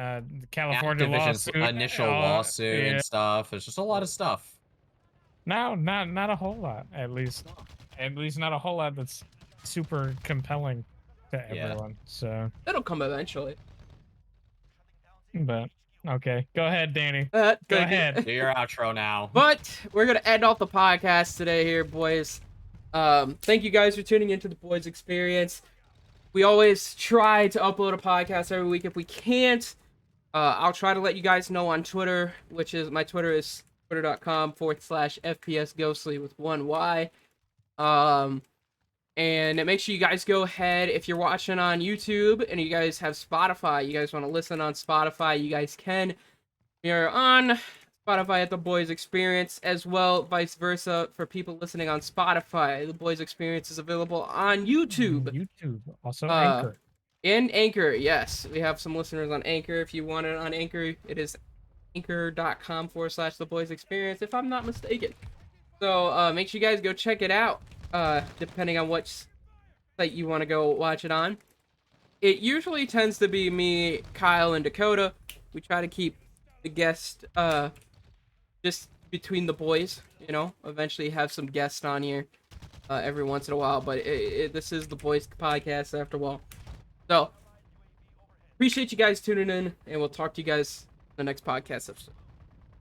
California Activision's lawsuit, initial lawsuit and stuff. It's just a lot of stuff. No, not a whole lot. At least not a whole lot that's super compelling to Yeah. everyone. So, It'll come eventually. but okay, go ahead, Danny. Go ahead. Do your outro now. But we're gonna end off the podcast today here, boys. Thank you guys for tuning into the Boys Experience. We always try to upload a podcast every week. If we can't, I'll try to let you guys know on Twitter, which is my Twitter is twitter.com/FPSGhostly with 1Y. And make sure you guys go ahead, if you're watching on YouTube and you guys have Spotify, you guys want to listen on Spotify, you guys can. You're on Spotify at The Boys Experience, as well, vice versa, for people listening on Spotify. The Boys Experience is available on YouTube. YouTube, also Anchor. And Anchor, yes. We have some listeners on Anchor. If you want it on Anchor, it is anchor.com/The Boys Experience, if I'm not mistaken. So make sure you guys go check it out, depending on which site you want to go watch it on. It usually tends to be me, Kyle, and Dakota. We try to keep the guest just between the boys, you know. Eventually have some guests on here every once in a while, but this is the boys podcast after a while. So appreciate you guys tuning in, and we'll talk to you guys in the next podcast episode.